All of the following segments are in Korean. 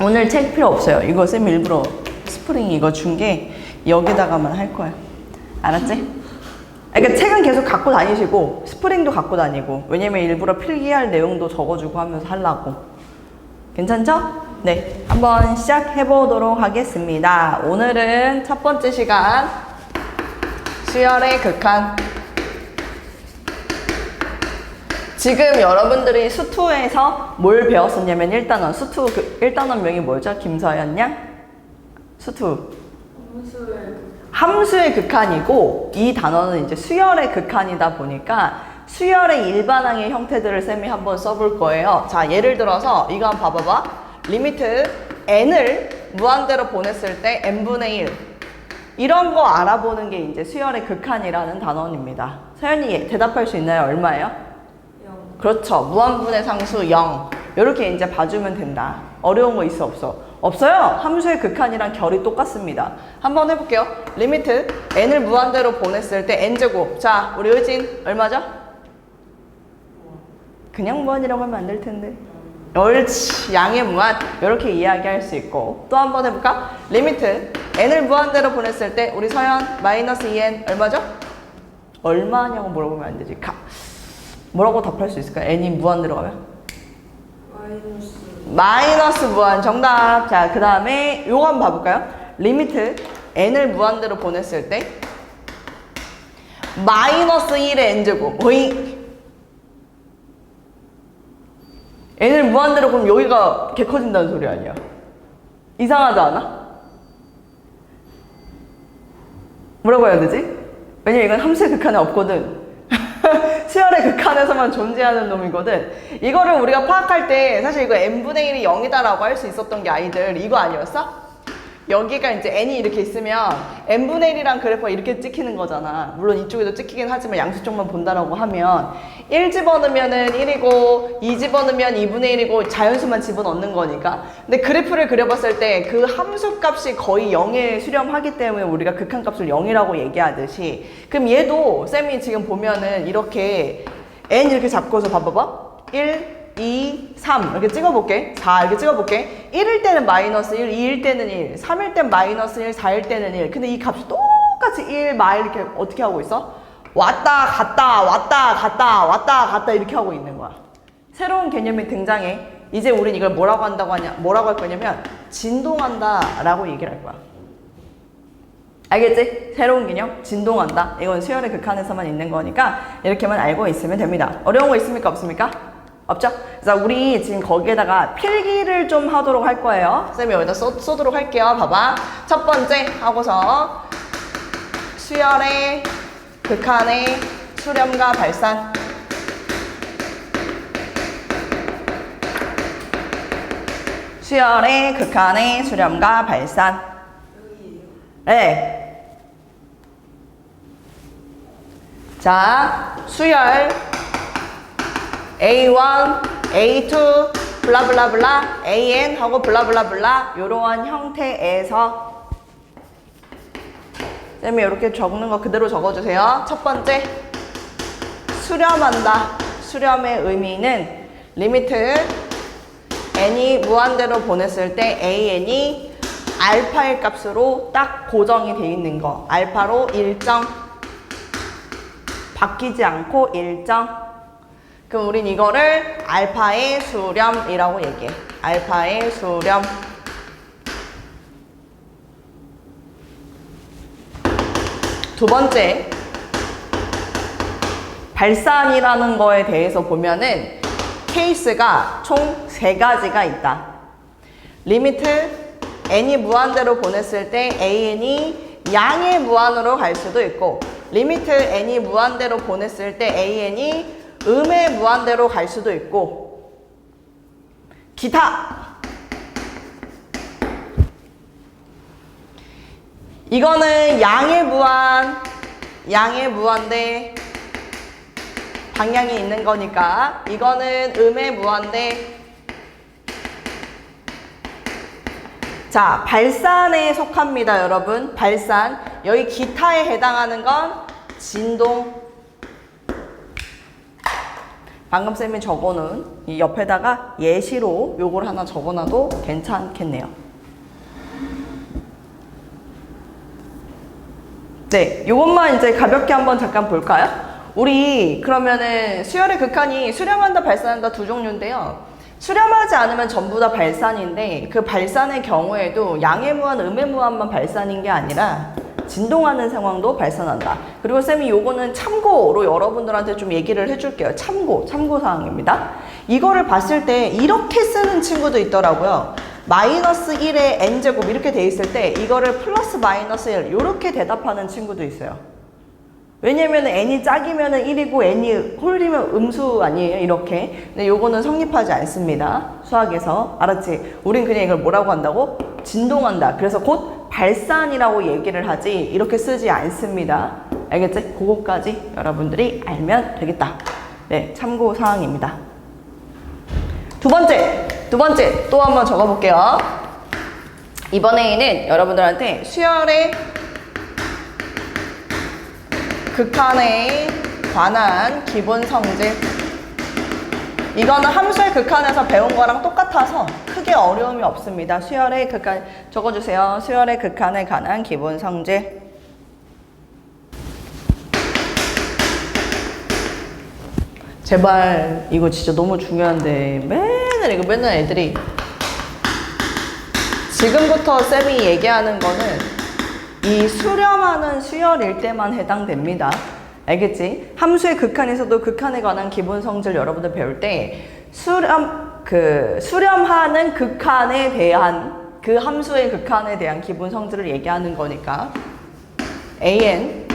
오늘 책 필요 없어요. 이거 쌤 일부러 스프링 이거 준 게 여기다가만 할 거예요. 알았지? 그러니까 책은 계속 갖고 다니시고 스프링도 갖고 다니고, 왜냐면 일부러 필기할 내용도 적어주고 하면서 하려고. 괜찮죠? 네, 한번 시작해 보도록 하겠습니다. 오늘은 첫 번째 시간 수열의 극한. 지금 여러분들이 수투에서 뭘 배웠었냐면 1단원 수투 1단원 명이 뭐죠? 김서연 양? 수투 함수의 극한이고, 이 단어는 이제 수열의 극한이다 보니까 수열의 일반항의 형태들을 쌤이 한번 써볼 거예요. 자, 예를 들어서 이거 한번 봐봐봐. 리미트 n을 무한대로 보냈을 때 n분의 1, 이런 거 알아보는 게 이제 수열의 극한이라는 단원입니다. 서연이 대답할 수 있나요? 얼마예요? 0. 그렇죠. 무한분의 상수 0. 이렇게 이제 봐주면 된다. 어려운 거 있어 없어? 없어요. 함수의 극한이랑 결이 똑같습니다. 한번 해볼게요. 리미트 n을 무한대로 보냈을 때 n제곱. 자, 우리 의진 얼마죠? 그냥 무한이라고 하면 안 될 텐데. 옳지. 양의 무한. 이렇게 이야기할 수 있고. 또 한번 해볼까? 리미트 n을 무한대로 보냈을 때 우리 서연 마이너스 2n 얼마죠? 얼마냐고 물어보면 안 되지. 뭐라고 답할 수 있을까요? n이 무한대로 가면? 마이너스 무한. 정답. 자, 그 다음에 요거 한번 봐볼까요? 리미트 n을 무한대로 보냈을 때 마이너스 1의 n제곱. 오잉. n을 무한대로 보면 여기가 개 커진다는 소리 아니야? 이상하지 않아? 뭐라고 해야 되지? 왜냐면 이건 함수의 극한에 없거든. 수열의 극한에서만 존재하는 놈이거든. 이거를 우리가 파악할 때 사실 이거 n분의 1이 0이다라고 할 수 있었던 게 아이들 이거 아니었어? 여기가 이제 n이 이렇게 있으면 n분의 1이랑 그래프가 이렇게 찍히는 거잖아. 물론 이쪽에도 찍히긴 하지만 양수 쪽만 본다라고 하면 1 집어넣으면은 1이고 2 집어넣으면 2분의 1이고 자연수만 집어넣는 거니까. 근데 그래프를 그려봤을 때 그 함수 값이 거의 0에 수렴하기 때문에 우리가 극한값을 0이라고 얘기하듯이, 그럼 얘도 쌤이 지금 보면은 이렇게 n 이렇게 잡고서 봐봐봐. 1 2, 3 이렇게 찍어볼게. 4 이렇게 찍어볼게. 1일 때는 마이너스 1, 2일 때는 1, 3일 땐 마이너스 1, 4일 때는 1. 근데 이 값이 똑같이 1, 마 이렇게 어떻게 하고 있어? 왔다 갔다 왔다 갔다 왔다 갔다 이렇게 하고 있는 거야. 새로운 개념이 등장해. 이제 우린 이걸 뭐라고 한다고 하냐? 뭐라고 할 거냐면 진동한다 라고 얘기를 할 거야. 알겠지? 새로운 개념? 진동한다. 이건 수열의 극한에서만 있는 거니까 이렇게만 알고 있으면 됩니다. 어려운 거 있습니까? 없습니까? 없죠? 그래서 우리 지금 거기에다가 필기를 좀 하도록 할 거예요. 쌤이 여기다 쏘도록 할게요. 봐봐. 첫 번째 하고서 수열의 극한의 수렴과 발산. 수열의 극한의 수렴과 발산. 네. 자, 수열 A1, A2, 블라블라블라, AN 하고 블라블라블라 요러한 형태에서 쌤이 이렇게 적는 거 그대로 적어주세요. 첫 번째, 수렴한다. 수렴의 의미는 리미트 n이 무한대로 보냈을 때 AN이 알파의 값으로 딱 고정이 돼 있는 거. 알파로 일정, 바뀌지 않고 일정. 그럼 우린 이거를 알파의 수렴이라고 얘기해. 알파의 수렴. 두 번째, 발산이라는 거에 대해서 보면은 케이스가 총 3가지가 있다. 리미트 n이 무한대로 보냈을 때 an이 양의 무한으로 갈 수도 있고, 리미트 n이 무한대로 보냈을 때 an이 음의 무한대로 갈 수도 있고, 기타. 이거는 양의 무한대 방향이 있는 거니까 이거는 음의 무한대. 자, 발산에 속합니다, 여러분. 발산. 여기 기타에 해당하는 건 진동. 방금 쌤이 적어놓은 이 옆에다가 예시로 요걸 하나 적어놔도 괜찮겠네요. 네, 요것만 이제 가볍게 한번 잠깐 볼까요? 우리 그러면은 수열의 극한이 수렴한다, 발산한다 두 종류인데요. 수렴하지 않으면 전부 다 발산인데 그 발산의 경우에도 양의 무한, 음의 무한만 발산인 게 아니라 진동하는 상황도 발산한다. 그리고 쌤이 요거는 참고로 여러분들한테 좀 얘기를 해줄게요. 참고사항입니다. 이거를 봤을 때 이렇게 쓰는 친구도 있더라고요. 마이너스 1의 n제곱 이렇게 돼 있을 때 이거를 플러스 마이너스 1 이렇게 대답하는 친구도 있어요. 왜냐면 n이 짝이면 1이고 n이 홀이면 음수 아니에요? 이렇게. 근데 요거는 성립하지 않습니다. 수학에서. 알았지? 우린 그냥 이걸 뭐라고 한다고? 진동한다. 그래서 곧 발산이라고 얘기를 하지 이렇게 쓰지 않습니다. 알겠지? 그거까지 여러분들이 알면 되겠다. 네, 참고사항입니다. 두 번째 또 한번 적어볼게요. 이번에는 여러분들한테 수열의 극한에 관한 기본 성질. 이거는 함수의 극한에서 배운 거랑 똑같아서 크게 어려움이 없습니다. 수열의 극한 적어주세요. 수열의 극한에 관한 기본 성질. 제발 이거 진짜 너무 중요한데 맨날 애들이 지금부터 쌤이 얘기하는 거는 이 수렴하는 수열일 때만 해당됩니다. 알겠지? 함수의 극한에서도 극한에 관한 기본 성질 여러분들 배울 때 수렴하는 극한에 대한 그 함수의 극한에 대한 기본 성질을 얘기하는 거니까 AN,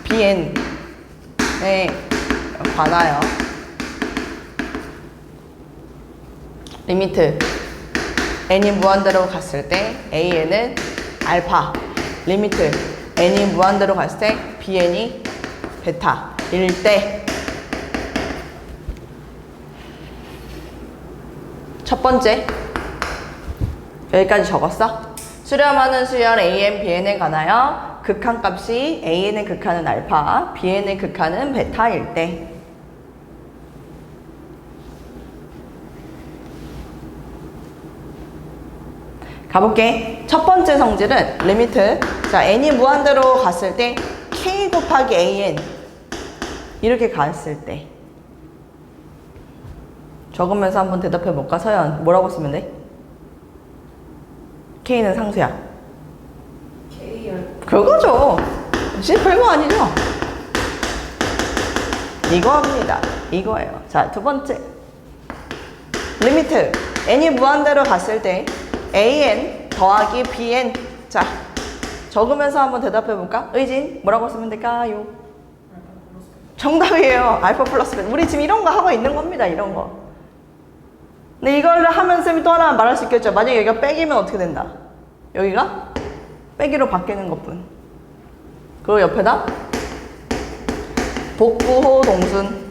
BN에 관하여 리미트 n이 무한대로 갔을 때 AN은 알파, 리미트 n이 무한대로 갔을 때 bn이 베타일 때 첫 번째 여기까지 적었어? 수렴하는 수열 AN, BN에 관하여 극한값이 AN의 극한은 알파, BN의 극한은 베타일 때 가볼게. 첫 번째 성질은 리미트. 자, n이 무한대로 갔을 때 k 곱하기 an 이렇게 갔을 때 적으면서 한번 대답해 볼까? 서연 뭐라고 쓰면 돼? k는 상수야. K요. 그거죠. 진짜 별거 아니죠? 이거입니다. 이거예요. 자, 두 번째 리미트. n이 무한대로 갔을 때 an 더하기 bn. 자, 적으면서 한번 대답해 볼까? 의진 뭐라고 쓰면 될까요? 정답이에요. 알파 플러스 베타. 우리 지금 이런 거 하고 있는 겁니다. 이런 거. 근데 이걸 하면 쌤이 또 하나 말할 수 있겠죠. 만약에 여기가 빼기면 어떻게 된다? 여기가 빼기로 바뀌는 것뿐. 그리고 옆에다 복부호 동순.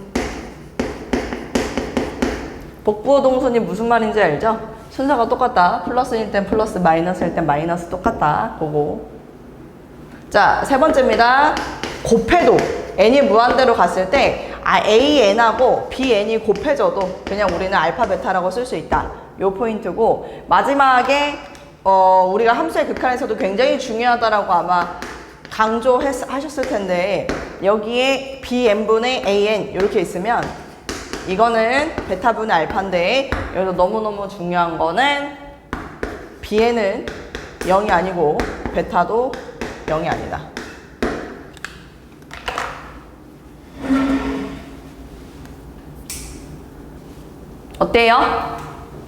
복부호 동순이 무슨 말인지 알죠? 순서가 똑같다. 플러스일 땐 플러스, 마이너스일 땐 마이너스 똑같다. 그거. 자, 세 번째입니다. 곱해도 n이 무한대로 갔을 때 AN하고 BN이 곱해져도 그냥 우리는 알파, 베타라고 쓸 수 있다. 요 포인트고 마지막에 우리가 함수의 극한에서도 굉장히 중요하다라고 아마 강조하셨을 텐데 여기에 BN분의 AN 이렇게 있으면 이거는 베타분의 알파인데 여기서 너무너무 중요한 거는 BN은 0이 아니고 베타도 0이 아니다. 어때요?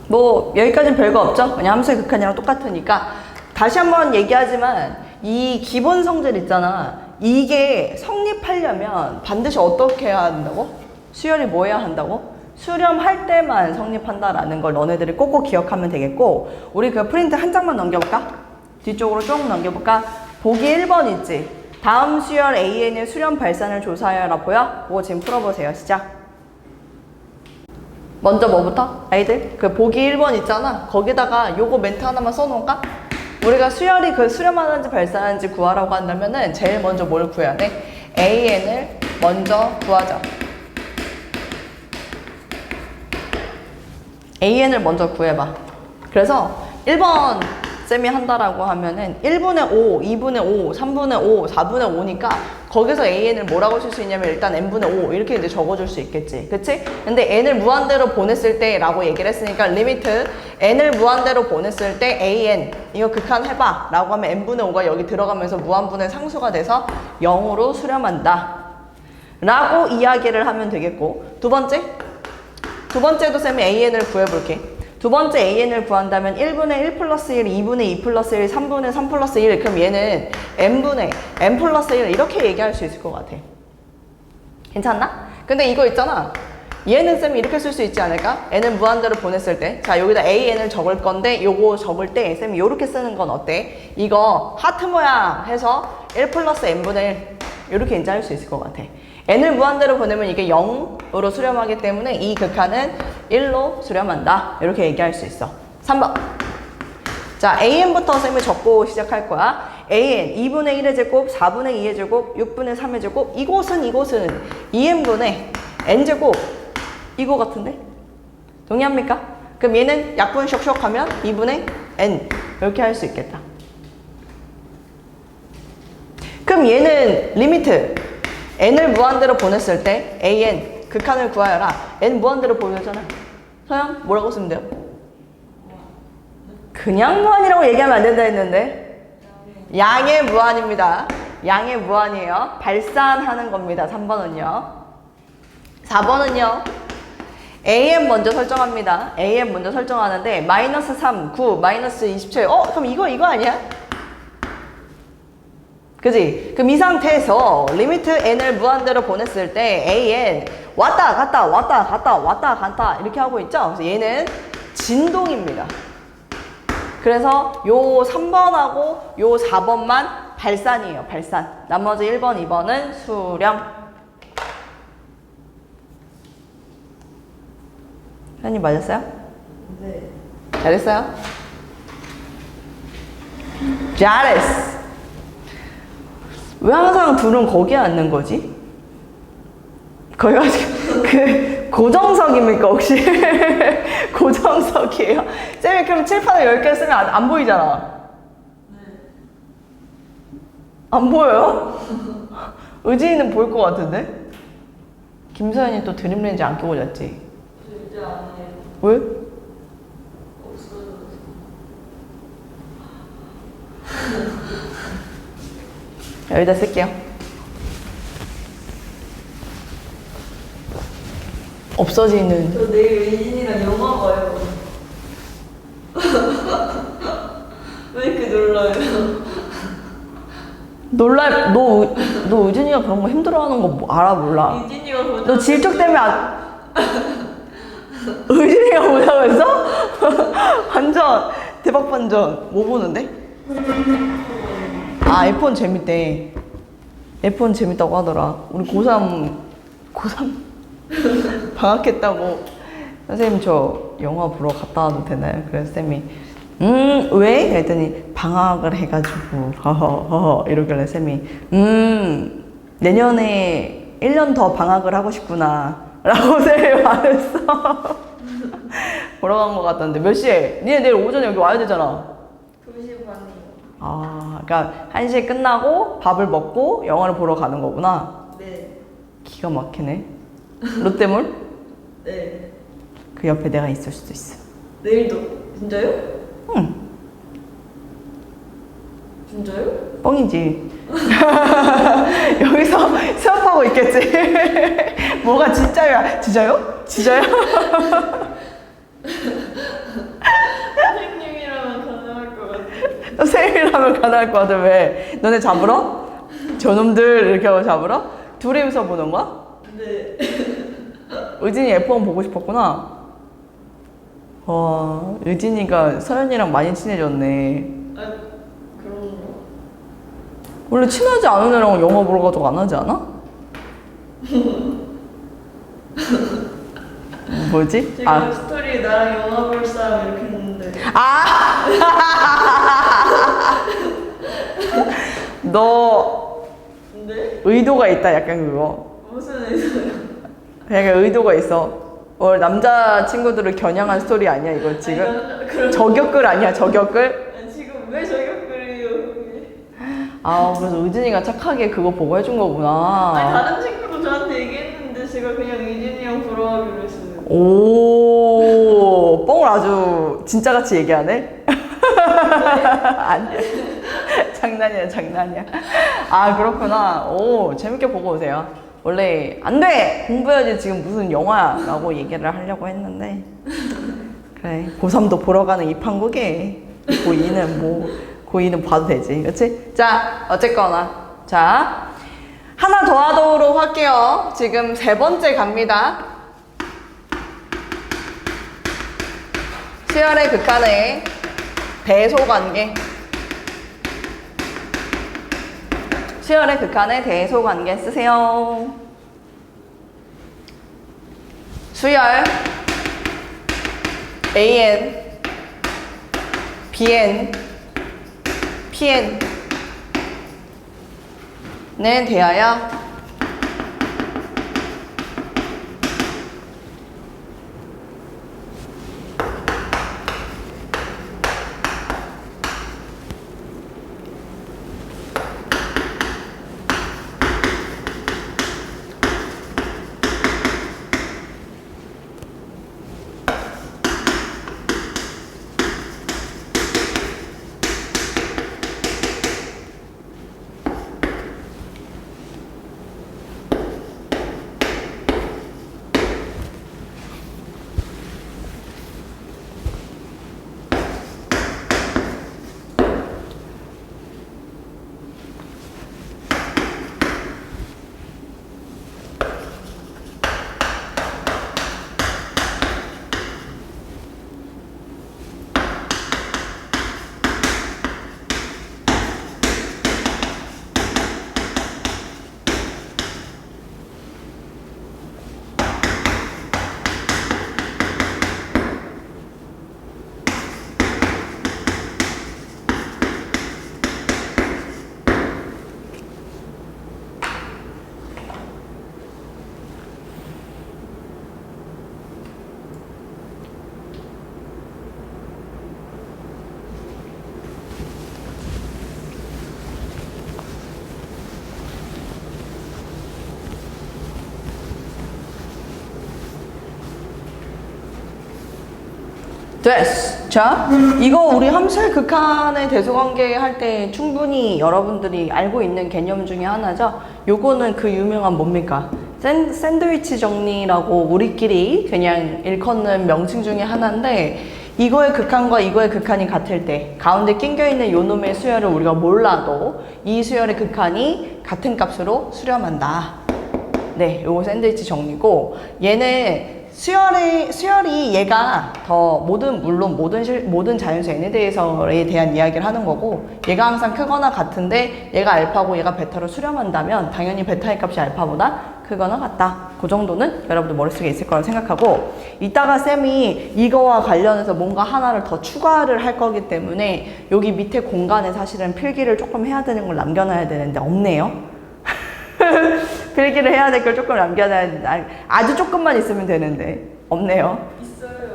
뭐 여기까지는 별거 없죠? 그냥 함수의 극한이랑 똑같으니까 다시 한번 얘기하지만 이 기본 성질 있잖아. 이게 성립하려면 반드시 어떻게 해야 한다고? 수열이 뭐 해야 한다고? 수렴할 때만 성립한다라는 걸 너네들이 꼭꼭 기억하면 되겠고 우리 그 프린트 한 장만 넘겨볼까? 뒤쪽으로 쭉 넘겨볼까? 보기 1번 있지? 다음 수열 AN의 수렴 발산을 조사하여라 보여? 그거 지금 풀어보세요. 시작. 먼저 뭐부터? 아이들? 그 보기 1번 있잖아. 거기다가 요거 멘트 하나만 써놓을까? 우리가 수열이 그 수렴하는지 발산하는지 구하라고 한다면은 제일 먼저 뭘 구해야 돼? AN을 먼저 구하자. AN을 먼저 구해봐. 그래서 1번 쌤이 한다라고 하면은 1분의 5, 2분의 5, 3분의 5, 4분의 5니까 거기서 AN을 뭐라고 쓸 수 있냐면 일단 n분의 5 이렇게 이제 적어줄 수 있겠지. 그치? 근데 n을 무한대로 보냈을 때 라고 얘기를 했으니까 리미트 n을 무한대로 보냈을 때 AN 이거 극한해봐 라고 하면 n분의 5가 여기 들어가면서 무한분의 상수가 돼서 0으로 수렴한다 라고 이야기를 하면 되겠고 두 번째도 쌤이 AN을 구해볼게. 두 번째 AN을 구한다면 1분의 1 플러스 1, 2분의 2 플러스 1, 3분의 3 플러스 1 그럼 얘는 n분의 n 플러스 1 이렇게 얘기할 수 있을 것 같아. 괜찮나? 근데 이거 있잖아. 얘는 쌤이 이렇게 쓸 수 있지 않을까? n을 무한대로 보냈을 때 자 여기다 AN을 적을 건데 요거 적을 때 쌤이 요렇게 쓰는 건 어때? 이거 하트 모양 해서 1 플러스 n분의 1 이렇게 이제 할 수 있을 것 같아. n을 무한대로 보내면 이게 0으로 수렴하기 때문에 이 극한은 1로 수렴한다. 이렇게 얘기할 수 있어. 3번. 자, AN부터 쌤이 적고 시작할 거야. AN 2분의 1의 제곱, 4분의 2의 제곱, 6분의 3의 제곱. 이곳은 2n분의 n제곱. 이거 같은데? 동의합니까? 그럼 얘는 약분 쇽쇽 하면 2분의 n. 이렇게 할 수 있겠다. 그럼 얘는 리미트. n을 무한대로 보냈을 때 an 극한을 구하여라. n 무한대로 보내잖아. 서영 뭐라고 쓰면 돼요? 그냥 무한이라고 얘기하면 안 된다 했는데 양의 무한입니다. 양의 무한이에요. 발산하는 겁니다. 3번은요. 4번은요. an 먼저 설정합니다. an 먼저 설정하는데 마이너스 3, 9, 마이너스 27 그럼 이거 아니야? 그지? 그럼 이 상태에서 리미트 n을 무한대로 보냈을 때 an 왔다 갔다 왔다 갔다 왔다 갔다 이렇게 하고 있죠? 그래서 얘는 진동입니다. 그래서 요 3번하고 요 4번만 발산이에요. 발산. 나머지 1번, 2번은 수렴. 현님 맞았어요? 네. 잘했어요? 잘했어. 왜 항상 둘은 거기에 앉는 거지? 거기가 그 고정석입니까 혹시? 고정석이에요. 쌤이 그럼 칠판을 10개 쓰면 안 보이잖아. 안 보여요? 의진이는 보일 것 같은데? 김서연이 또 드림렌즈 안 끼고 잤지? 이제 안 해요. 왜? 없어져서. 여기다 쓸게요. 없어지는. 저 내일 의진이랑 영화 봐요. 왜 이렇게 놀라요? 너 의진이가 그런 거 힘들어하는 거 알아 몰라? 의진이가 보자. 너 질적 때문에 의진이가 뭐라고 했어? 완전 대박 반전. 뭐 보는데? 아 F1 재밌대. F1 재밌다고 하더라. 우리 고3 방학했다고 선생님 저 영화 보러 갔다 와도 되나요? 그래서 쌤이 왜? 그랬더니 방학을 해가지고 허허허 이러길래 쌤이 내년에 1년 더 방학을 하고 싶구나 라고 쌤이 말했어. 보러 간 것 같던데 몇 시에? 니네 내일 오전에 여기 와야 되잖아. 2시 반이요. 아 그러니까 1시에 끝나고 밥을 먹고 영화를 보러 가는 거구나. 네. 기가 막히네. 롯데몰? 네. 그 옆에 내가 있을 수도 있어. 내일도? 진짜요? 응, 진짜요? 뻥이지. 여기서 수업하고 있겠지. 뭐가 진짜야? 진짜요? 진짜요? 선생님이라면 가능할 것 같아요. 선생님이라면 가능할 것 같아. 왜? 너네 잡으러? 저놈들 이렇게 하고 잡으러? 둘이서 보는 거야? 네. 의진이 F1 보고 싶었구나. 와, 의진이가 서연이랑 많이 친해졌네. 아, 그런가? 원래 친하지 않은 애랑 영화 보러 가도 안 하지 않아? 뭐지? 제가 스토리에 나랑 영화 볼 사람 이렇게 했는데. 너 네? 의도가 있다 약간 그거. 무슨 의도요? 약간 의도가 있어. 남자 친구들을 겨냥한 스토리 아니야 이거 지금? 아니, 그럼 저격글 아니야 저격글? 아니, 지금 왜 저격글이에요? 아 그래서 의진이가 착하게 그거 보고 해준 아니 거구나. 다른 친구도 저한테 얘기했는데 제가 그냥 이진이 형 보러 가기로 했어요. 오 뻥을 아주 진짜같이 얘기하네? 아니야 장난이야 장난이야. 아 그렇구나. 오 재밌게 보고 오세요. 원래 안 돼! 공부해야지 지금 무슨 영화라고 얘기를 하려고 했는데 그래 고3도 보러 가는 이 판국에 고2는 봐도 되지 그치? 자 어쨌거나 자 하나 더 하도록 할게요. 지금 3번째 갑니다. 수열의 극한의 대소관계 수열의 극한의 대소관계 쓰세요. 수열 AN BN PN는 대하여 됐어. 자, 이거 우리 함수의 극한의 대소관계 할 때 충분히 여러분들이 알고 있는 개념 중에 하나죠. 요거는 그 유명한 뭡니까? 샌드위치 정리라고 우리끼리 그냥 일컫는 명칭 중에 하나인데 이거의 극한과 이거의 극한이 같을 때 가운데 낑겨있는 요 놈의 수열을 우리가 몰라도 이 수열의 극한이 같은 값으로 수렴한다. 네, 요거 샌드위치 정리고 얘는 수열이 얘가 더 물론 모든 자연수 n에 대해서에 대한 이야기를 하는 거고 얘가 항상 크거나 같은데 얘가 알파고 얘가 베타로 수렴한다면 당연히 베타의 값이 알파보다 크거나 같다. 그 정도는 여러분들 머릿속에 있을 거라고 생각하고 이따가 쌤이 이거와 관련해서 뭔가 하나를 더 추가를 할 거기 때문에 여기 밑에 공간에 사실은 필기를 조금 해야 되는 걸 남겨놔야 되는데 없네요. 필기를 해야 될 걸 조금 남겨놔야 된다. 아주 조금만 있으면 되는데 없네요.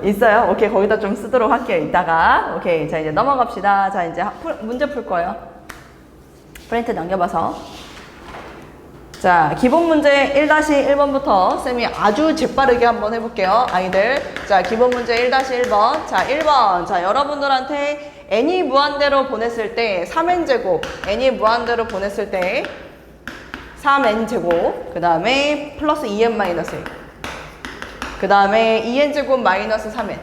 있어요? 오케이, 거기다 좀 쓰도록 할게요. 이따가. 오케이, 자 이제 넘어갑시다. 자 이제 문제 풀 거예요. 프린트 넘겨봐서. 자, 기본 문제 1-1번부터 쌤이 아주 재빠르게 한번 해볼게요. 아이들. 자, 기본 문제 1-1번. 자, 1번. 자, 여러분들한테 n이 무한대로 보냈을 때 3n제곱, n이 무한대로 보냈을 때 3n제곱, 그 다음에 플러스 2n 마이너스 1, 그 다음에 2n제곱 마이너스 3n.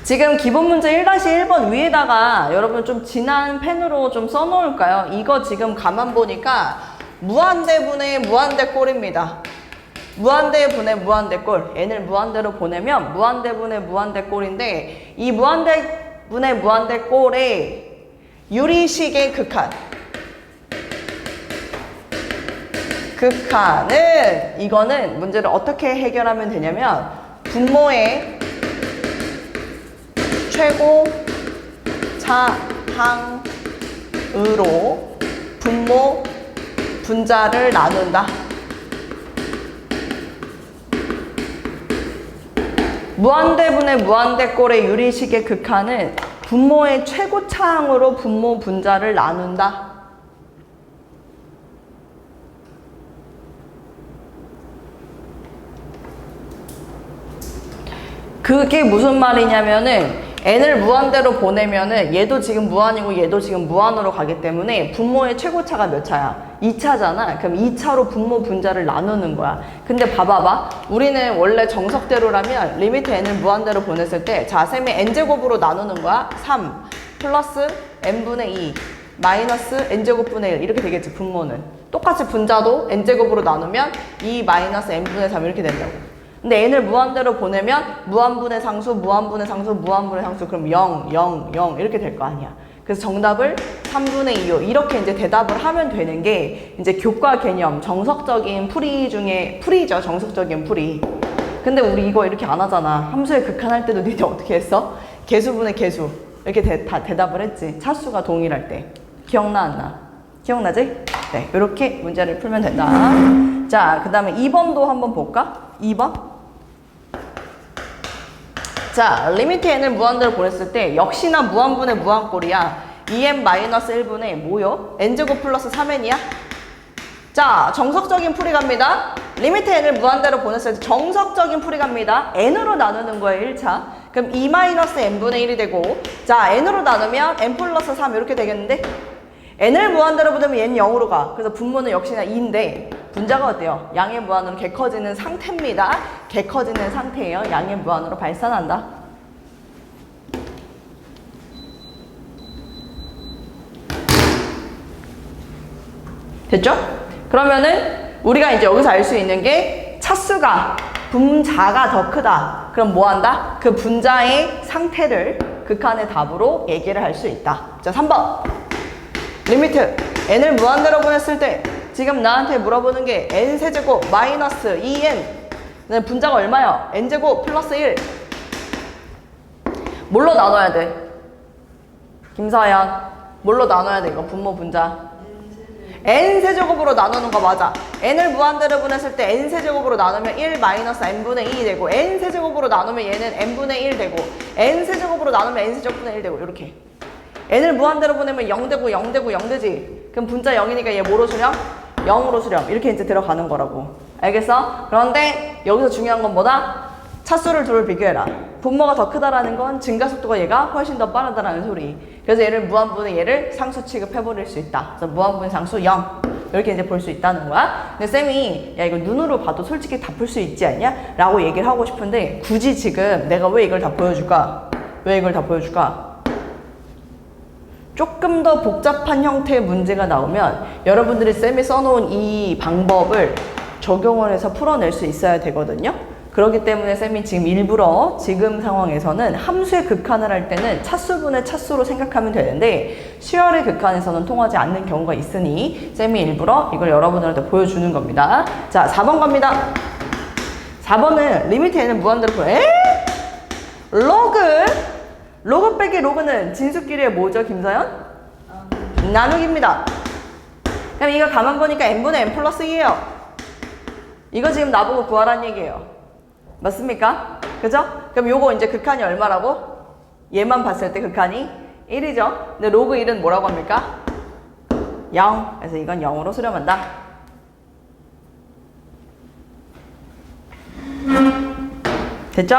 지금 기본 문제 1-1번 위에다가 여러분 좀 진한 펜으로 좀 써놓을까요? 이거 지금 가만 보니까 무한대분의 무한대꼴입니다. 무한대분의 무한대꼴. n을 무한대로 보내면 무한대분의 무한대꼴인데 이 무한대분의 무한대꼴의 유리식의 극한은 이거는 문제를 어떻게 해결하면 되냐면 분모의 최고 차항으로 분모 분자를 나눈다. 무한대분의 무한대꼴의 유리식의 극한은 분모의 최고차항으로 분모 분자를 나눈다. 그게 무슨 말이냐면은 n을 무한대로 보내면은 얘도 지금 무한이고 얘도 지금 무한으로 가기 때문에 분모의 최고차가 몇 차야? 2차잖아. 그럼 2차로 분모 분자를 나누는 거야. 근데 봐봐봐. 우리는 원래 정석대로라면 리미트 n을 무한대로 보냈을 때 자, 쌤이 n제곱으로 나누는 거야. 3 플러스 n분의 2 마이너스 n제곱분의 1 이렇게 되겠지, 분모는. 똑같이 분자도 n제곱으로 나누면 2 마이너스 n분의 3 이렇게 된다고. 근데 n을 무한대로 보내면 무한분의 상수, 무한분의 상수, 무한분의 상수 그럼 0, 0, 0 이렇게 될 거 아니야. 그래서 정답을 3분의 2요. 이렇게 이제 대답을 하면 되는 게 이제 교과 개념, 정석적인 풀이 중에 풀이죠. 정석적인 풀이. 근데 우리 이거 이렇게 안 하잖아. 함수의 극한할 때도 니네 어떻게 했어? 개수분의 개수. 이렇게 다 대답을 했지. 차수가 동일할 때. 기억나 안 나? 기억나지? 네. 이렇게 문제를 풀면 된다. 자, 그 다음에 2번도 한번 볼까? 2번. 자, 리미트 n을 무한대로 보냈을 때 역시나 무한분의 무한꼴이야. 2n-1분의 뭐요? n제곱 플러스 3n이야? 자, 정석적인 풀이 갑니다. 리미트 n을 무한대로 보냈을 때 정석적인 풀이 갑니다. n으로 나누는 거예요, 1차. 그럼 2-n분의 1이 되고 자, n으로 나누면 n 플러스 3 이렇게 되겠는데 n을 무한대로 보내면 얘는 0으로 가. 그래서 분모는 역시나 2인데 분자가 어때요? 양의 무한으로 개 커지는 상태입니다. 개 커지는 상태예요. 양의 무한으로 발산한다. 됐죠? 그러면은 우리가 이제 여기서 알 수 있는 게 차수가 분자가 더 크다. 그럼 뭐 한다? 그 분자의 상태를 극한의 답으로 얘기를 할 수 있다. 자, 3번. 리미트 n을 무한대로 보냈을 때 지금 나한테 물어보는 게 n세제곱 마이너스 2n 분자가 얼마야? n제곱 플러스 1 뭘로 나눠야 돼? 김서연 뭘로 나눠야 돼? 이거 분모 분자 n세제곱으로 나누는 거 맞아. n을 무한대로 보냈을 때 n세제곱으로 나누면 1 마이너스 n분의 2 되고 n세제곱으로 나누면 얘는 n분의 1 되고 n세제곱으로 나누면 n세제곱분의 1 되고 이렇게 n을 무한대로 보내면 0 되고 0 되고 0 되지. 그럼 분자 0이니까 얘 뭐로 수렴? 0으로 수렴. 이렇게 이제 들어가는 거라고. 알겠어? 그런데 여기서 중요한 건 뭐다? 차수를 둘을 비교해라. 분모가 더 크다라는 건 증가속도가 얘가 훨씬 더 빠르다라는 소리. 그래서 얘를 무한분의 얘를 상수 취급해버릴 수 있다. 그래서 무한분의 상수 0. 이렇게 이제 볼 수 있다는 거야. 근데 쌤이 야 이거 눈으로 봐도 솔직히 다 풀 수 있지 않냐? 라고 얘기를 하고 싶은데 굳이 지금 내가 왜 이걸 다 보여줄까? 왜 이걸 다 보여줄까? 조금 더 복잡한 형태의 문제가 나오면 여러분들이 쌤이 써놓은 이 방법을 적용을 해서 풀어낼 수 있어야 되거든요. 그렇기 때문에 쌤이 지금 일부러 지금 상황에서는 함수의 극한을 할 때는 차수분의 차수로 생각하면 되는데 수열의 극한에서는 통하지 않는 경우가 있으니 쌤이 일부러 이걸 여러분들한테 보여주는 겁니다. 자, 4번 갑니다. 4번은 리미트 n은 무한대로 로그 빼기 로그는 진수끼리의 뭐죠, 김서연? 나누기입니다. 그럼 이거 가만 보니까 n분의 n 플러스 2예요. 이거 지금 나보고 구하란 얘기예요. 맞습니까? 그죠? 그럼 요거 이제 극한이 얼마라고? 얘만 봤을 때 극한이 1이죠. 근데 로그 1은 뭐라고 합니까? 0. 그래서 이건 0으로 수렴한다. 됐죠?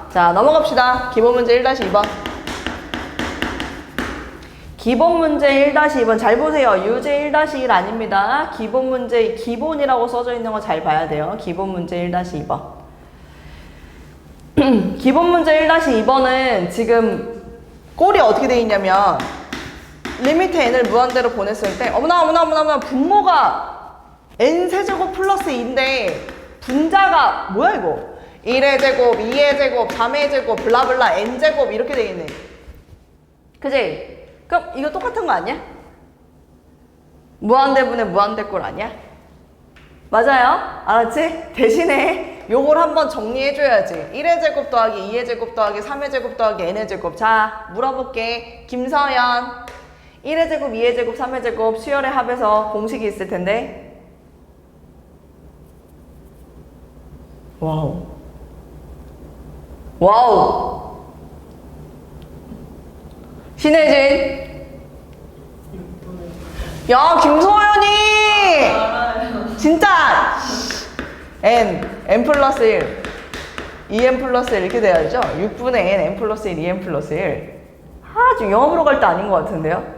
자, 넘어갑시다. 기본 문제 1-2번. 기본 문제 1-2번 잘 보세요. 유제 1-1 아닙니다. 기본 문제, 기본이라고 써져 있는 거 잘 봐야 돼요. 기본 문제 1-2번. 기본 문제 1-2번은 지금 꼴이 어떻게 돼 있냐면 리미트 n을 무한대로 보냈을 때 어머나 분모가 n세제곱 플러스 2인데 분자가 뭐야 이거? 1의 제곱, 2의 제곱, 3의 제곱, 블라블라 n제곱 이렇게 돼 있네. 그지? 그럼 이거 똑같은 거 아니야? 무한대분의 무한대꼴 아니야? 맞아요? 알았지? 대신에 요걸 한번 정리해줘야지. 1의 제곱 더하기 2의 제곱 더하기 3의 제곱 더하기 n의 제곱. 자, 물어볼게. 김서연. 1의 제곱, 2의 제곱, 3의 제곱 수열의 합에서 공식이 있을 텐데. 와우. 와우. 신혜진. 야, 김소연이! 알아요. 진짜! n 플러스 1. 2n 플러스 1 이렇게 돼야죠? 6분의 n 플러스 1, 2n 플러스 1. 아, 지금 영어 보러 갈 때 아닌 것 같은데요?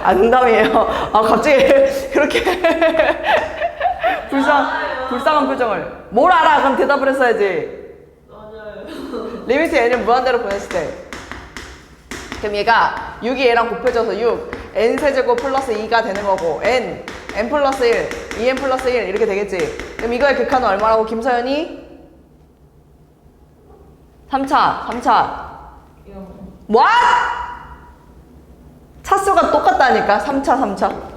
아, 농담이에요. 아, 갑자기 그렇게 불쌍한 표정을. 뭘 알아? 그럼 대답을 했어야지. 맞아요. 리미트 n을 무한대로 보냈을 때. 그럼 얘가 6이 얘랑 곱해져서 6, n 세제곱 플러스 2가 되는 거고, n 플러스 1, 2n 플러스 1 이렇게 되겠지. 그럼 이거의 극한은 얼마라고 김서연이? 3차. What? 차수가 똑같다니까. 3차.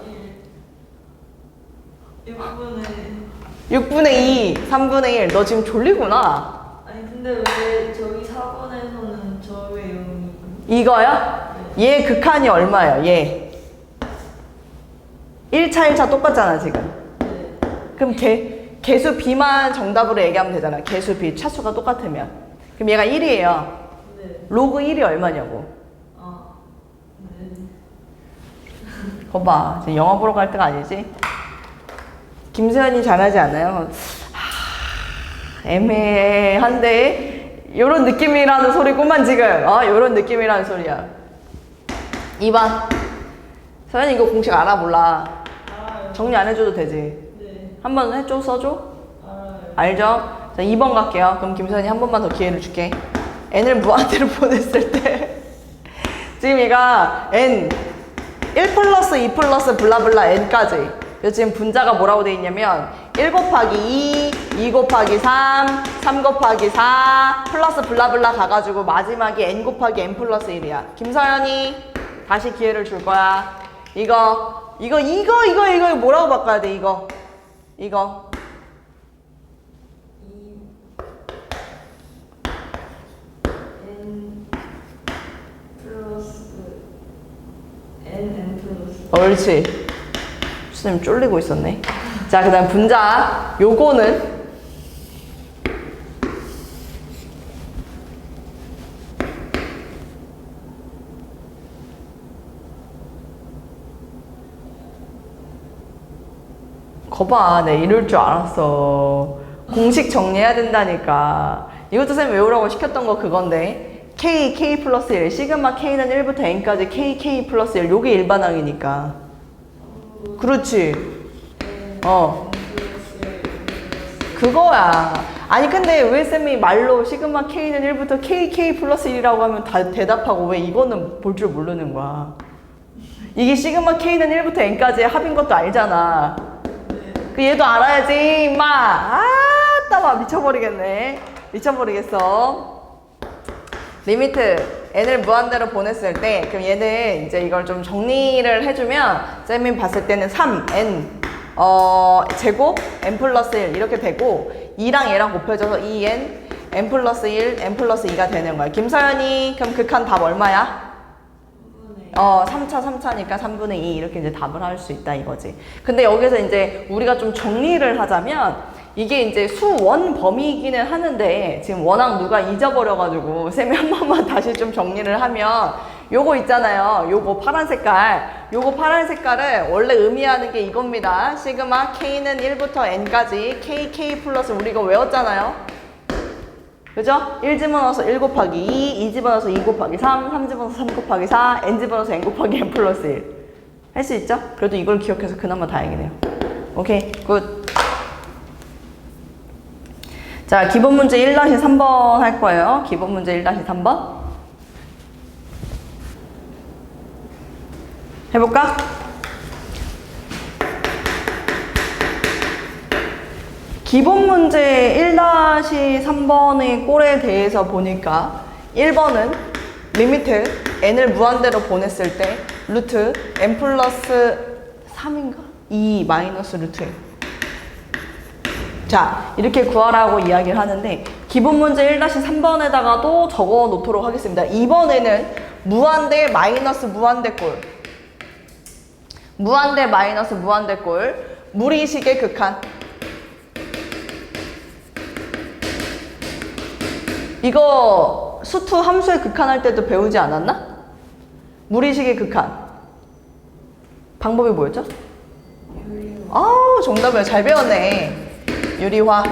6분의 2, 3분의 1. 너 지금 졸리구나. 아니 근데 왜 저기 4번에서는 저 외용이 이거야? 얘 극한이 얼마야? 얘 1차 똑같잖아 지금. 네. 그럼 개수 b만 정답으로 얘기하면 되잖아. 개수 b 차수가 똑같으면. 그럼 얘가 1이에요. 네. 로그 1이 얼마냐고. 아. 네. 거봐, 지금 영화 보러 갈 때가 아니지? 김세현이 잘하지 않아요? 애매한데 요런 느낌이라는 소리구만 지금. 요런 느낌이라는 소리야. 2번. 서현이 이거 공식 알아 몰라? 알아요. 정리 안 해줘도 되지? 네. 한번 해줘, 써줘? 알아요. 알죠? 자, 2번 갈게요. 그럼 김서연이 한 번만 더 기회를 줄게. n을 무한대로 보냈을 때 지금 얘가 n 1 플러스 2 플러스 블라블라 n까지. 그래서 지금 분자가 뭐라고 돼 있냐면 1 곱하기 2, 2 곱하기 3, 3 곱하기 4 플러스 블라블라 가가지고 마지막이 n 곱하기 n 플러스 1이야. 김서연이 다시 기회를 줄 거야. 이거 뭐라고 바꿔야 돼? 이거 N 플러스 N 플러스. 옳지. 선생님 쫄리고 있었네. 자, 그 다음 분자. 요거는 거봐, 내 이럴 줄 알았어. 공식 정리해야 된다니까. 이것도 선생님 외우라고 시켰던 거 그건데 K 플러스 1, 시그마 K는 1부터 N까지 K 플러스 1, 요게 일반항이니까. 그렇지. 그거야. 아니 근데 왜 쌤이 말로 시그마 K는 1부터 K 플러스 1이라고 하면 다 대답하고 왜 이거는 볼 줄 모르는 거야. 이게 시그마 K는 1부터 N까지의 합인 것도 알잖아. 그 얘도 알아야지 임마. 따마 미쳐버리겠네. 미쳐버리겠어. 리미트 n을 무한대로 보냈을 때 그럼 얘는 이제 이걸 좀 정리를 해주면 쌤이 봤을 때는 3n 제곱 n 플러스 1 이렇게 되고 2랑 얘랑 곱해져서 2n n 플러스 1 n 플러스 2가 되는 거야. 김서연이 그럼 극한 답 얼마야? 3차니까 3분의 2 이렇게 이제 답을 할 수 있다 이거지. 근데 여기서 이제 우리가 좀 정리를 하자면 이게 이제 수원 범위이기는 하는데 지금 워낙 누가 잊어버려가지고 쌤이 한 번만 다시 좀 정리를 하면 요거 있잖아요. 요거 파란 색깔. 요거 파란 색깔을 원래 의미하는 게 이겁니다. 시그마 K는 1부터 N까지 KK 플러스 우리 이거 외웠잖아요. 그죠? 1 집어넣어서 1 곱하기 2, 2 집어넣어서 2 곱하기 3, 3 집어넣어서 3 곱하기 4, n 집어넣어서 n 곱하기 n 플러스 1. 할 수 있죠? 그래도 이걸 기억해서 그나마 다행이네요. 오케이, 굿. 자, 기본 문제 1-3번 할 거예요. 기본 문제 1-3번. 해볼까? 기본 문제 1-3번의 꼴에 대해서 보니까 1번은 리미트 n을 무한대로 보냈을 때 루트 n 플러스 3인가? 2 마이너스 루트 n. 자, 이렇게 구하라고 이야기를 하는데 기본 문제 1-3번에다가도 적어 놓도록 하겠습니다. 이번에는 무한대 마이너스 무한대 꼴. 무한대 마이너스 무한대 꼴. 무리식의 극한. 이거 수투 함수의 극한할 때도 배우지 않았나? 무리식의 극한. 방법이 뭐였죠? 아우, 정답이야. 잘 배웠네. 유리화.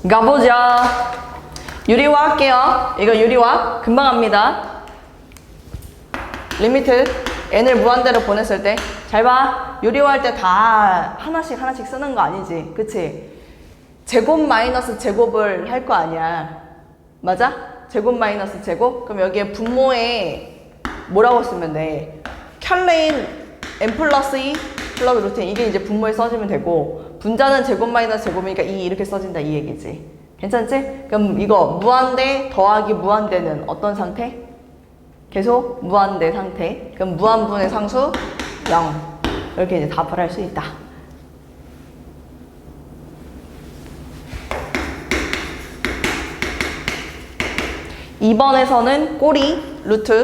가보자. 유리화 할게요. 이거 유리화. 금방 합니다. 리미트. n을 무한대로 보냈을 때. 잘 봐. 유리화 할 때 다 하나씩 쓰는 거 아니지. 그치? 제곱 마이너스 제곱을 할 거 아니야. 맞아? 제곱 마이너스 제곱? 그럼 여기에 분모에 뭐라고 쓰면 돼? 켤레인 n 플러스 2 플러스 루트 이게 이제 분모에 써지면 되고, 분자는 제곱 마이너스 제곱이니까 2 이렇게 써진다 이 얘기지. 괜찮지? 그럼 이거 무한대 더하기 무한대는 어떤 상태? 계속 무한대 상태. 그럼 무한분의 상수 0. 이렇게 이제 답을 할 수 있다. 2번에서는 꼬리 루트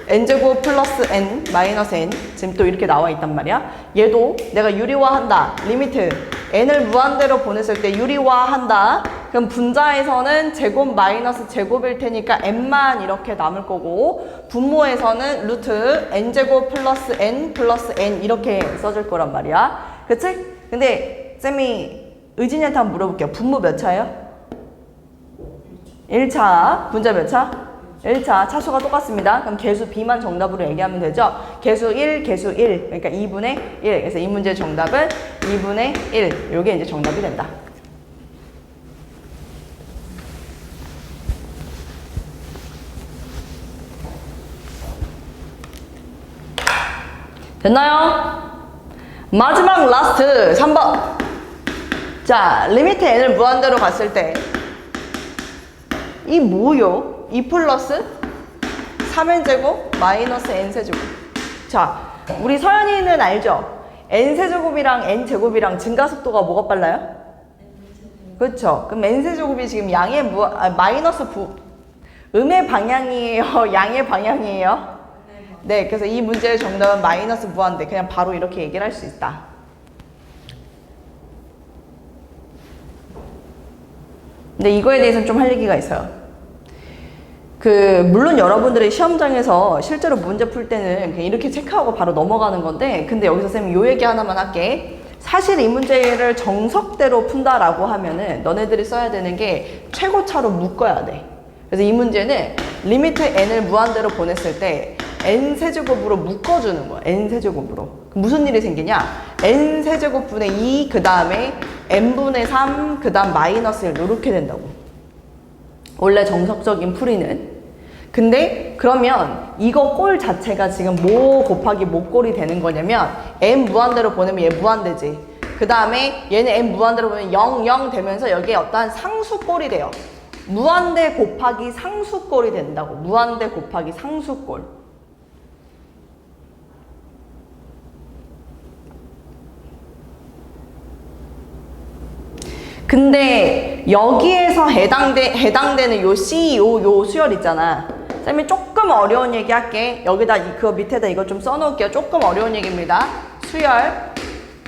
n제곱 플러스 n 마이너스 n 지금 또 이렇게 나와 있단 말이야. 얘도 내가 유리화한다. 리미트 n을 무한대로 보냈을 때 유리화한다. 그럼 분자에서는 제곱 마이너스 제곱일 테니까 n만 이렇게 남을 거고, 분모에서는 루트 n제곱 플러스 n 이렇게 써줄 거란 말이야. 그치? 근데 쌤이 의진이한테 한번 물어볼게요. 분모 몇 차예요? 1차. 분자 몇 차? 1차. 차수가 똑같습니다. 그럼 개수 B만 정답으로 얘기하면 되죠. 개수 1, 개수 1. 그러니까 2분의 1. 그래서 이 문제의 정답은 2분의 1. 요게 이제 정답이 된다. 됐나요? 마지막 라스트 3번. 자, 리미트 n을 무한대로 갔을 때 이 뭐요? 2 플러스 3n제곱 마이너스 n세제곱. 자, 우리 서연이는 알죠? n세제곱이랑 n제곱이랑 증가속도가 뭐가 빨라요? 그렇죠. 그럼 n세제곱이 지금 양의 마이너스 음의 방향이에요? 양의 방향이에요? 네, 그래서 이 문제의 정답은 마이너스 무한대. 그냥 바로 이렇게 얘기를 할 수 있다. 근데 이거에 대해서는 좀 할 얘기가 있어요. 물론 여러분들이 시험장에서 실제로 문제 풀 때는 그냥 이렇게 체크하고 바로 넘어가는 건데, 근데 여기서 쌤이 요 얘기 하나만 할게. 사실 이 문제를 정석대로 푼다라고 하면은 너네들이 써야 되는 게 최고차로 묶어야 돼. 그래서 이 문제는 리미트 n을 무한대로 보냈을 때 n세제곱으로 묶어주는 거야. n세제곱으로. 무슨 일이 생기냐? n세제곱분의 2, 그 다음에 n분의 3, 그 다음 마이너스 1 이렇게 된다고. 원래 정석적인 풀이는. 근데 그러면 이거 꼴 자체가 지금 뭐 곱하기 뭐 꼴이 되는 거냐면 n 무한대로 보내면 얘 무한대지. 그 다음에 얘는 n 무한대로 보면 0, 0 되면서 여기에 어떠한 상수꼴이 돼요. 무한대 곱하기 상수꼴이 된다고. 무한대 곱하기 상수꼴. 근데 여기에서 해당되는 요 C, 요 수열 있잖아. 쌤이 조금 어려운 얘기 할게. 여기다 그거 밑에다 이거 좀 써놓을게요. 조금 어려운 얘기입니다. 수열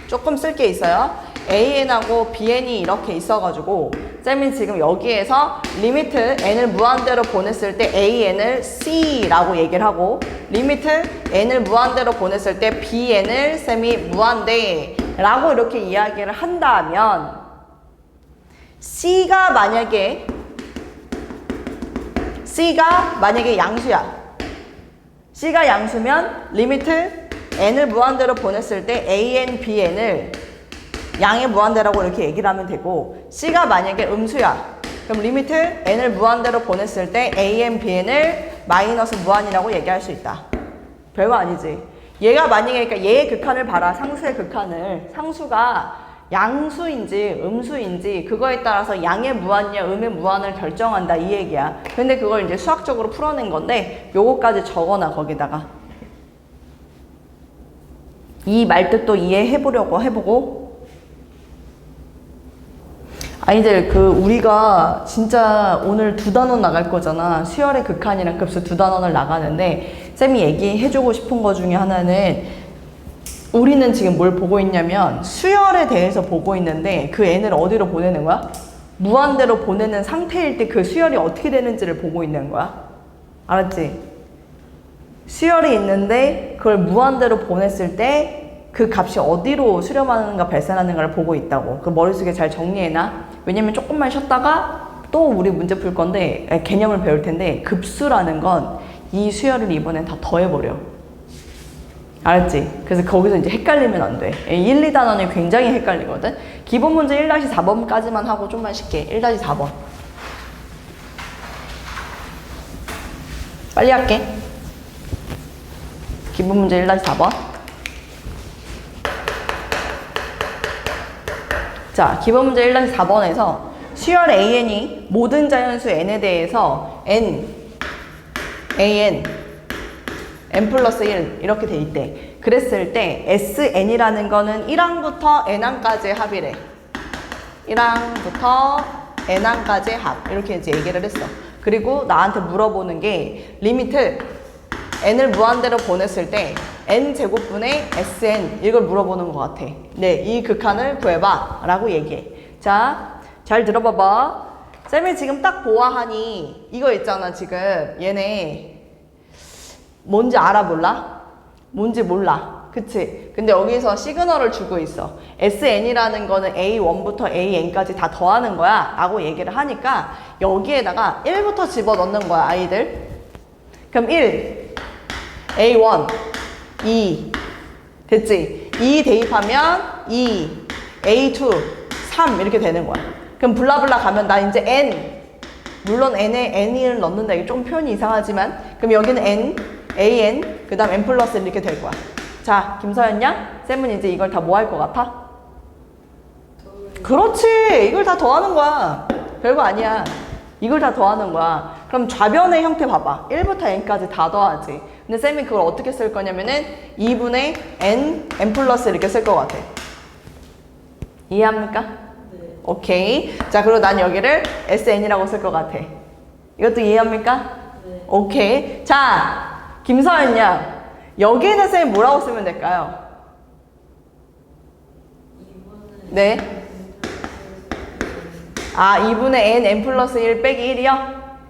조금 쓸 게 있어요. AN하고 BN이 이렇게 있어가지고 쌤이 지금 여기에서 리미트 n을 무한대로 보냈을 때 AN을 C라고 얘기를 하고, 리미트 n을 무한대로 보냈을 때 BN을 쌤이 무한대라고 이렇게 이야기를 한다면, C가 만약에 양수야. C가 양수면 리미트 n을 무한대로 보냈을 때 AN, BN을 양의 무한대라고 이렇게 얘기를 하면 되고, C가 만약에 음수야. 그럼 리미트 n을 무한대로 보냈을 때 AN, BN을 마이너스 무한이라고 얘기할 수 있다. 별거 아니지. 얘가 만약에, 그러니까 얘의 극한을 봐라. 상수의 극한을. 상수가 양수인지 음수인지 그거에 따라서 양의 무한이냐 음의 무한을 결정한다 이 얘기야. 근데 그걸 이제 수학적으로 풀어낸 건데 요거까지 적어놔. 거기다가 이 말뜻도 이해해보려고 해보고. 아이들 우리가 진짜 오늘 2단원 나갈 거잖아. 수열의 극한이랑 급수 2단원을 나가는데 쌤이 얘기해주고 싶은 거 중에 하나는 우리는 지금 뭘 보고 있냐면 수열에 대해서 보고 있는데 그 n을 어디로 보내는 거야? 무한대로 보내는 상태일 때 그 수열이 어떻게 되는지를 보고 있는 거야. 알았지? 수열이 있는데 그걸 무한대로 보냈을 때 그 값이 어디로 수렴하는가 발산하는가를 보고 있다고. 그 머릿속에 잘 정리해놔. 왜냐면 조금만 쉬었다가 또 우리 문제 풀 건데 개념을 배울 텐데 급수라는 건 이 수열을 이번엔 다 더해버려. 알았지? 그래서 거기서 이제 헷갈리면 안 돼. 1, 2단원이 굉장히 헷갈리거든. 기본 문제 1-4번까지만 하고 좀만 쉽게. 1-4번. 빨리 할게. 기본 문제 1-4번. 자, 기본 문제 1-4번에서 수열 AN이 모든 자연수 N에 대해서 N, AN, n 플러스 1 이렇게 돼 있대. 그랬을 때 SN이라는 거는 1항부터 N항까지의 합이래. 1항부터 N항까지의 합. 이렇게 이제 얘기를 했어. 그리고 나한테 물어보는 게 리미트 N을 무한대로 보냈을 때 N제곱분의 SN 이걸 물어보는 것 같아. 네, 이 극한을 구해봐 라고 얘기해. 자, 잘 들어봐봐. 쌤이 지금 딱 보아하니 이거 있잖아. 지금 얘네 뭔지 알아 몰라? 뭔지 몰라. 그치? 근데 여기서 시그널을 주고 있어. SN이라는 거는 A1부터 AN까지 다 더하는 거야 라고 얘기를 하니까 여기에다가 1부터 집어넣는 거야 아이들. 그럼 1 A1 2 됐지? 2 대입하면 2 A2 3 이렇게 되는 거야. 그럼 블라블라 가면 나 이제 N 물론 N에 N을 넣는다. 이게 좀 표현이 이상하지만 그럼 여기는 N AN 그 다음 N 플러스 이렇게 될 거야. 자, 김서연 양 쌤은 이제 이걸 다 뭐 할 것 같아? 그렇지. 이걸 다 더하는 거야. 별거 아니야. 이걸 다 더하는 거야. 그럼 좌변의 형태 봐봐. 1부터 N까지 다 더하지. 근데 쌤이 그걸 어떻게 쓸 거냐면은 2분의 N, N 플러스 이렇게 쓸 것 같아. 이해합니까? 네. 오케이. 자, 그리고 난 여기를 SN이라고 쓸 것 같아. 이것도 이해합니까? 네. 오케이. 자, 김서연 양. 여기에는 쌤이 뭐라고 쓰면 될까요? 네. 아, 2분의 N, N 플러스 1 빼기 1이요?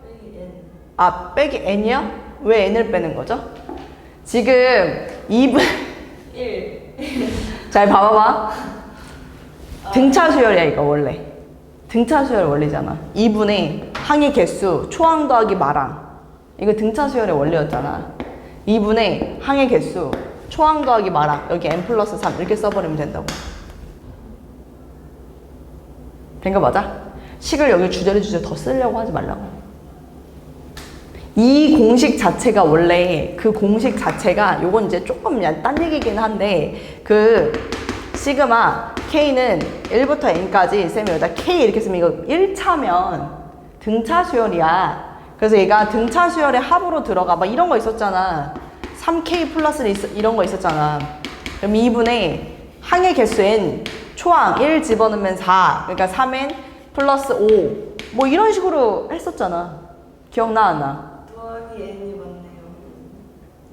빼기 N. 아, 빼기 N이요? 왜 N을 빼는 거죠? 지금 2분 1. 잘 봐봐봐. 등차 수열이야 이거 원래. 등차 수열 원리잖아. 2분의 항의 개수 초항 더하기 마랑. 이거 등차 수열의 원리였잖아. 2분의 항의 개수 초항 더하기 마랑. 여기 n 플러스 3 이렇게 써버리면 된다고. 된 거 맞아? 식을 여기 주저리 더 쓰려고 하지 말라고. 이 공식 자체가 원래 그 공식 자체가 요건 이제 조금 딴 얘기긴 한데 그 시그마 K는 1부터 N까지 쌤이 여기다 K 이렇게 쓰면 이거 1차면 등차 수열이야. 그래서 얘가 등차 수열의 합으로 들어가 막 이런 거 있었잖아. 3K 플러스 이런 거 있었잖아. 그럼 2분의 항의 개수 N 초항 1 집어넣으면 4 그러니까 3N 플러스 5 뭐 이런 식으로 했었잖아. 기억나 안 나? 더하기 N이 맞네요.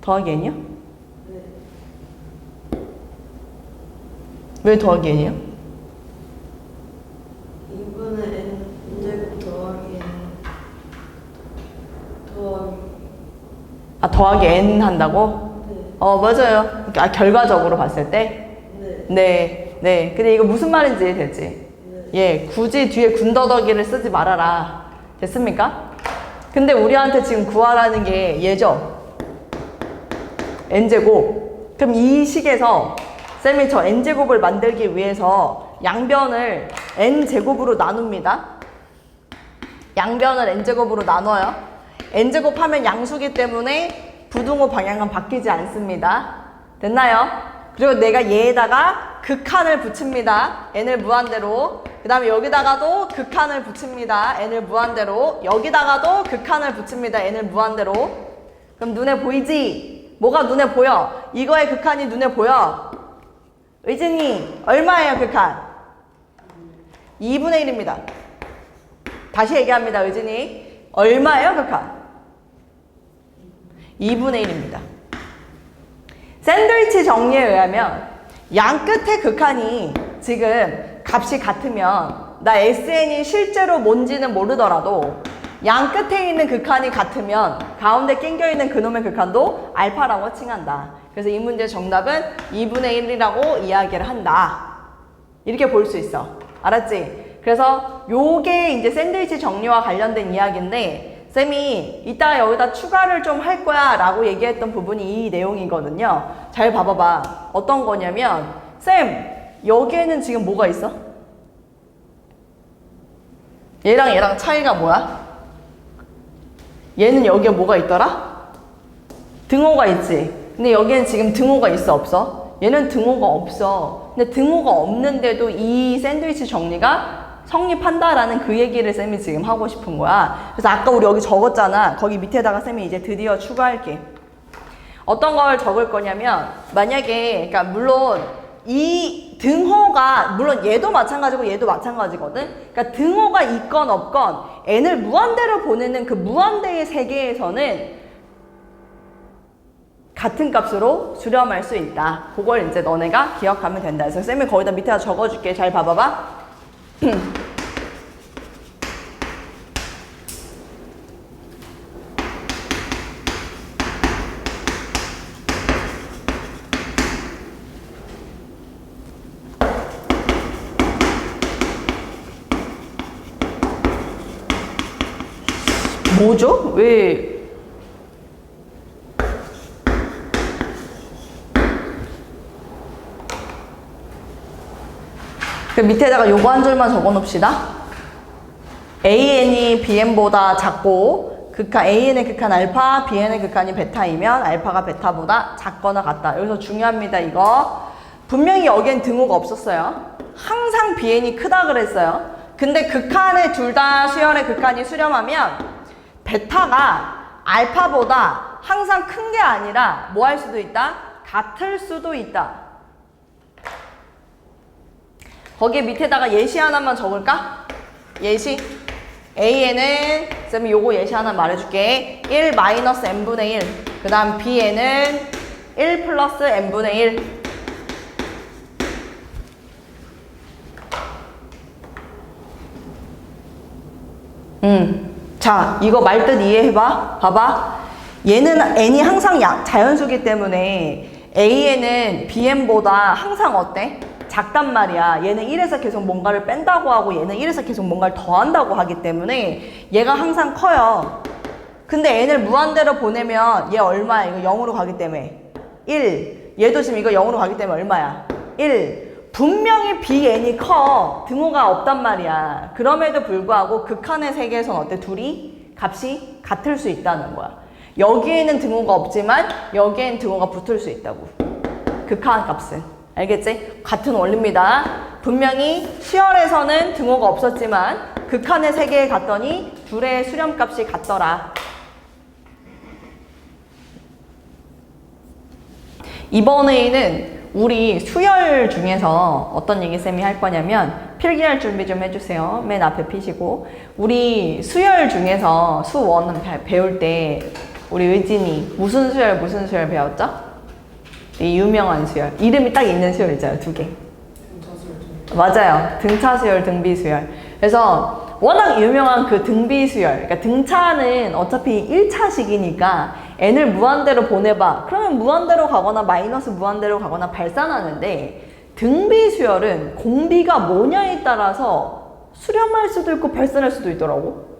더하기 N이요? 네. 왜 더하기 N이요? 2분의 N 제곱 더하기 N 더하기. 아, 더하기 N 한다고? 네. 맞아요. 아, 결과적으로 봤을 때? 네. 네, 네. 근데 이거 무슨 말인지 이해되지? 네. 예, 굳이 뒤에 군더더기를 쓰지 말아라. 됐습니까? 근데 우리한테 지금 구하라는 게 얘죠? n제곱. 그럼 이 식에서 쌤이 저 n제곱을 만들기 위해서 양변을 n제곱으로 나눕니다. 양변을 n제곱으로 나눠요. n제곱 하면 양수기 때문에 부등호 방향은 바뀌지 않습니다. 됐나요? 그리고 내가 얘에다가 극한을 붙입니다. n을 무한대로. 그 다음에 여기다가도 극한을 붙입니다. n을 무한대로. 여기다가도 극한을 붙입니다. n을 무한대로. 그럼 눈에 보이지? 뭐가 눈에 보여? 이거의 극한이 눈에 보여. 의진이 얼마예요 극한? 2분의 1입니다. 다시 얘기합니다. 의진이 얼마예요 극한? 2분의 1입니다. 샌드위치 정리에 의하면 양 끝에 극한이 지금 값이 같으면 나 SN이 실제로 뭔지는 모르더라도 양 끝에 있는 극한이 같으면 가운데 낑겨있는 그놈의 극한도 알파라고 칭한다. 그래서 이 문제 정답은 2분의 1이라고 이야기를 한다. 이렇게 볼 수 있어. 알았지? 그래서 요게 이제 샌드위치 정리와 관련된 이야기인데 쌤이 이따가 여기다 추가를 좀 할 거야 라고 얘기했던 부분이 이 내용이거든요. 잘 봐봐봐. 어떤 거냐면 쌤 여기에는 지금 뭐가 있어? 얘랑 차이가 뭐야? 얘는 여기에 뭐가 있더라? 등호가 있지. 근데 여기엔 지금 등호가 있어 없어? 얘는 등호가 없어. 근데 등호가 없는데도 이 샌드위치 정리가 성립한다라는 그 얘기를 쌤이 지금 하고 싶은 거야. 그래서 아까 우리 여기 적었잖아. 거기 밑에다가 쌤이 이제 드디어 추가할게. 어떤 걸 적을 거냐면 만약에 그러니까 물론 이 등호가 물론 얘도 마찬가지고 얘도 마찬가지거든. 그러니까 등호가 있건 없건 n을 무한대로 보내는 그 무한대의 세계에서는 같은 값으로 수렴할 수 있다. 그걸 이제 너네가 기억하면 된다. 그래서 쌤이 거기다 밑에다 적어줄게. 잘 봐봐봐. 뭐죠? 왜? 그 밑에다가 요거 한 줄만 적어 놓읍시다. AN이 BN보다 작고 극한 AN의 극한 알파, BN의 극한이 베타이면 알파가 베타보다 작거나 같다. 여기서 중요합니다. 이거 분명히 여기엔 등호가 없었어요. 항상 BN이 크다 그랬어요. 근데 극한의 둘 다 수열의 극한이 수렴하면 베타가 알파보다 항상 큰 게 아니라 뭐 할 수도 있다? 같을 수도 있다. 거기에 밑에다가 예시 하나만 적을까? 예시. A에는 쌤이 요거 예시 하나 말해줄게. 1 마이너스 n분의 1. 그 다음 B에는 1 플러스 n분의 1. 자, 이거 말뜻 이해해봐. 봐봐. 얘는 n이 항상 자연수기 때문에 A에는 BM보다 항상 어때? 작단 말이야. 얘는 1에서 계속 뭔가를 뺀다고 하고 얘는 1에서 계속 뭔가를 더한다고 하기 때문에 얘가 항상 커요. 근데 n을 무한대로 보내면 얘 얼마야? 이거 0으로 가기 때문에 1. 얘도 지금 이거 0으로 가기 때문에 얼마야? 1. 분명히 BN이 커. 등호가 없단 말이야. 그럼에도 불구하고 극한의 세계에선 어때? 둘이 값이 같을 수 있다는 거야. 여기에는 등호가 없지만 여기엔 등호가 붙을 수 있다고. 극한 값은. 알겠지? 같은 원리입니다. 분명히 수열에서는 등호가 없었지만 극한의 세계에 갔더니 둘의 수렴값이 같더라. 이번에는 우리 수열 중에서 어떤 얘기 쌤이 할 거냐면 필기할 준비 좀 해주세요. 맨 앞에 피시고. 우리 수열 중에서 수1 배울 때 우리 의진이 무슨 수열 배웠죠? 이 유명한 수열. 이름이 딱 있는 수열 있잖아요. 2개. 맞아요. 등차 수열, 등비 수열. 그래서 워낙 유명한 그 등비 수열. 그러니까 등차는 어차피 1차식이니까 n을 무한대로 보내봐. 그러면 무한대로 가거나 마이너스 무한대로 가거나 발산하는데 등비 수열은 공비가 뭐냐에 따라서 수렴할 수도 있고 발산할 수도 있더라고.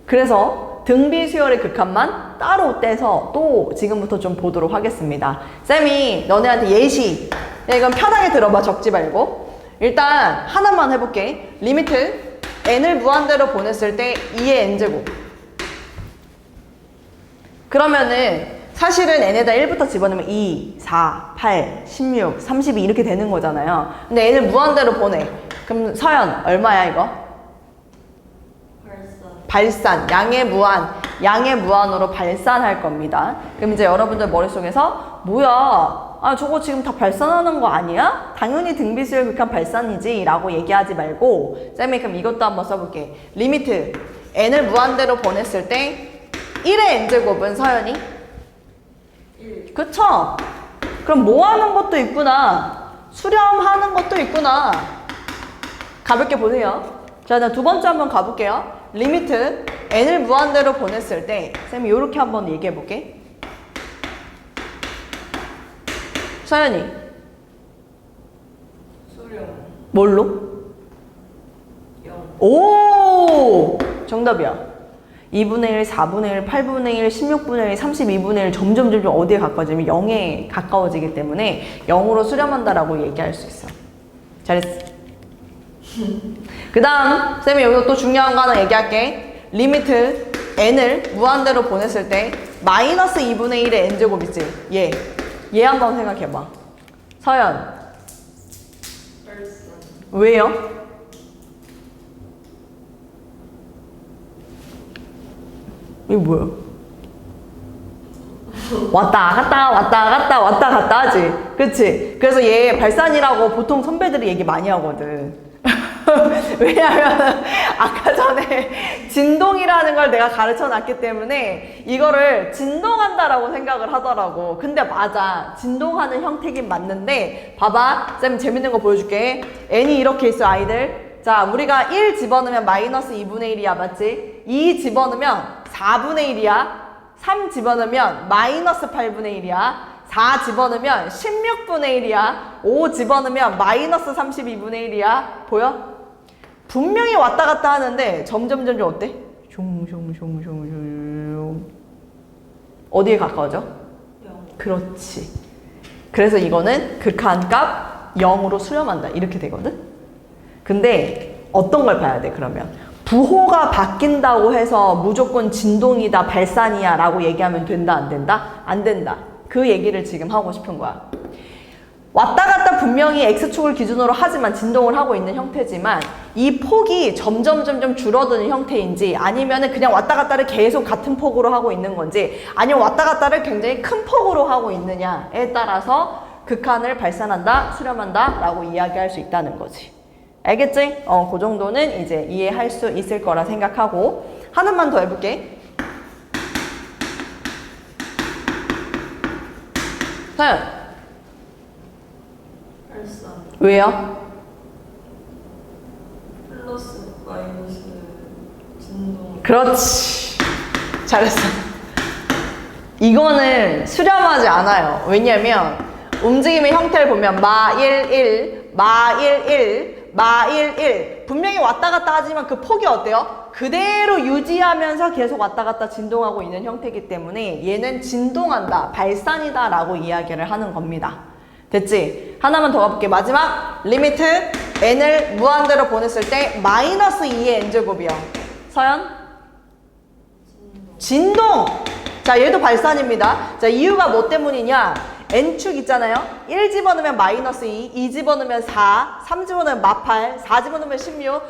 그래서 등비 수열의 극한만 따로 떼서 또 지금부터 좀 보도록 하겠습니다. 쌤이 너네한테 예시. 야, 이건 편하게 들어봐. 적지 말고. 일단 하나만 해볼게. 리미트 n을 무한대로 보냈을 때 2의 n제곱. 그러면은 사실은 n에다 1부터 집어넣으면 2, 4, 8, 16, 32 이렇게 되는 거잖아요. 근데 n을 무한대로 보내. 그럼 서연 얼마야 이거? 발산, 양의 무한으로 발산할 겁니다. 그럼 이제 여러분들 머릿속에서 뭐야? 아 저거 지금 다 발산하는 거 아니야? 당연히 등비수열 극한 발산이지 라고 얘기하지 말고 쌤이 그럼 이것도 한번 써볼게. 리미트 n을 무한대로 보냈을 때 1의 n제곱은 서연이? 1. 그쵸? 그럼 뭐 하는 것도 있구나. 수렴하는 것도 있구나. 가볍게 보세요. 자, 두 번째 한번 가볼게요. 리미트 n을 무한대로 보냈을 때 쌤이 이렇게 한번 얘기해 볼게. 서연이 수렴 뭘로? 0. 오! 정답이야. 2분의 1, 4분의 1, 8분의 1, 16분의 1, 32분의 1 점점 어디에 가까워지면 0에 가까워지기 때문에 0으로 수렴한다라고 얘기할 수 있어. 잘했어. 그 다음 쌤이 여기서 또 중요한 거 하나 얘기할게. 리미트 n을 무한대로 보냈을 때 마이너스 2분의 1의 n제곱이지. 얘 한번 생각해봐. 서연 발산 왜요? 이거 뭐야? 왔다 갔다 왔다 갔다 왔다 갔다 하지. 그치? 그래서 얘 발산이라고 보통 선배들이 얘기 많이 하거든. 왜냐면 아까 전에 진동이라는 걸 내가 가르쳐 놨기 때문에 이거를 진동한다라고 생각을 하더라고. 근데 맞아. 진동하는 형태긴 맞는데 봐봐. 쌤 재밌는 거 보여줄게. n이 이렇게 있어 아이들. 자, 우리가 1 집어넣으면 마이너스 2분의 1이야 맞지? 2 집어넣으면 4분의 1이야. 3 집어넣으면 마이너스 8분의 1이야. 4 집어넣으면 16분의 1이야. 5 집어넣으면 마이너스 32분의 1이야. 보여? 분명히 왔다 갔다 하는데 점점 어때? 숑 어디에 가까워져? 0. 그렇지. 그래서 이거는 극한값 0으로 수렴한다 이렇게 되거든. 근데 어떤 걸 봐야 돼 그러면? 부호가 바뀐다고 해서 무조건 진동이다 발산이야 라고 얘기하면 된다 안 된다? 안 된다. 그 얘기를 지금 하고 싶은 거야. 왔다 갔다 분명히 X축을 기준으로 하지만 진동을 하고 있는 형태지만 이 폭이 점점 줄어드는 형태인지 아니면 그냥 왔다 갔다를 계속 같은 폭으로 하고 있는 건지 아니면 왔다 갔다를 굉장히 큰 폭으로 하고 있느냐에 따라서 극한을 발산한다, 수렴한다 라고 이야기할 수 있다는 거지. 알겠지? 그 정도는 이제 이해할 수 있을 거라 생각하고 하나만 더 해볼게. 서연 발산 왜요? 플러스 마이너스 진동. 그렇지. 잘했어. 이거는 수렴하지 않아요. 왜냐면 움직임의 형태를 보면 마 1, 1, 마 1, 1, 마 1, 1 분명히 왔다 갔다 하지만 그 폭이 어때요? 그대로 유지하면서 계속 왔다 갔다 진동하고 있는 형태이기 때문에 얘는 진동한다, 발산이다 라고 이야기를 하는 겁니다. 됐지? 하나만 더 가볼게. 마지막 리미트 n을 무한대로 보냈을 때 마이너스 2의 n제곱이요. 서연? 진동! 자, 얘도 발산입니다. 자, 이유가 뭐 때문이냐? n축 있잖아요. 1 집어넣으면 마이너스 2, 2 집어넣으면 4, 3 집어넣으면 마8, 4 집어넣으면 16.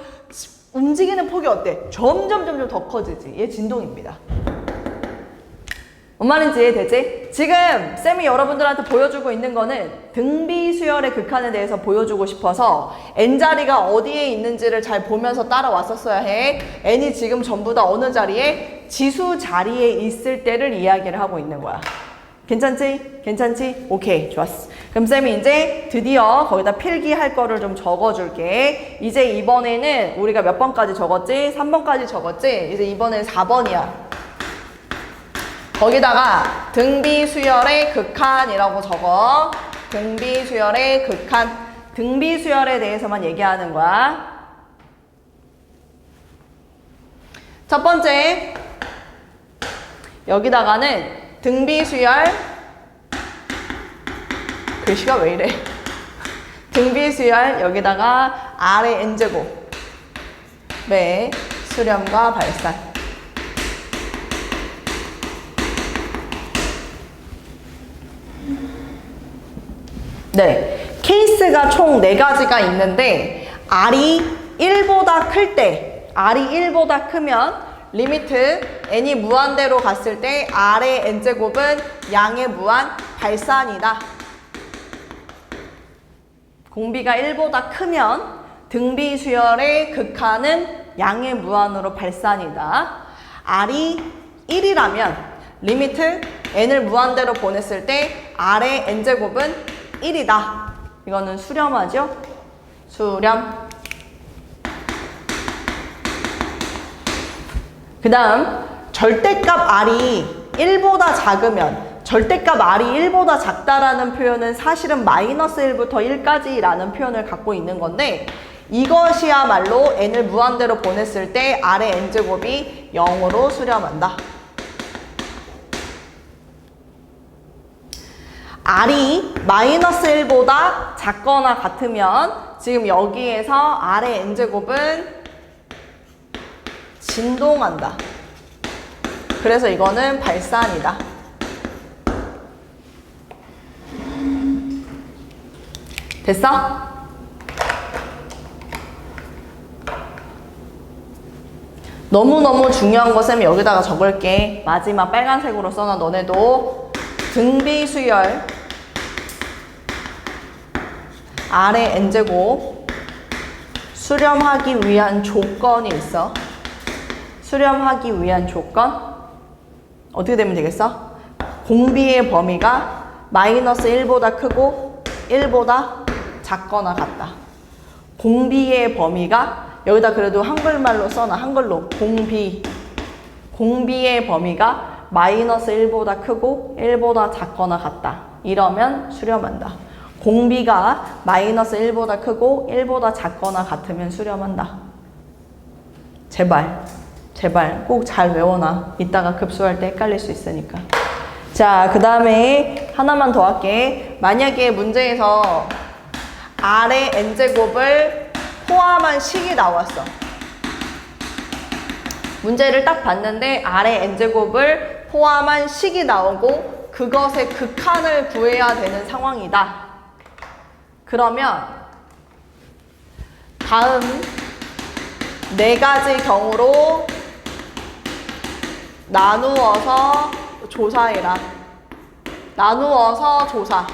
움직이는 폭이 어때? 점점 더 커지지. 얘 진동입니다. 뭔 말인지 이해되지? 지금 쌤이 여러분들한테 보여주고 있는 거는 등비 수열의 극한에 대해서 보여주고 싶어서 n자리가 어디에 있는지를 잘 보면서 따라왔었어야 해. n이 지금 전부 다 어느 자리에? 지수 자리에 있을 때를 이야기를 하고 있는 거야. 괜찮지? 괜찮지? 오케이, 좋았어. 그럼 쌤이 이제 드디어 거기다 필기할 거를 좀 적어줄게. 이제 이번에는 우리가 몇 번까지 적었지? 3번까지 적었지? 이제 이번엔 4번이야. 거기다가 등비수열의 극한이라고 적어. 등비수열의 극한. 등비수열에 대해서만 얘기하는 거야. 첫 번째, 여기다가는 등비수열, 글씨가 왜 이래? 등비수열 여기다가 R의 n제곱, 네, 수렴과 발산. 네, 케이스가 총 4가지가 있는데 R이 1보다 클 때, R이 1보다 크면 리미트 n이 무한대로 갔을 때 R의 n제곱은 양의 무한 발산이다. 공비가 1보다 크면 등비수열의 극한은 양의 무한으로 발산이다. R이 1이라면 리미트 n을 무한대로 보냈을 때 R의 n제곱은 1이다. 이거는 수렴하죠? 수렴. 그 다음 절대값 R이 1보다 작으면, 절대값 R이 1보다 작다라는 표현은 사실은 마이너스 1부터 1까지 라는 표현을 갖고 있는 건데, 이것이야말로 n을 무한대로 보냈을 때 R의 n제곱이 0으로 수렴한다. R이 마이너스 1보다 작거나 같으면 지금 여기에서 R의 n제곱은 진동한다. 그래서 이거는 발산이다. 됐어? 너무너무 중요한 것은 여기다가 적을게. 마지막 빨간색으로 써놔. 너네도 등비수열 R의 n제곱 수렴하기 위한 조건이 있어. 수렴하기 위한 조건 어떻게 되면 되겠어? 공비의 범위가 마이너스 1보다 크고 1보다 작거나 같다. 공비의 범위가, 여기다 그래도 한글말로 써놔. 한글로 공비의 범위가 마이너스 1보다 크고 1보다 작거나 같다. 이러면 수렴한다. 공비가 마이너스 1보다 크고 1보다 작거나 같으면 수렴한다. 제발 꼭 잘 외워놔. 이따가 급수할 때 헷갈릴 수 있으니까. 자, 그 다음에 하나만 더 할게. 만약에 문제에서 R의 n제곱을 포함한 식이 나왔어. 문제를 딱 봤는데 R의 n제곱을 포함한 식이 나오고 그것의 극한을 구해야 되는 상황이다. 그러면 다음 4가지 경우로 나누어서 조사해라. 나누어서 조사.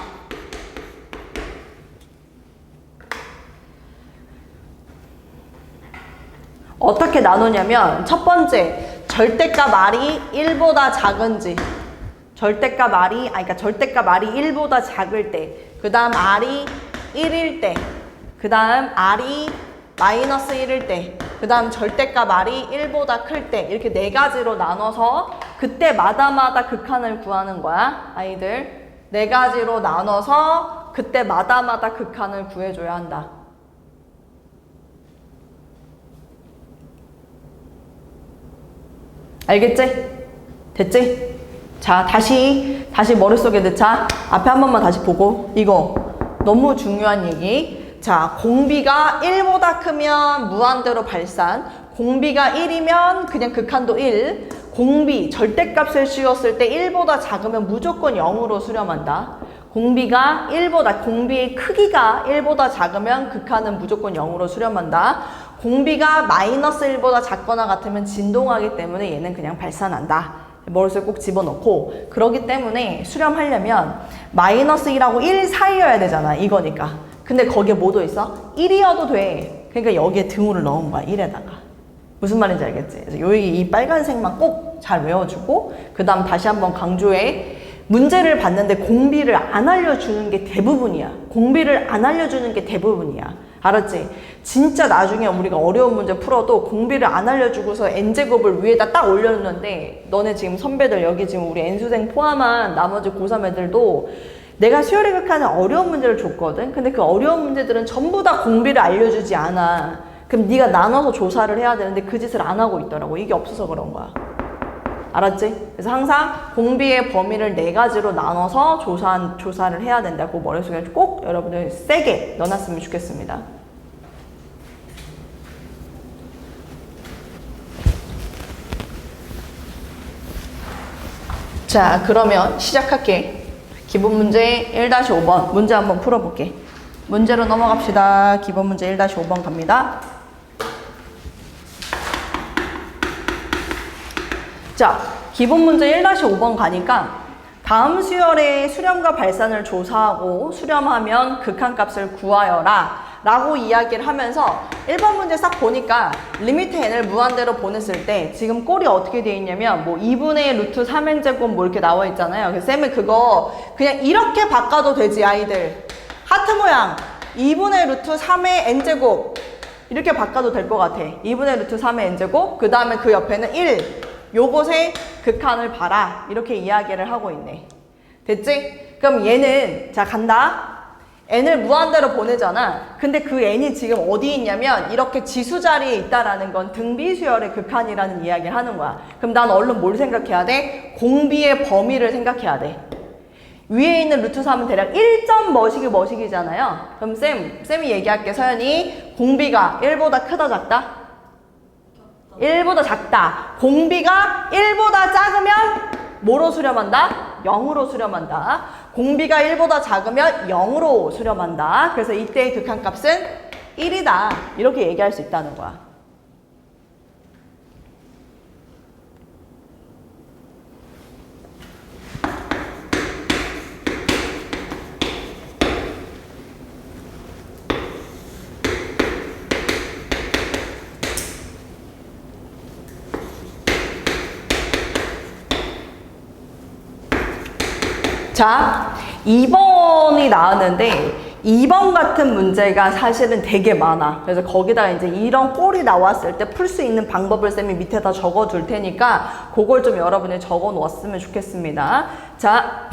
어떻게 나누냐면, 첫 번째, 절대값 R이 1보다 작은지, 절대값 R이 1보다 작을 때, 그 다음 R이 1일 때, 그 다음 R이 마이너스 1일 때, 그 다음 절대값 R이 1보다 클 때, 이렇게 4가지로 나눠서 그때마다마다 극한을 구하는 거야. 아이들 4가지로 나눠서 그때마다마다 극한을 구해줘야 한다. 알겠지? 됐지? 자, 다시 머릿속에 넣자. 앞에 한 번만 다시 보고. 이거 너무 중요한 얘기. 자, 공비가 1보다 크면 무한대로 발산, 공비가 1이면 그냥 극한도 1, 공비, 절대값을 씌웠을 때 1보다 작으면 무조건 0으로 수렴한다. 공비의 크기가 1보다 작으면 극한은 무조건 0으로 수렴한다. 공비가 마이너스 1보다 작거나 같으면 진동하기 때문에 얘는 그냥 발산한다. 머릿속에 꼭 집어넣고, 그러기 때문에 수렴하려면 마이너스 1하고 1 사이여야 되잖아. 이거니까. 근데 거기에 뭐도 있어? 1이어도 돼. 그러니까 여기에 등호를 넣은 거야. 1에다가. 무슨 말인지 알겠지? 그래서 여기 이 빨간색만 꼭 잘 외워주고, 그 다음 다시 한번 강조해. 문제를 봤는데 공비를 안 알려주는 게 대부분이야. 공비를 안 알려주는 게 대부분이야. 알았지? 진짜 나중에 우리가 어려운 문제 풀어도 공비를 안 알려주고서 n제곱을 위에다 딱 올려놓는데, 너네 지금 선배들, 여기 지금 우리 n수생 포함한 나머지 고3 애들도 내가 수열의 극한에 어려운 문제를 줬거든? 근데 그 어려운 문제들은 전부 다 공비를 알려주지 않아. 그럼 네가 나눠서 조사를 해야 되는데 그 짓을 안 하고 있더라고. 이게 없어서 그런 거야. 알았지? 그래서 항상 공비의 범위를 4가지로 나눠서 조사를 해야 된다고 머릿속에 꼭 여러분들 세게 넣어놨으면 좋겠습니다. 자, 그러면 시작할게. 기본 문제 1-5번 문제 한번 풀어볼게. 문제로 넘어갑시다. 기본 문제 1-5번 갑니다. 자, 기본 문제 1-5번 가니까 다음 수열의 수렴과 발산을 조사하고 수렴하면 극한값을 구하여라 라고 이야기를 하면서 1번 문제 싹 보니까 리미트 n을 무한대로 보냈을 때 지금 꼴이 어떻게 되어 있냐면 뭐 2분의 루트 3n제곱 뭐 이렇게 나와 있잖아요. 그래서 쌤은 그거 그냥 이렇게 바꿔도 되지 아이들. 하트 모양 2분의 루트 3의 n제곱 이렇게 바꿔도 될 것 같아. 2분의 루트 3의 n제곱 그 다음에 그 옆에는 1 요것의 극한을 봐라 이렇게 이야기를 하고 있네. 됐지? 그럼 얘는 자 간다. n을 무한대로 보내잖아. 근데 그 n이 지금 어디 있냐면 이렇게 지수 자리에 있다라는 건 등비수열의 극한이라는 이야기를 하는 거야. 그럼 난 얼른 뭘 생각해야 돼? 공비의 범위를 생각해야 돼. 위에 있는 루트 3은 대략 1점 머시기잖아요. 그럼 쌤이 얘기할게. 서연이 공비가 1보다 크다 작다? 1보다 작다. 공비가 1보다 작으면 뭐로 수렴한다? 0으로 수렴한다. 공비가 1보다 작으면 0으로 수렴한다. 그래서 이때의 극한값은 1이다. 이렇게 얘기할 수 있다는 거야. 자, 2번이 나왔는데 2번 같은 문제가 사실은 되게 많아. 그래서 거기다가 이제 이런 꼴이 나왔을 때 풀 수 있는 방법을 쌤이 밑에다 적어 둘 테니까 그걸 좀 여러분이 적어 놓았으면 좋겠습니다. 자,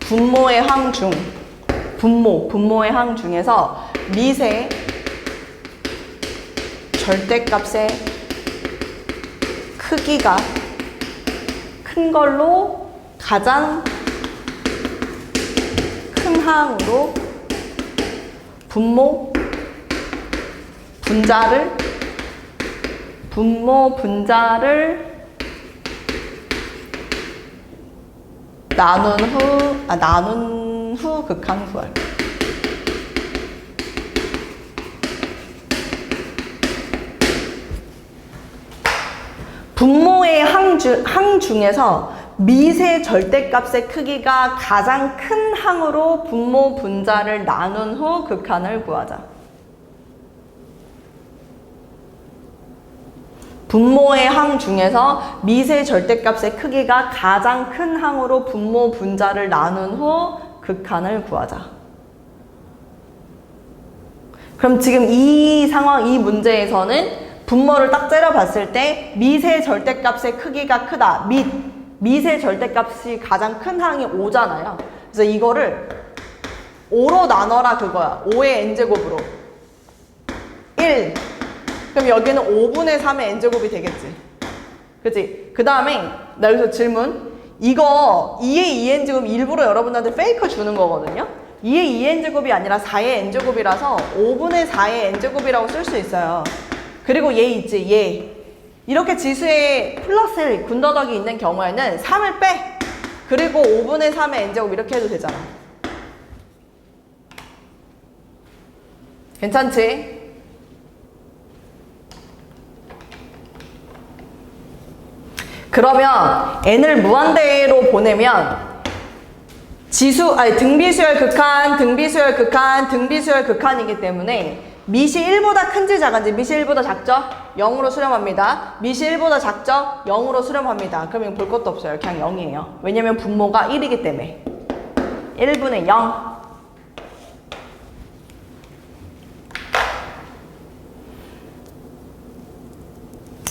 분모의 항 중, 분모의 항 중에서 미세 절대값의 크기가 큰 걸로 가장 큰 항으로 분모 분자를 나눈 후 극한 구할. 분모의 항 중에서 미세 절대값의 크기가 가장 큰 항으로 분모 분자를 나눈 후 극한을 구하자. 분모의 항 중에서 미세 절대값의 크기가 가장 큰 항으로 분모 분자를 나눈 후 극한을 구하자. 그럼 지금 이 상황, 이 문제에서는 분모를 딱 째려봤을 때 미세 절대값의 크기가 크다. 미세 절대값이 가장 큰 항이 5잖아요. 그래서 이거를 5로 나눠라 그거야. 5의 n제곱으로 1. 그럼 여기는 5분의 3의 n제곱이 되겠지. 그치? 그 다음에 나 여기서 질문. 이거 2의 2n제곱 일부러 여러분한테 페이크 주는 거거든요. 2의 2n제곱이 아니라 4의 n제곱이라서 5분의 4의 n제곱이라고 쓸 수 있어요. 그리고 얘 있지, 얘. 이렇게 지수에 플러스 군더더기 있는 경우에는 3을 빼. 그리고 5분의 3의 n제곱 이렇게 해도 되잖아. 괜찮지? 그러면 n을 무한대로 보내면 등비수열 극한, 등비수열 극한, 등비수열 극한이기 때문에 미시 1보다 큰지 작은지, 미시 1보다 작죠? 0으로 수렴합니다. 미시 1보다 작죠? 0으로 수렴합니다. 그럼 이거 볼 것도 없어요. 그냥 0이에요. 왜냐면 분모가 1이기 때문에. 1분의 0.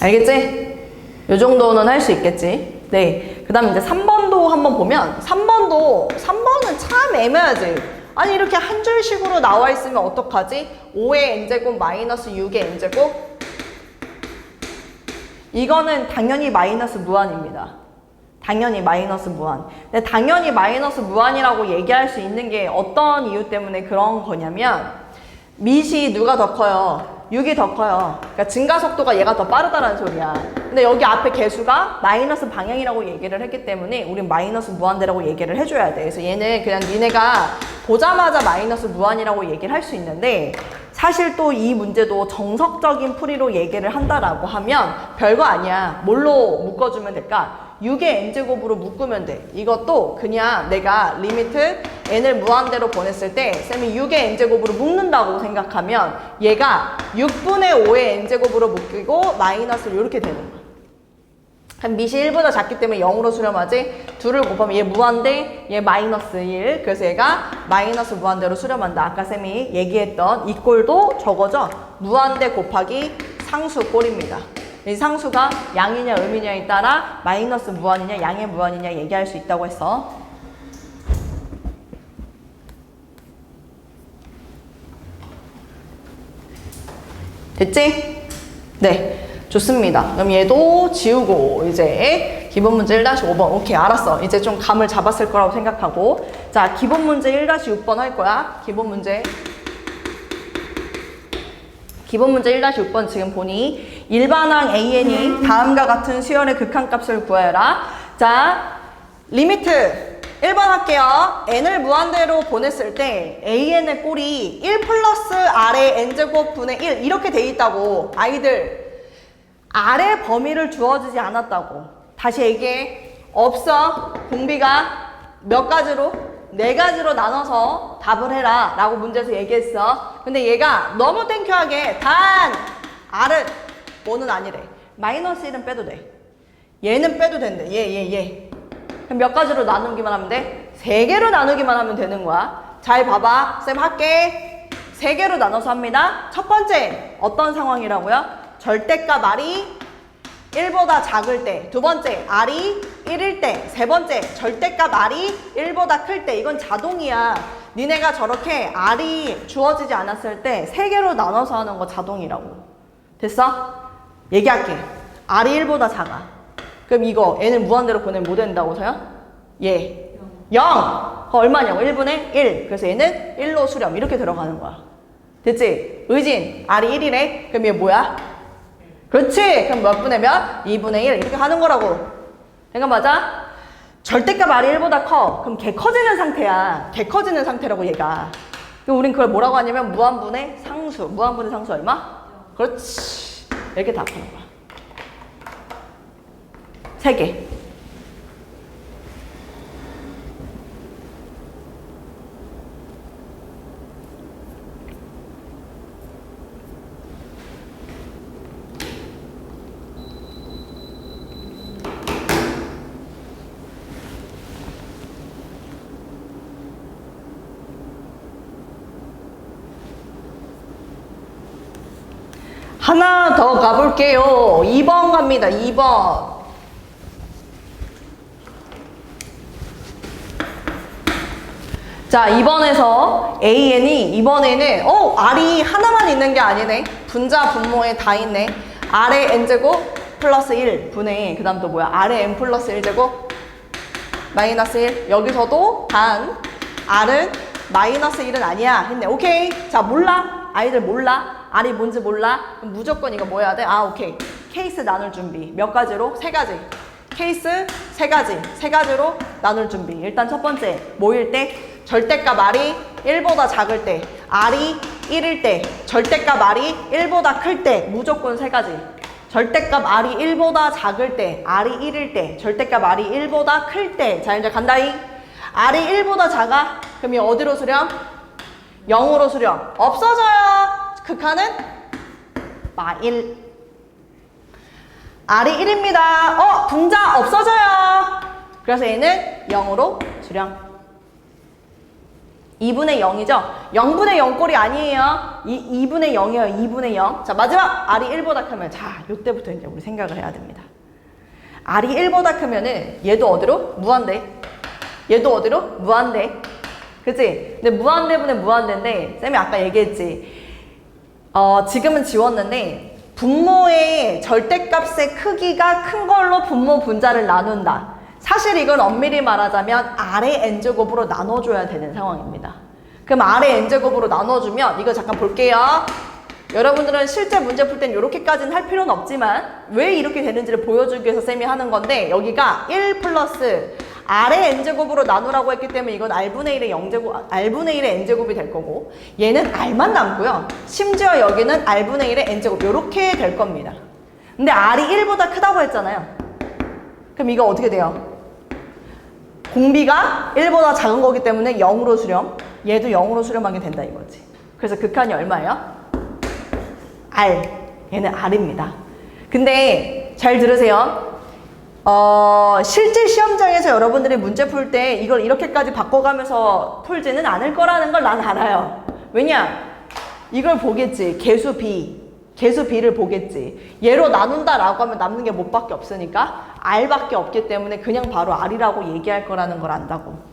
알겠지? 요 정도는 할 수 있겠지? 네. 그 다음에 이제 3번도 한번 보면, 3번은 참 애매하지? 아니 이렇게 한 줄식으로 나와 있으면 어떡하지? 5의 n제곱 마이너스 6의 n제곱? 이거는 당연히 마이너스 무한입니다. 당연히 마이너스 무한. 근데 당연히 마이너스 무한이라고 얘기할 수 있는 게 어떤 이유 때문에 그런 거냐면 밑이 누가 더 커요? 6이 더 커요. 그러니까 증가 속도가 얘가 더 빠르다는 소리야. 근데 여기 앞에 개수가 마이너스 방향이라고 얘기를 했기 때문에 우린 마이너스 무한대라고 얘기를 해줘야 돼. 그래서 얘는 그냥 니네가 보자마자 마이너스 무한이라고 얘기를 할 수 있는데 사실 또 이 문제도 정석적인 풀이로 얘기를 한다라고 하면 별거 아니야. 뭘로 묶어주면 될까? 6의 n제곱으로 묶으면 돼. 이것도 그냥 내가 리미트 n을 무한대로 보냈을 때 쌤이 6의 n제곱으로 묶는다고 생각하면 얘가 6분의 5의 n제곱으로 묶이고 마이너스 이렇게 되는 거야. 그럼 밑이 1보다 작기 때문에 0으로 수렴하지. 2를 곱하면 얘 무한대, 얘 마이너스 1. 그래서 얘가 마이너스 무한대로 수렴한다. 아까 쌤이 얘기했던 이 꼴도 저거죠. 무한대 곱하기 상수 꼴입니다. 이 상수가 양이냐 음이냐에 따라 마이너스 무한이냐 양의 무한이냐 얘기할 수 있다고 했어. 됐지? 네. 좋습니다. 그럼 얘도 지우고 이제 기본 문제 1-5번. 오케이, 알았어. 이제 좀 감을 잡았을 거라고 생각하고. 자, 기본 문제 1-6번 할 거야. 기본 문제 1-6번 지금 보니 일반항 AN이 다음과 같은 수열의 극한값을 구하여라. 자, 리미트 1번 할게요. n을 무한대로 보냈을 때 AN의 꼴이 1 플러스 R의 n제곱 분의 1 이렇게 돼 있다고. 아이들 아래 범위를 주어지지 않았다고. 다시 얘기해. 없어. 공비가 몇 가지로? 4가지로 나눠서 답을 해라 라고 문제에서 얘기했어. 근데 얘가 너무 땡큐하게 단 R은 5는 아니래. 마이너스 1은 빼도 돼. 얘는 빼도 된대. 얘. 그럼 몇 가지로 나누기만 하면 돼? 3개로 나누기만 하면 되는 거야. 잘 봐봐. 쌤 할게. 3개로 나눠서 합니다. 첫 번째 어떤 상황이라고요? 절대값 R이 1보다 작을 때, 두 번째 R이 1일 때, 세 번째 절대값 R이 1보다 클 때. 이건 자동이야. 니네가 저렇게 R이 주어지지 않았을 때 3개로 나눠서 하는 거 자동이라고. 됐어? 얘기할게. R이 1보다 작아. 그럼 이거 n을 무한대로 보내면 뭐 된다고서요? 얘 0. 얼마냐고? 1분의 1. 그래서 얘는 1로 수렴. 이렇게 들어가는 거야. 됐지? 의진 R이 1이래. 그럼 얘 뭐야? 그렇지. 그럼 몇 분의 몇? 2분의 1 이렇게 하는 거라고. 생각 맞아? 절대값 R이 1보다 커. 그럼 걔 커지는 상태야. 걔 커지는 상태라고 얘가. 그럼 우린 그걸 뭐라고 하냐면 무한분의 상수. 무한분의 상수 얼마? 그렇지. 이렇게 답하는 거야. 3개. 하나 더 가볼게요. 2번 갑니다. 2번. 자, 2번에서 AN이 이번에는 R이 하나만 있는 게 아니네. 분자 분모에 다 있네. R의 n제곱 플러스 1 분의 그 다음 또 뭐야? R의 n 플러스 1제곱 마이너스 1. 여기서도 단 R은 마이너스 1은 아니야 했네. 오케이. 자, 몰라. 아이들 몰라. R이 뭔지 몰라? 그럼 무조건 이거 뭐 해야 돼? 오케이. 케이스 나눌 준비. 몇 가지로? 3가지. 케이스 3가지. 3가지로 나눌 준비. 일단 첫 번째, 뭐일 때? 절대값 R이 1보다 작을 때, R이 1일 때, 절대값 R이 1보다 클 때, 무조건 3가지. 절대값 R이 1보다 작을 때, R이 1일 때, 절대값 R이 1보다 클 때. 자, 이제 간다잉. R이 1보다 작아? 그럼 이 어디로 수렴? 0으로 수렴. 없어져요. 극한은 마1. R이 1입니다. 분자 없어져요. 그래서 얘는 0으로 수렴. 2분의 0이죠? 0분의 0 꼴이 아니에요. 2분의 0이에요. 2분의 0. 자, 마지막 R이 1보다 크면 자, 요때부터 이제 우리 생각을 해야 됩니다. R이 1보다 크면은 얘도 어디로? 무한대. 얘도 어디로? 무한대. 그치? 근데 무한대분의 무한대인데 쌤이 아까 얘기했지. 지금은 지웠는데 분모의 절대값의 크기가 큰 걸로 분모 분자를 나눈다. 사실 이건 엄밀히 말하자면 R의 n제곱으로 나눠줘야 되는 상황입니다. 그럼 R의 n제곱으로 나눠주면 이거 잠깐 볼게요. 여러분들은 실제 문제 풀 땐 이렇게까지는 할 필요는 없지만 왜 이렇게 되는지를 보여주기 위해서 쌤이 하는 건데 여기가 1 플러스 R의 n제곱으로 나누라고 했기 때문에 이건 R분의 1의 0제곱, R분의 1의 n제곱이 될 거고 얘는 R만 남고요. 심지어 여기는 R분의 1의 n제곱 이렇게 될 겁니다. 근데 R이 1보다 크다고 했잖아요. 그럼 이거 어떻게 돼요? 공비가 1보다 작은 거기 때문에 0으로 수렴. 얘도 0으로 수렴하게 된다 이거지. 그래서 극한이 얼마예요? R. 얘는 R입니다. 근데 잘 들으세요. 실제 시험장에서 여러분들이 문제 풀 때 이걸 이렇게까지 바꿔가면서 풀지는 않을 거라는 걸 난 알아요. 왜냐? 이걸 보겠지. 개수 B를 보겠지. 얘로 나눈다라고 하면 남는 게 뭐밖에 없으니까 R밖에 없기 때문에 그냥 바로 R이라고 얘기할 거라는 걸 안다고.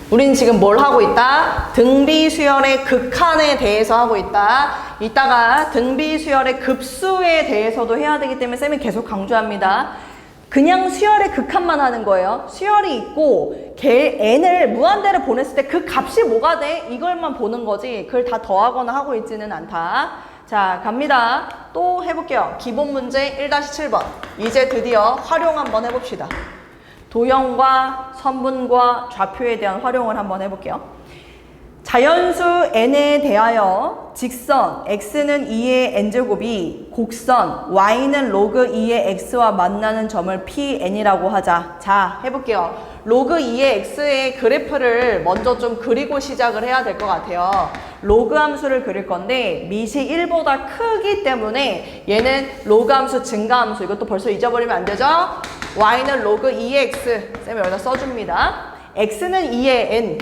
우린 지금 뭘 하고 있다? 등비수열의 극한에 대해서 하고 있다. 이따가 등비수열의 급수에 대해서도 해야 되기 때문에 쌤이 계속 강조합니다. 그냥 수열의 극한만 하는 거예요. 수열이 있고 n을 무한대로 보냈을 때 그 값이 뭐가 돼? 이걸만 보는 거지. 그걸 다 더하거나 하고 있지는 않다. 자, 갑니다. 또 해볼게요. 기본 문제 1-7번. 이제 드디어 활용 한번 해봅시다. 도형과 선분과 좌표에 대한 활용을 한번 해볼게요. 자연수 n에 대하여 직선 x는 2의 n제곱이 곡선 y는 로그 2의 x와 만나는 점을 Pn이라고 하자. 자, 해볼게요. 로그 2의 x의 그래프를 먼저 좀 그리고 시작을 해야 될 것 같아요. 로그 함수를 그릴 건데 밑이 1보다 크기 때문에 얘는 로그 함수 증가함수, 이것도 벌써 잊어버리면 안 되죠? y는 로그 2의 x, 쌤이 여기다 써줍니다. x는 2의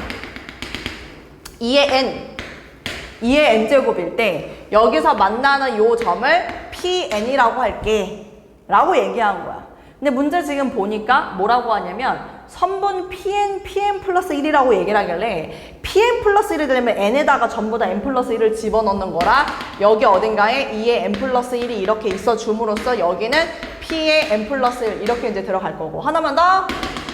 n제곱일 때 여기서 만나는 요 점을 Pn이라고 할게 라고 얘기한 거야. 근데 문제 지금 보니까 뭐라고 하냐면 선분 Pn 플러스 1이라고 얘기를 하길래 Pn 플러스 1이 되면 n에다가 전부 다 n 플러스 1을 집어넣는 거라 여기 어딘가에 2의 n 플러스 1이 이렇게 있어 줌으로써 여기는 P의 n 플러스 1 이렇게 이제 들어갈 거고, 하나만 더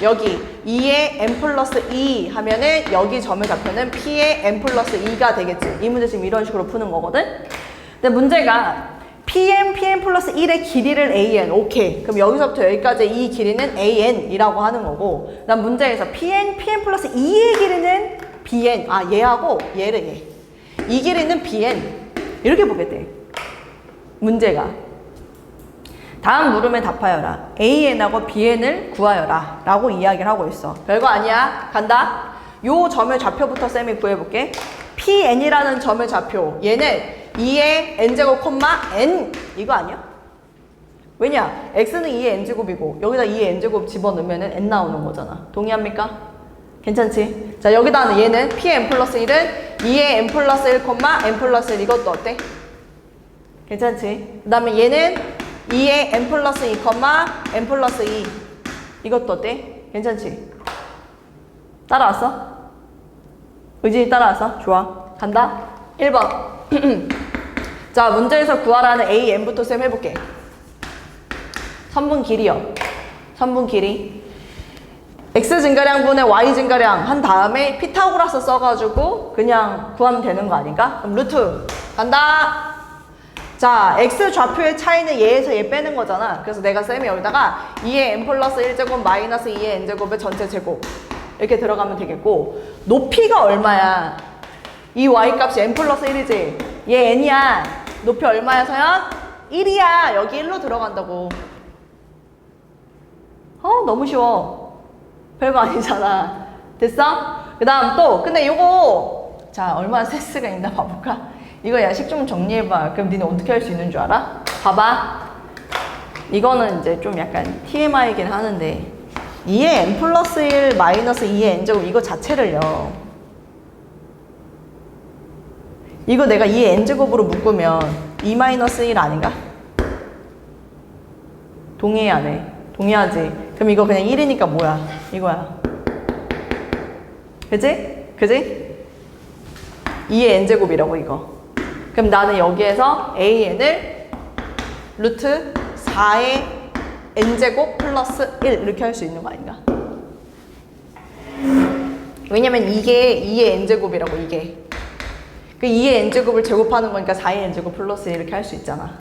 여기 2의 n 플러스 2 하면은 여기 점의 좌표는 P의 n 플러스 2가 되겠지. 이 문제 지금 이런 식으로 푸는 거거든. 근데 문제가 Pn 플러스 1의 길이를 AN. 오케이. 그럼 여기서부터 여기까지 이 길이는 AN이라고 하는 거고, 그다음 문제에서 Pn 플러스 2의 길이는 BN. 아, 얘하고 얘를 얘. 이 길이는 BN. 이렇게 보게 돼. 문제가. 다음 물음에 답하여라. AN하고 BN을 구하여라. 라고 이야기를 하고 있어. 별거 아니야. 간다. 요 점의 좌표부터 쌤이 구해볼게. PN이라는 점의 좌표. 얘는 2의 n제곱 n. 이거 아니야? 왜냐? x는 2의 n제곱이고 여기다 2의 n제곱 집어넣으면 n 나오는 거잖아. 동의합니까? 괜찮지? 자, 여기다는 얘는 Pn 플러스 1은 2의 n 플러스 1, n 플러스 1. 이것도 어때? 괜찮지? 그 다음에 얘는 2의 n 플러스 2, n 플러스 2. 이것도 어때? 괜찮지? 따라왔어? 의진이 따라왔어? 좋아. 간다. 1번. 자, 문제에서 구하라는 AN부터 쌤 해볼게. 선분 길이요. 선분 길이. X 증가량분의 Y 증가량 한 다음에 피타고라스 써가지고 그냥 구하면 되는 거 아닌가? 그럼 루트. 간다. 자, X 좌표의 차이는 얘에서 얘 빼는 거잖아. 그래서 내가 쌤이 여기다가 2의 n 플러스 1제곱 마이너스 2의 n제곱의 전체 제곱 이렇게 들어가면 되겠고, 높이가 얼마야? 이 y 값이 n 플러스 1이지? 얘 n이야. 높이 얼마야, 서연? 1이야. 여기 1로 들어간다고. 너무 쉬워. 별거 아니잖아. 됐어? 그 다음 또, 근데 요거, 자, 얼마나 센스가 있나 봐볼까? 이거 야식 좀 정리해봐. 그럼 니네 어떻게 할 수 있는 줄 알아? 봐봐. 이거는 이제 좀 약간 TMI이긴 하는데 2의 n 플러스 1 마이너스 2의 n제곱 이거 자체를요, 이거 내가 2의 n제곱으로 묶으면 2 마이너스 1 아닌가? 동의해 안 해? 동의하지? 그럼 이거 그냥 1이니까 뭐야? 이거야. 그지? 그지? 2의 n제곱이라고 이거. 그럼 나는 여기에서 AN을 루트 4의 n제곱 플러스 1 이렇게 할 수 있는 거 아닌가? 왜냐면 이게 2의 n제곱이라고, 이게. 그 2의 n제곱을 제곱하는 거니까 4의 n제곱 플러스 1 이렇게 할 수 있잖아.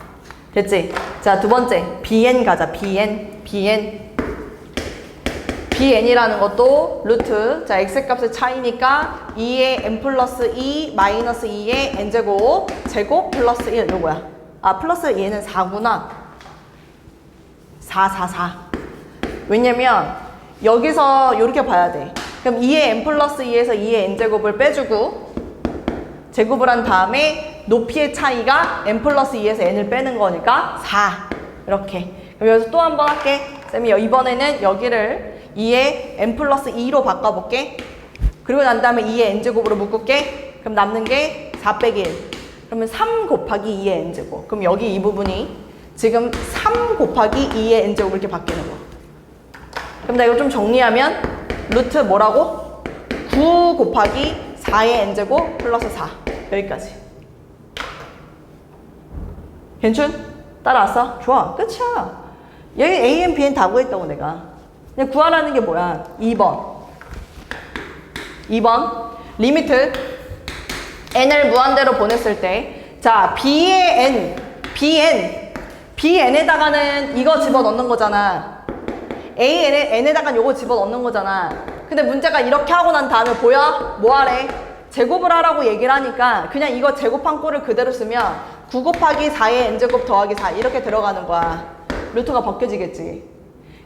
됐지? 자, 두 번째. BN 가자. BN이라는 것도 루트, 자, x값의 차이니까 2의 n 플러스 2 마이너스 2의 n제곱 제곱 플러스 1 요거야. 아, 플러스 얘는 4구나. 4. 왜냐면 여기서 이렇게 봐야 돼. 그럼 2의 n 플러스 2에서 2의 n제곱을 빼주고 제곱을 한 다음에 높이의 차이가 n 플러스 2에서 n을 빼는 거니까 4 이렇게. 그럼 여기서 또 한 번 할게. 쌤이 이번에는 여기를 2의 n 플러스 2로 바꿔볼게. 그리고 난 다음에 2의 n제곱으로 묶을게. 그럼 남는 게 4 빼기 1. 그러면 3 곱하기 2의 n제곱. 그럼 여기 이 부분이 지금 3 곱하기 2의 n제곱 이렇게 바뀌는 거. 그럼 나 이거 좀 정리하면 루트 뭐라고? 9 곱하기 4의 n제곱 플러스 4. 여기까지. 괜춘? 따라왔어? 좋아. 끝이야. 여기 A, N, B, N 다 구했다고 내가. 그냥 구하라는 게 뭐야? 2번. 리미트 n을 무한대로 보냈을 때 자, B의 n, Bn에다가는 이거 집어넣는 거잖아. N에다가는 요거 집어넣는 거잖아. 근데 문제가 이렇게 하고 난 다음에 보여? 뭐 하래? 제곱을 하라고 얘기를 하니까 그냥 이거 제곱한 꼴을 그대로 쓰면 9 곱하기 4의 n제곱 더하기 4 이렇게 들어가는 거야. 루트가 벗겨지겠지.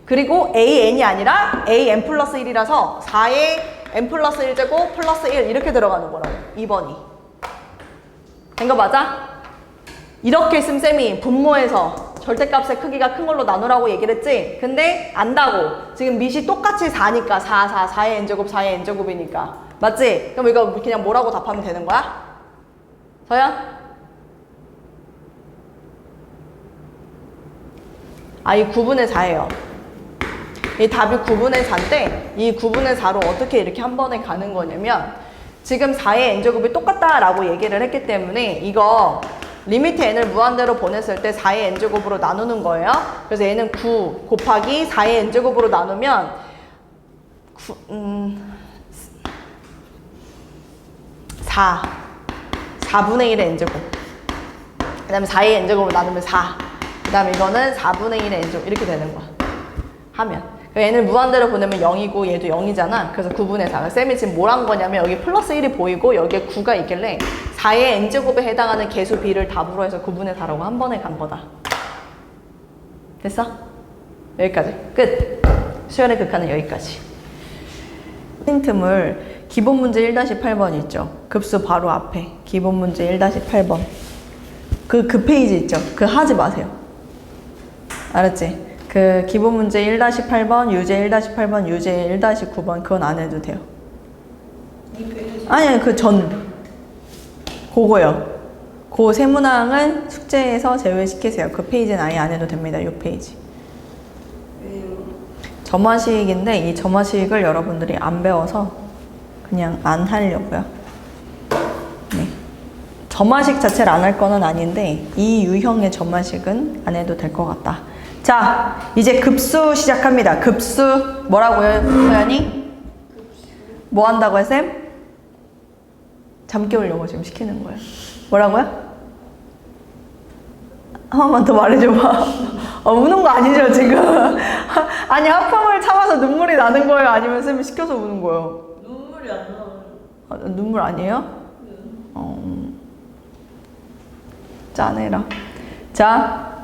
그리고 AN이 아니라 AN 플러스 1이라서 4의 n 플러스 1제곱 플러스 1 이렇게 들어가는 거라고. 2번이. 된 거 맞아? 이렇게 있으면 쌤이 분모에서 절대값의 크기가 큰 걸로 나누라고 얘기를 했지? 근데 안다고. 지금 밑이 똑같이 4니까 4의 n제곱 4의 n제곱이니까. 맞지? 그럼 이거 그냥 뭐라고 답하면 되는 거야? 서연? 이 9분의 4예요. 이 답이 9분의 4인데 이 9분의 4로 어떻게 이렇게 한 번에 가는 거냐면 지금 4의 n제곱이 똑같다라고 얘기를 했기 때문에 이거 리미트 n을 무한대로 보냈을 때 4의 n제곱으로 나누는 거예요. 그래서 얘는 9 곱하기 4의 n제곱으로 나누면 4분의 1의 n제곱. 그 다음에 4의 n제곱을 나누면 4. 그 다음에 이거는 4분의 1의 n제곱 이렇게 되는 거야. 하면. 얘는 무한대로 보내면 0이고 얘도 0이잖아. 그래서 9분의 4. 쌤이 지금 뭘 한 거냐면 여기 플러스 1이 보이고 여기에 9가 있길래 4의 n제곱에 해당하는 개수 b를 답으로 해서 9분의 4라고 한 번에 간 거다. 됐어? 여기까지. 끝. 수열의 극한은 여기까지. 힌트물 기본 문제 1-8번 있죠. 급수 바로 앞에 기본 문제 1-8번. 그 페이지 있죠. 그거 하지 마세요. 알았지? 그 기본 문제 1-8번, 유제 1-8번, 유제 1-9번 그건 안 해도 돼요. 아니 그 그거요. 그 세문항은 숙제에서 제외시키세요. 그 페이지는 아예 안 해도 됩니다. 이 페이지. 왜요? 점화식인데 이 점화식을 여러분들이 안 배워서 그냥 안 하려고요. 네. 점화식 자체를 안 할 거는 아닌데 이 유형의 점화식은 안 해도 될 것 같다. 자, 이제 급수 시작합니다. 급수 뭐라고요, 소연이? 뭐 한다고요, 쌤? 잠 깨우려고 지금 시키는 거예요. 뭐라고요? 한 번만 더 말해줘봐. 우는 거 아니죠, 지금? 아니, 하품을 참아서 눈물이 나는 거예요? 아니면 쌤이 시켜서 우는 거예요? 눈물이 안 나와요. 눈물 아니에요? 짠해라. 자,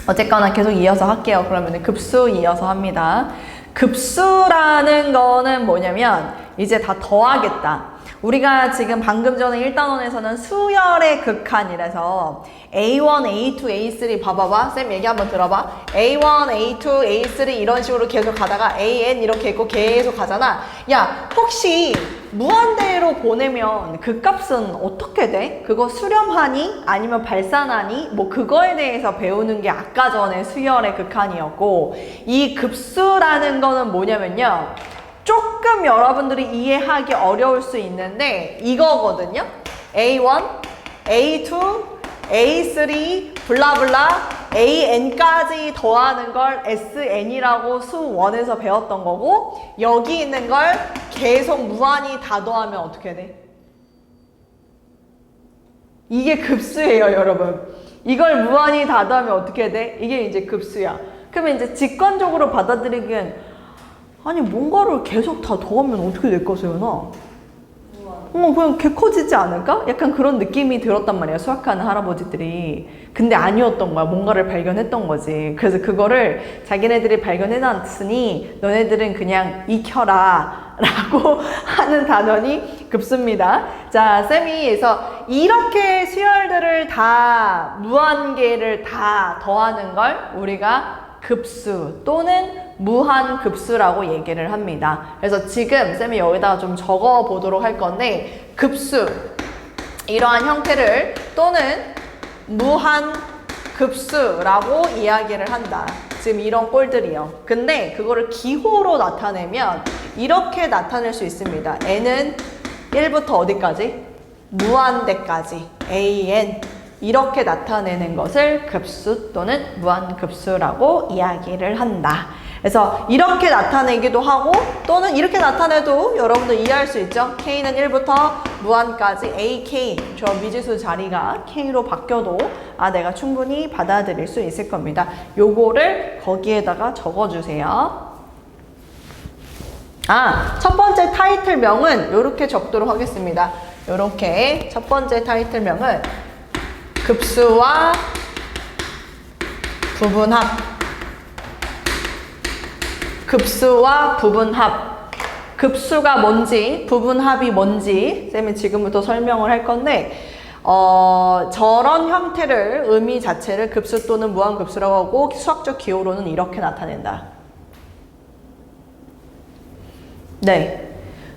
어쨌거나 계속 이어서 할게요. 그러면 급수 이어서 합니다. 급수라는 거는 뭐냐면 이제 다 더하겠다. 우리가 지금 방금 전에 1단원에서는 수열의 극한이라서 A1, A2, A3 봐봐봐. 쌤 얘기 한번 들어봐. A1, A2, A3 이런 식으로 계속 가다가 AN 이렇게 있고 계속 가잖아. 야, 혹시 무한대로 보내면 그 값은 어떻게 돼? 그거 수렴하니? 아니면 발산하니? 뭐 그거에 대해서 배우는 게 아까 전에 수열의 극한이었고 이 급수라는 거는 뭐냐면요. 조금 여러분들이 이해하기 어려울 수 있는데 이거거든요. A1, A2, A3, 블라블라, AN까지 더하는 걸 SN이라고 수1에서 배웠던 거고 여기 있는 걸 계속 무한히 다 더하면 어떻게 돼? 이게 급수예요, 여러분. 이걸 무한히 다 더하면 어떻게 돼? 이게 이제 급수야. 그러면 이제 직관적으로 받아들이기엔 아니 뭔가를 계속 다 더하면 어떻게 될까, 소연아? 무한. 그냥 개 커지지 않을까? 약간 그런 느낌이 들었단 말이야, 수학하는 할아버지들이. 근데 아니었던 거야. 뭔가를 발견했던 거지. 그래서 그거를 자기네들이 발견해놨으니 너네들은 그냥 익혀라 라고 하는 단원이 급수입니다. 자, 쌤이 그래서 이렇게 수열들을 다, 무한계를 다 더하는 걸 우리가 급수 또는 무한급수라고 얘기를 합니다. 그래서 지금 쌤이 여기다가 좀 적어 보도록 할 건데, 급수, 이러한 형태를 또는 무한급수라고 이야기를 한다. 지금 이런 꼴들이요. 근데 그거를 기호로 나타내면 이렇게 나타낼 수 있습니다. n은 1부터 어디까지? 무한대까지 an, 이렇게 나타내는 것을 급수 또는 무한급수라고 이야기를 한다. 그래서 이렇게 나타내기도 하고 또는 이렇게 나타내도 여러분들 이해할 수 있죠? K는 1부터 무한까지 AK, 저 미지수 자리가 K로 바뀌어도 내가 충분히 받아들일 수 있을 겁니다. 요거를 거기에다가 적어주세요. 첫 번째 타이틀명은 요렇게 적도록 하겠습니다. 요렇게 첫 번째 타이틀명은 급수와 부분합, 급수와 부분합. 급수가 뭔지, 부분합이 뭔지 쌤이 지금부터 설명을 할 건데, 저런 형태를, 의미 자체를 급수 또는 무한급수라고 하고 수학적 기호로는 이렇게 나타낸다. 네.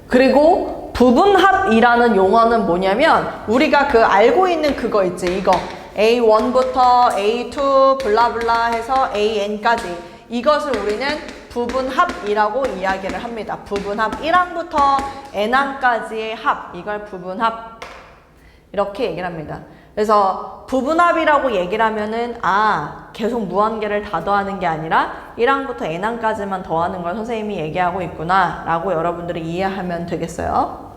그리고 부분합이라는 용어는 뭐냐면 우리가 그 알고 있는 그거 있지, 이거 A1부터 A2 블라블라 해서 AN까지, 이것을 우리는 부분합이라고 이야기를 합니다. 부분합 1항부터 n항까지의 합, 이걸 부분합 이렇게 얘기를 합니다. 그래서 부분합이라고 얘기를 하면은 계속 무한계를 다 더하는 게 아니라 1항부터 n항까지만 더하는 걸 선생님이 얘기하고 있구나 라고 여러분들이 이해하면 되겠어요.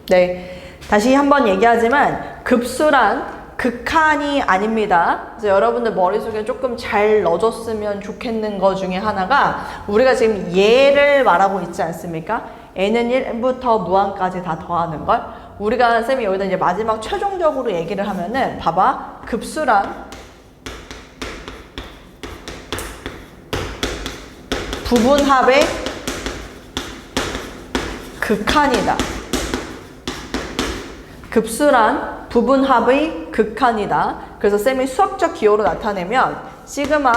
네, 다시 한번 얘기하지만 급수란 극한이 아닙니다. 그래서 여러분들 머릿속에 조금 잘 넣어줬으면 좋겠는 거 중에 하나가, 우리가 지금 얘를 말하고 있지 않습니까? n은 1부터 무한까지 다 더하는 걸. 우리가 쌤이 여기다 이제 마지막 최종적으로 얘기를 하면은, 봐봐. 급수란 부분합의 극한이다. 급수란 부분합의 극한이다. 그래서 쌤이 수학적 기호로 나타내면 시그마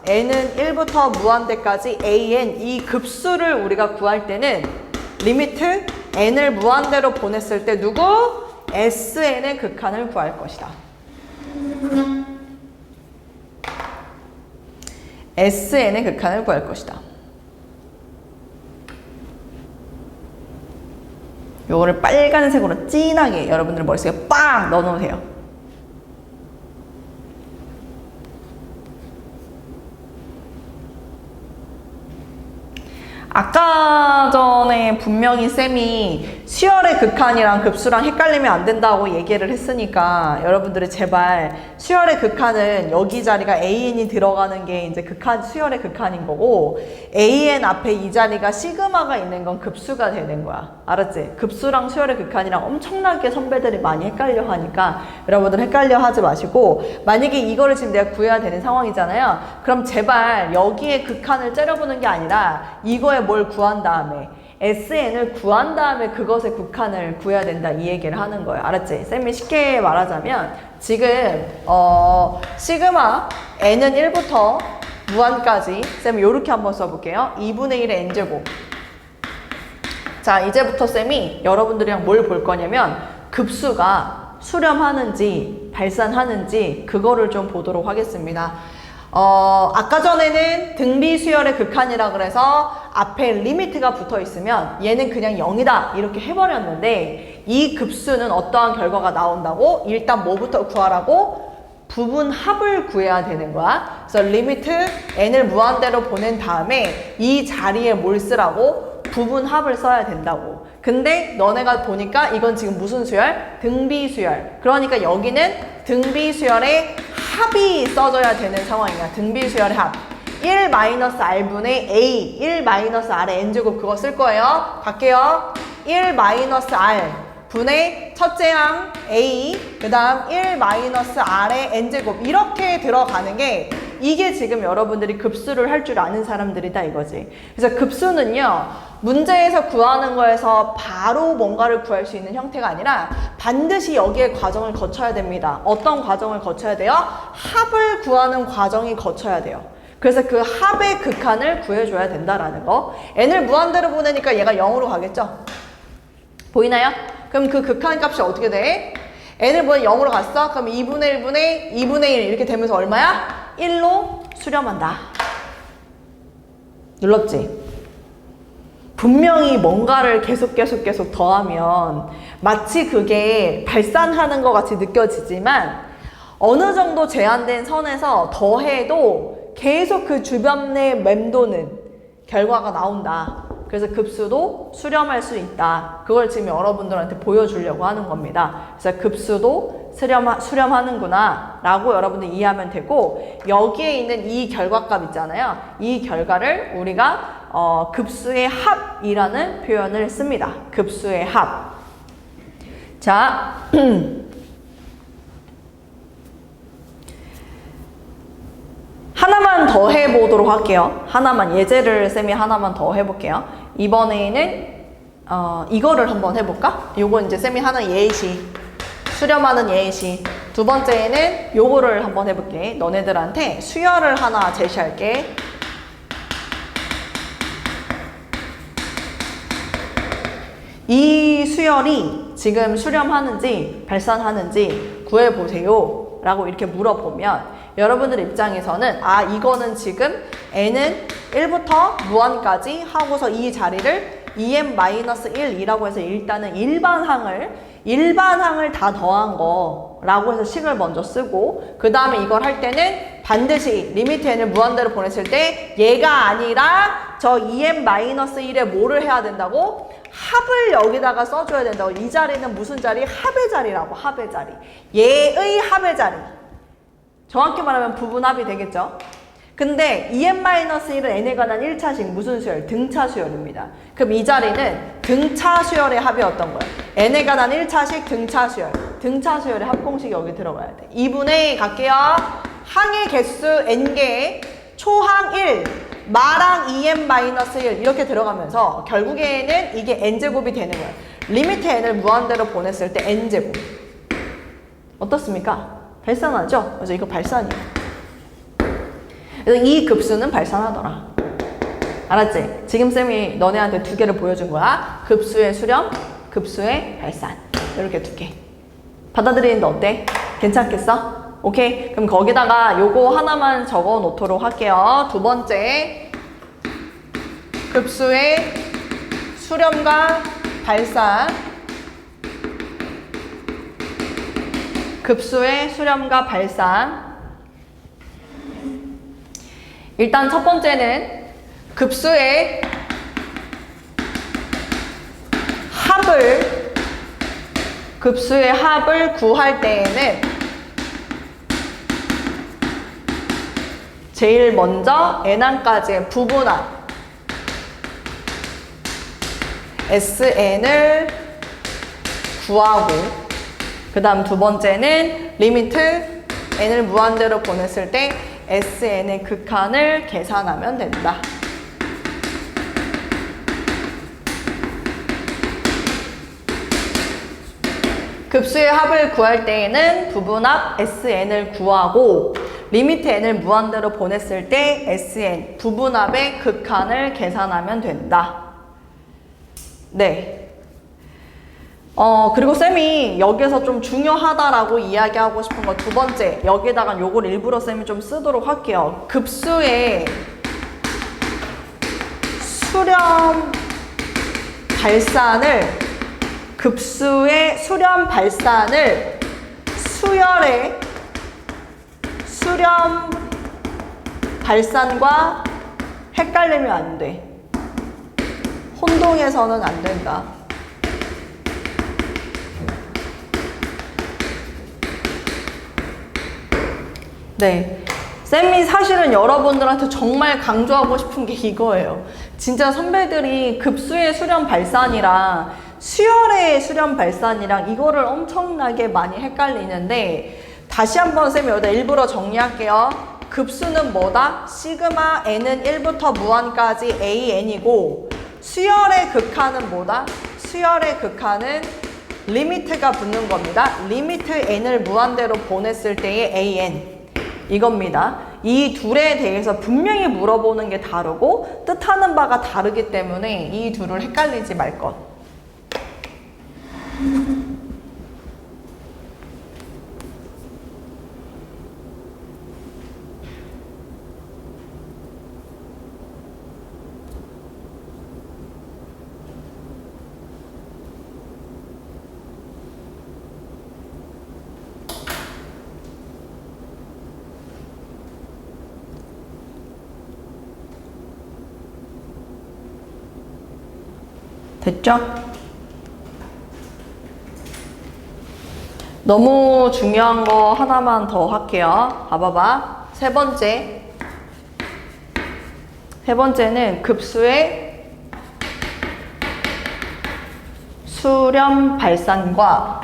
n은 1부터 무한대까지 an, 이 급수를 우리가 구할 때는 리미트 n을 무한대로 보냈을 때 누구? sn의 극한을 구할 것이다. sn의 극한을 구할 것이다. 요거를 빨간색으로 진하게 여러분들 머릿속에 빡 넣어놓으세요. 아까 전에 분명히 쌤이 수열의 극한이랑 급수랑 헷갈리면 안 된다고 얘기를 했으니까 여러분들이 제발 수열의 극한은 여기 자리가 AN이 들어가는 게 이제 극한, 수열의 극한인 거고, AN 앞에 이 자리가 시그마가 있는 건 급수가 되는 거야. 알았지? 급수랑 수열의 극한이랑 엄청나게 선배들이 많이 헷갈려 하니까 여러분들 헷갈려 하지 마시고, 만약에 이거를 지금 내가 구해야 되는 상황이잖아요. 그럼 제발 여기에 극한을 째려보는 게 아니라 이거에 뭘 구한 다음에 SN을 구한 다음에 그것의 극한을 구해야 된다, 이 얘기를 하는 거예요. 알았지? 쌤이 쉽게 말하자면 지금 시그마 n은 1부터 무한까지 쌤이 요렇게 한번 써볼게요. 2분의 1의 n제곱. 자, 이제부터 쌤이 여러분들이랑 뭘 볼 거냐면 급수가 수렴하는지 발산하는지 그거를 좀 보도록 하겠습니다. 아까 전에는 등비수열의 극한이라 그래서 앞에 리미트가 붙어 있으면 얘는 그냥 0이다 이렇게 해버렸는데, 이 급수는 어떠한 결과가 나온다고? 일단 뭐부터 구하라고? 부분합을 구해야 되는 거야. 그래서 리미트 n을 무한대로 보낸 다음에 이 자리에 뭘 쓰라고? 부분합을 써야 된다고. 근데 너네가 보니까 이건 지금 무슨 수열? 등비수열. 그러니까 여기는 등비수열의 합이 써져야 되는 상황이야. 등비수열의 합. 1-r분의 a, 1-r의 n제곱 그거 쓸 거예요. 갈게요. 1-r 분의 첫째 항 A, 그 다음 1 마이너스 R의 N제곱 이렇게 들어가는 게 이게 지금 여러분들이 급수를 할 줄 아는 사람들이다 이거지. 그래서 급수는요, 문제에서 구하는 거에서 바로 뭔가를 구할 수 있는 형태가 아니라 반드시 여기에 과정을 거쳐야 됩니다. 어떤 과정을 거쳐야 돼요? 합을 구하는 과정이 거쳐야 돼요. 그래서 그 합의 극한을 구해줘야 된다라는 거. n을 무한대로 보내니까 얘가 0으로 가겠죠? 보이나요? 그럼 그 극한 값이 어떻게 돼? n을 보내 0으로 갔어? 그럼 2분의 1분의 2분의 1 이렇게 되면서 얼마야? 1로 수렴한다. 눌렀지? 분명히 뭔가를 계속 더하면 마치 그게 발산하는 것 같이 느껴지지만 어느 정도 제한된 선에서 더해도 계속 그 주변에 맴도는 결과가 나온다. 그래서 급수도 수렴할 수 있다. 그걸 지금 여러분들한테 보여주려고 하는 겁니다. 그래서 급수도 수렴하는구나 라고 여러분들 이해하면 되고, 여기에 있는 이 결과값 있잖아요. 이 결과를 우리가 급수의 합이라는 표현을 씁니다. 급수의 합. 자, 하나만 더 해보도록 할게요. 예제를 쌤이 하나만 더 해볼게요. 이번에는 이거를 한번 해볼까? 요거 이제 쌤이 하는 예시, 수렴하는 예시. 두 번째는 요거를 한번 해볼게. 너네들한테 수열을 하나 제시할게. 이 수열이 지금 수렴하는지 발산하는지 구해보세요 라고 이렇게 물어보면 여러분들 입장에서는 이거는 지금 n은 1부터 무한까지 하고서 이 자리를 2n-1이라고 해서 일단은 일반항을 다 더한 거라고 해서 식을 먼저 쓰고, 그 다음에 이걸 할 때는 반드시 리미트 n을 무한대로 보냈을 때 얘가 아니라 저 2n-1에 뭐를 해야 된다고? 합을 여기다가 써줘야 된다고. 이 자리는 무슨 자리? 합의 자리라고. 합의 자리. 얘의 합의 자리. 정확히 말하면 부분합이 되겠죠. 근데 2n-1은 n에 관한 1차식 무슨 수열? 등차 수열입니다. 그럼 이 자리는 등차 수열의 합이었던 거예요. n에 관한 1차식 등차 수열. 등차 수열의 합공식이 여기 들어가야 돼. 2분의 갈게요. 항의 개수 n개, 초항 1, 마랑 2n-1 이렇게 들어가면서 결국에는 이게 n제곱이 되는 거예요. 리미트 n을 무한대로 보냈을 때 n제곱. 어떻습니까? 발산하죠? 그래서 이거 발산이에요. 그래서 이 급수는 발산하더라. 알았지? 지금 쌤이 너네한테 두 개를 보여준 거야. 급수의 수렴, 급수의 발산. 이렇게 두 개. 받아들이는데 어때? 괜찮겠어? 오케이? 그럼 거기다가 요거 하나만 적어 놓도록 할게요. 두 번째, 급수의 수렴과 발산. 급수의 수렴과 발산. 일단 첫 번째는 급수의 합을 구할 때에는 제일 먼저 n항까지의 부분합 SN을 구하고, 그 다음 두 번째는 리미트 n을 무한대로 보냈을 때 SN의 극한을 계산하면 된다. 급수의 합을 구할 때에는 부분합 SN을 구하고 리미트 n을 무한대로 보냈을 때 SN, 부분합의 극한을 계산하면 된다. 네. 그리고 쌤이 여기에서 좀 중요하다라고 이야기하고 싶은 거 두 번째, 여기에다가 요걸 일부러 쌤이 좀 쓰도록 할게요. 급수의 수렴 발산을 수열의 수렴 발산과 헷갈리면 안 돼. 혼동해서는 안 된다. 네. 쌤이 사실은 여러분들한테 정말 강조하고 싶은 게 이거예요. 진짜 선배들이 급수의 수렴 발산이랑 수열의 수렴 발산이랑 이거를 엄청나게 많이 헷갈리는데 다시 한번 쌤이 여기다 일부러 정리할게요. 급수는 뭐다? 시그마 n은 1부터 무한까지 an이고 수열의 극한은 뭐다? 수열의 극한은 리미트가 붙는 겁니다. 리미트 n을 무한대로 보냈을 때의 an 이겁니다. 이 둘에 대해서 분명히 물어보는 게 다르고 뜻하는 바가 다르기 때문에 이 둘을 헷갈리지 말 것. 됐죠? 너무 중요한 거 하나만 더 할게요. 봐봐봐. 세 번째는 급수의 수렴 발산과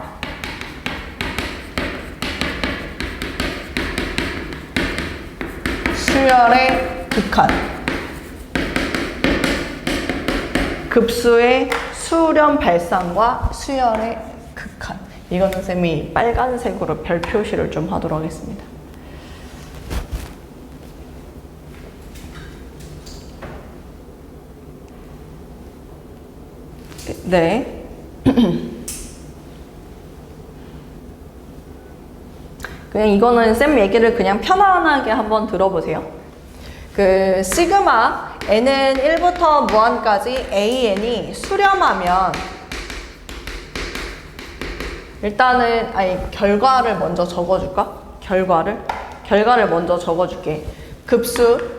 수열의 극한. 급수의 수렴 발산과 수열의 극한. 이거는 쌤이 빨간색으로 별 표시를 좀 하도록 하겠습니다. 네. 그냥 이거는 쌤 얘기를 그냥 편안하게 한번 들어보세요. 그 시그마 n은 1부터 무한까지 an이 수렴하면 일단은 결과를 먼저 적어줄까? 결과를 먼저 적어줄게. 급수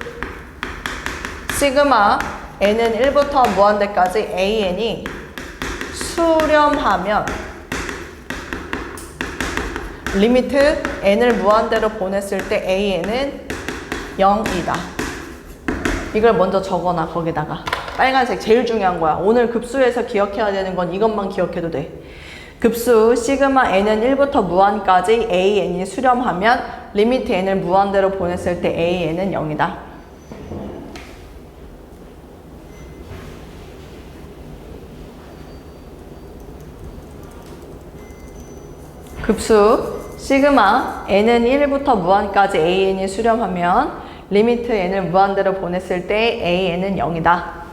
시그마 n은 1부터 무한대까지 an이 수렴하면 리미트 n을 무한대로 보냈을 때 an은 0이다. 이걸 먼저 적어놔. 거기다가 빨간색 제일 중요한 거야. 오늘 급수에서 기억해야 되는 건 이것만 기억해도 돼. 급수 시그마 n은 1부터 무한까지 an이 수렴하면 리미트 n을 무한대로 보냈을 때 an은 0이다. 급수 시그마 n은 1부터 무한까지 an이 수렴하면 리미트 n을 무한대로 보냈을 때 an은 0이다.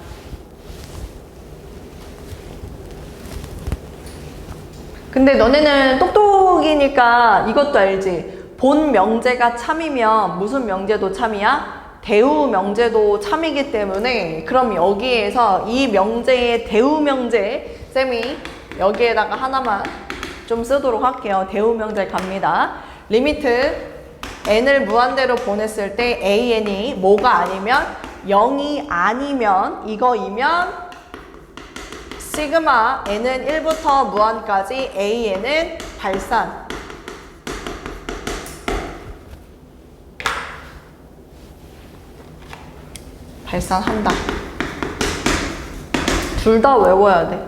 근데 너네는 똑똑이니까 이것도 알지? 본 명제가 참이면 무슨 명제도 참이야? 대우 명제도 참이기 때문에 그럼 여기에서 이 명제의 대우 명제 쌤이 여기에다가 하나만 좀 쓰도록 할게요. 대우 명제 갑니다. 리미트 n을 무한대로 보냈을 때 an이 뭐가 아니면 0이 아니면 이거이면 시그마 n은 1부터 무한까지 an은 발산한다. 둘 다 외워야 돼.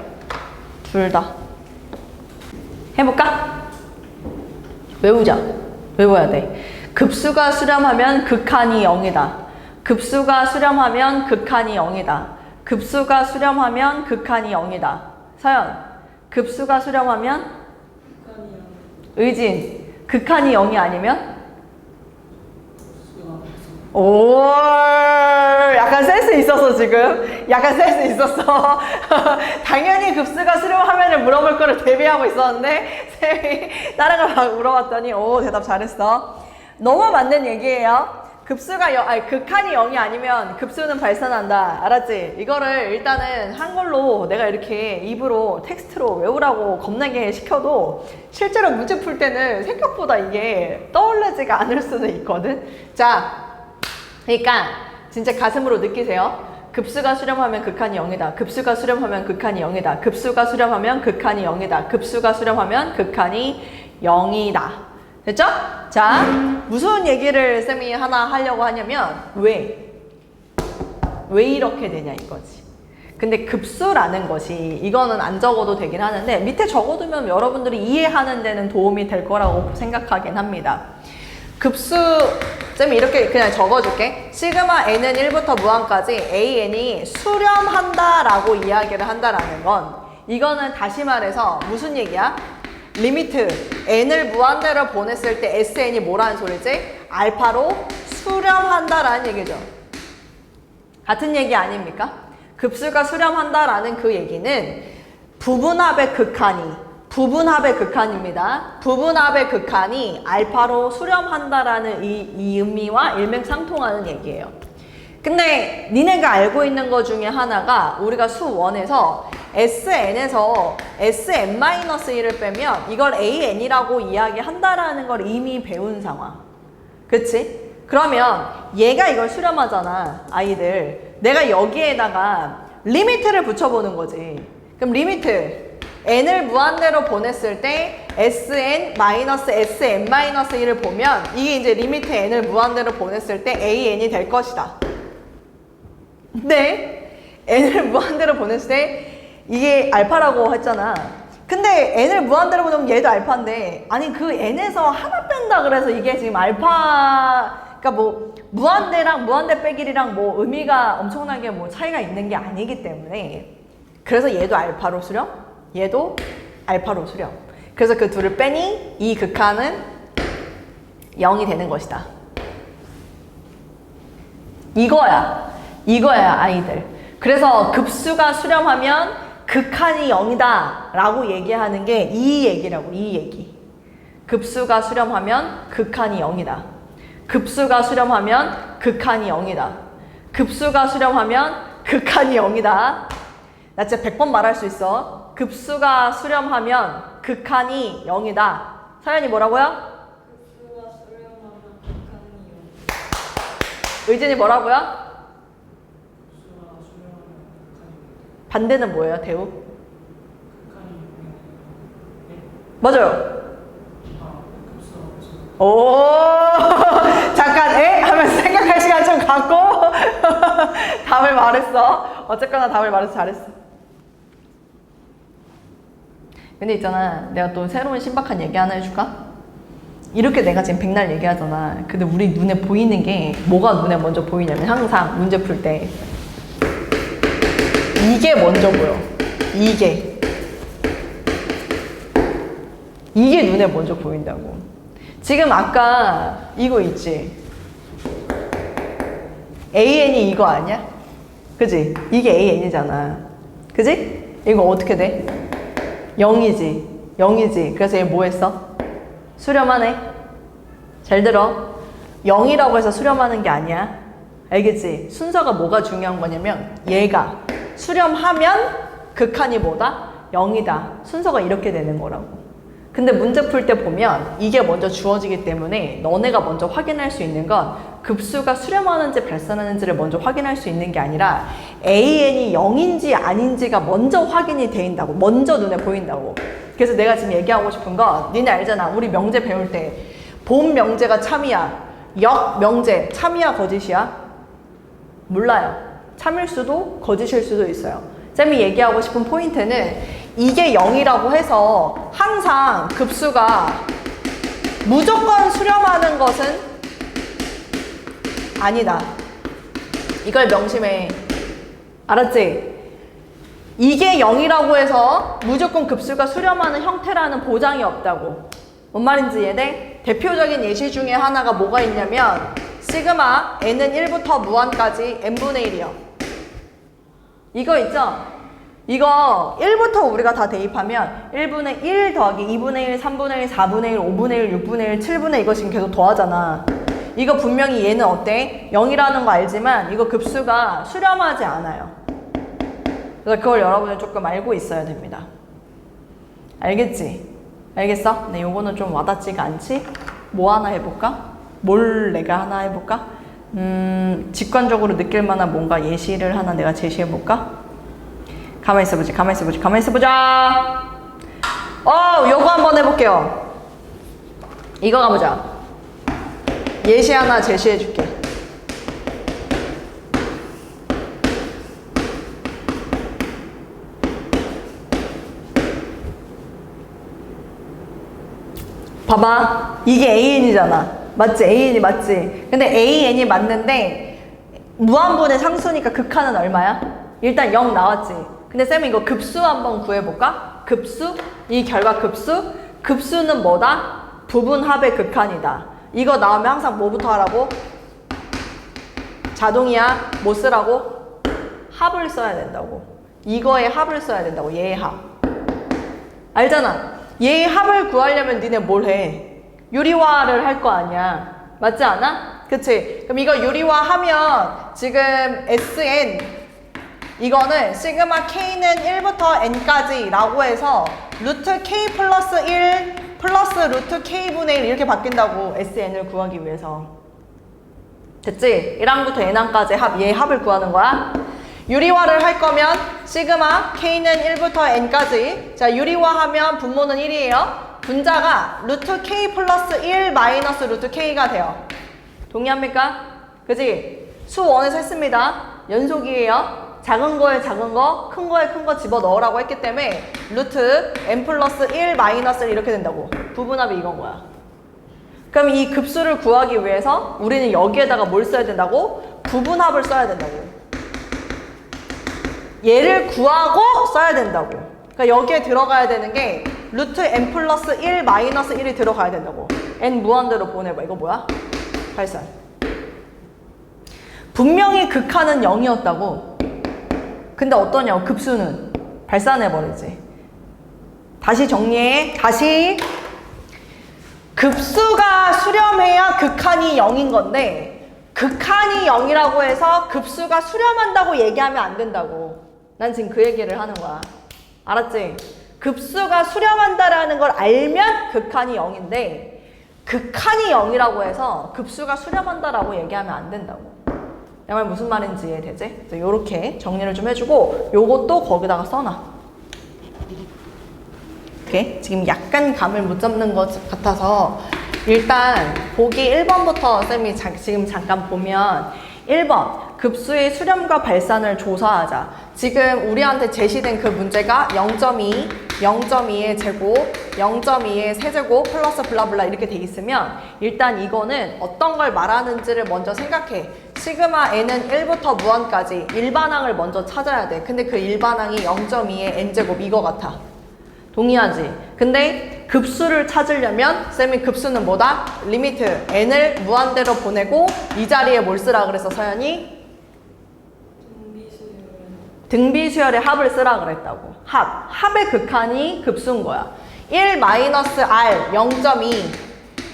둘 다. 해볼까? 외우자. 외워야 돼. 급수가 수렴하면 극한이 0이다. 급수가 수렴하면 극한이 0이다. 급수가 수렴하면 극한이 0이다. 서연, 급수가 수렴하면? 의진, 극한이 0이 아니면? 오, 약간 센스 있었어 지금. 약간 센스 있었어. 당연히 급수가 수렴하면을 물어볼 거를 대비하고 있었는데 쌤이 다른 걸 물어봤더니 오, 대답 잘했어. 너무 맞는 얘기예요. 급수가 극한이 0이 아니면 급수는 발산한다. 알았지? 이거를 일단은 한글로 내가 이렇게 입으로 텍스트로 외우라고 겁나게 시켜도 실제로 문제 풀 때는 생각보다 이게 떠올리지가 않을 수는 있거든. 자, 그러니까 진짜 가슴으로 느끼세요. 급수가 수렴하면 극한이 0이다. 급수가 수렴하면 극한이 0이다. 급수가 수렴하면 극한이 0이다. 급수가 수렴하면 극한이 0이다. 됐죠? 자, 무슨 얘기를 쌤이 하나 하려고 하냐면 왜 이렇게 되냐 이거지. 근데 급수라는 것이 이거는 안 적어도 되긴 하는데 밑에 적어두면 여러분들이 이해하는 데는 도움이 될 거라고 생각하긴 합니다. 급수, 쌤이 이렇게 그냥 적어줄게. 시그마 n은 1부터 무한까지 an이 수렴한다라고 이야기를 한다라는 건 이거는 다시 말해서 무슨 얘기야? 리미트 n을 무한대로 보냈을 때 sn이 뭐라는 소리지? 알파로 수렴한다라는 얘기죠. 같은 얘기 아닙니까? 급수가 수렴한다라는 그 얘기는 부분합의 극한입니다. 부분합의 극한이 알파로 수렴한다라는 이 의미와 일맥상통하는 얘기예요. 근데 니네가 알고 있는 것 중에 하나가 우리가 수1에서 SN에서 SM-1을 빼면 이걸 AN이라고 이야기한다라는 걸 이미 배운 상황. 그치? 그러면 얘가 이걸 수렴하잖아, 아이들. 내가 여기에다가 리미트를 붙여보는 거지. 그럼 리미트 n을 무한대로 보냈을 때 Sn-SM-1을 보면 이게 이제 리미트 n을 무한대로 보냈을 때 AN이 될 것이다. 근데 n을 무한대로 보냈을 때 이게 알파라고 했잖아. 근데 n을 무한대로 보내면 얘도 알파인데 아니 그 n에서 하나 뺀다 그래서 이게 지금 알파 그러니까 뭐 무한대랑 무한대 빼기랑 뭐 의미가 엄청나게 뭐 차이가 있는 게 아니기 때문에 그래서 얘도 알파로 수렴, 얘도 알파로 수렴. 그래서 그 둘을 빼니 이 극한은 0이 되는 것이다. 이거야 아이들. 그래서 급수가 수렴하면 극한이 0이다 라고 얘기하는 게 이 얘기라고. 이 얘기. 급수가 수렴하면 극한이 0이다. 급수가 수렴하면 극한이 0이다. 급수가 수렴하면 극한이 0이다. 나 진짜 100번 말할 수 있어. 급수가 수렴하면 극한이 0이다. 사연이 뭐라고요? 급수가 수렴하면 극한이 0. 의진이 뭐라고요? 급수가 수렴하면 극한이 반대는 뭐예요, 대우? 0. 극한이 0. 맞아요. 급수가 오, 잠깐, 하면서 생각할 시간 좀 갖고 답을 말했어. 어쨌거나 답을 말해서 잘했어. 근데 있잖아, 내가 또 새로운 신박한 얘기 하나 해줄까? 이렇게 내가 지금 백날 얘기하잖아. 근데 우리 눈에 보이는 게 뭐가 눈에 먼저 보이냐면 항상 문제 풀 때 이게 먼저 보여. 이게 눈에 먼저 보인다고. 지금 아까 이거 있지? AN이 이거 아니야? 그지? 이게 AN이잖아. 그지? 이거 어떻게 돼? 0이지. 그래서 얘 뭐 했어? 수렴하네. 잘 들어. 0이라고 해서 수렴하는 게 아니야. 알겠지? 순서가 뭐가 중요한 거냐면 얘가 수렴하면 극한이 뭐다? 0이다. 순서가 이렇게 되는 거라고. 근데 문제 풀 때 보면 이게 먼저 주어지기 때문에 너네가 먼저 확인할 수 있는 건 급수가 수렴하는지 발산하는지를 먼저 확인할 수 있는 게 아니라 AN이 0인지 아닌지가 먼저 확인이 된다고. 먼저 눈에 보인다고. 그래서 내가 지금 얘기하고 싶은 건 니네 알잖아. 우리 명제 배울 때 본 명제가 참이야. 역 명제 참이야 거짓이야? 몰라요. 참일 수도 거짓일 수도 있어요. 쌤이 얘기하고 싶은 포인트는 이게 0이라고 해서 항상 급수가 무조건 수렴하는 것은 아니다. 이걸 명심해. 알았지? 이게 0이라고 해서 무조건 급수가 수렴하는 형태라는 보장이 없다고. 뭔 말인지 이해돼? 대표적인 예시 중에 하나가 뭐가 있냐면 시그마 n은 1부터 무한까지 n분의 1이요. 이거 있죠? 이거 1부터 우리가 다 대입하면 1분의 1 더하기 2분의 1, 3분의 1, 4분의 1, 5분의 1, 6분의 1, 7분의 1 이거 지금 계속 더하잖아. 이거 분명히 얘는 어때? 0이라는 거 알지만 이거 급수가 수렴하지 않아요. 그래서 그걸 여러분은 조금 알고 있어야 됩니다. 알겠지? 알겠어? 네, 요거는 좀 와닿지가 않지? 뭐 하나 해볼까? 뭘 내가 하나 해볼까? 직관적으로 느낄 만한 뭔가 예시를 하나 내가 제시해볼까? 가만히 있어보자. 요거 한번 해볼게요. 이거 가보자. 예시 하나 제시해줄게. 봐봐. 이게 AN이잖아. 맞지? AN이 맞지? 근데 AN이 맞는데 무한분의 상수니까 극한은 얼마야? 일단 0 나왔지. 근데 쌤이 이거 급수 한번 구해볼까? 급수? 이 결과 급수? 급수는 뭐다? 부분합의 극한이다. 이거 나오면 항상 뭐부터 하라고? 자동이야. 뭐 쓰라고? 합을 써야 된다고. 이거의 합을 써야 된다고. 얘의 합. 알잖아. 얘의 합을 구하려면 니네 뭘 해? 유리화를 할 거 아니야. 맞지 않아? 그치? 그럼 이거 유리화하면 지금 Sn 이거는 시그마 K는 1부터 N까지 라고 해서 루트 K 플러스 1 플러스 루트 K분의 1 이렇게 바뀐다고. SN을 구하기 위해서. 됐지? 1항부터 N항까지 얘 합을 구하는 거야. 유리화를 할 거면 시그마 K는 1부터 N까지. 자, 유리화하면 분모는 1이에요. 분자가 루트 K 플러스 1 마이너스 루트 K가 돼요. 동의합니까? 그지? 수 1에서 했습니다. 연속이에요. 작은 거에 작은 거, 큰 거에 큰 거 집어 넣으라고 했기 때문에 루트 n 플러스 1 마이너스 1 이렇게 된다고. 부분합이 이건 거야. 그럼 이 급수를 구하기 위해서 우리는 여기에다가 뭘 써야 된다고? 부분합을 써야 된다고. 얘를 구하고 써야 된다고. 그러니까 여기에 들어가야 되는 게 루트 n 플러스 1 마이너스 1이 들어가야 된다고. n 무한대로 보내봐. 이거 뭐야? 발산. 분명히 극한은 0이었다고. 근데 어떠냐고. 급수는 발산해버리지. 다시 정리해. 다시. 급수가 수렴해야 극한이 0인 건데 극한이 0이라고 해서 급수가 수렴한다고 얘기하면 안 된다고. 난 지금 그 얘기를 하는 거야. 알았지? 급수가 수렴한다라는 걸 알면 극한이 0인데 극한이 0이라고 해서 급수가 수렴한다라고 얘기하면 안 된다고. 내 말 무슨 말인지 이해되지? 요렇게 정리를 좀 해주고 요것도 거기다가 써놔. 오케이? 지금 약간 감을 못 잡는 것 같아서 일단 보기 1번부터 쌤이 지금 잠깐 보면 1번 급수의 수렴과 발산을 조사하자. 지금 우리한테 제시된 그 문제가 0.2, 0.2의 제곱, 0.2의 세제곱 플러스 블라블라 이렇게 돼 있으면 일단 이거는 어떤 걸 말하는지를 먼저 생각해. 시그마 n은 1부터 무한까지 일반항을 먼저 찾아야 돼. 근데 그 일반항이 0.2의 n제곱 이거 같아. 동의하지? 근데 급수를 찾으려면 쌤이 급수는 뭐다? 리미트 n을 무한대로 보내고 이 자리에 뭘 쓰라 그랬어 서연이? 등비수열의 합을 쓰라 그랬다고. 합의 극한이 급수인 거야. 1 마이너스 r 0.2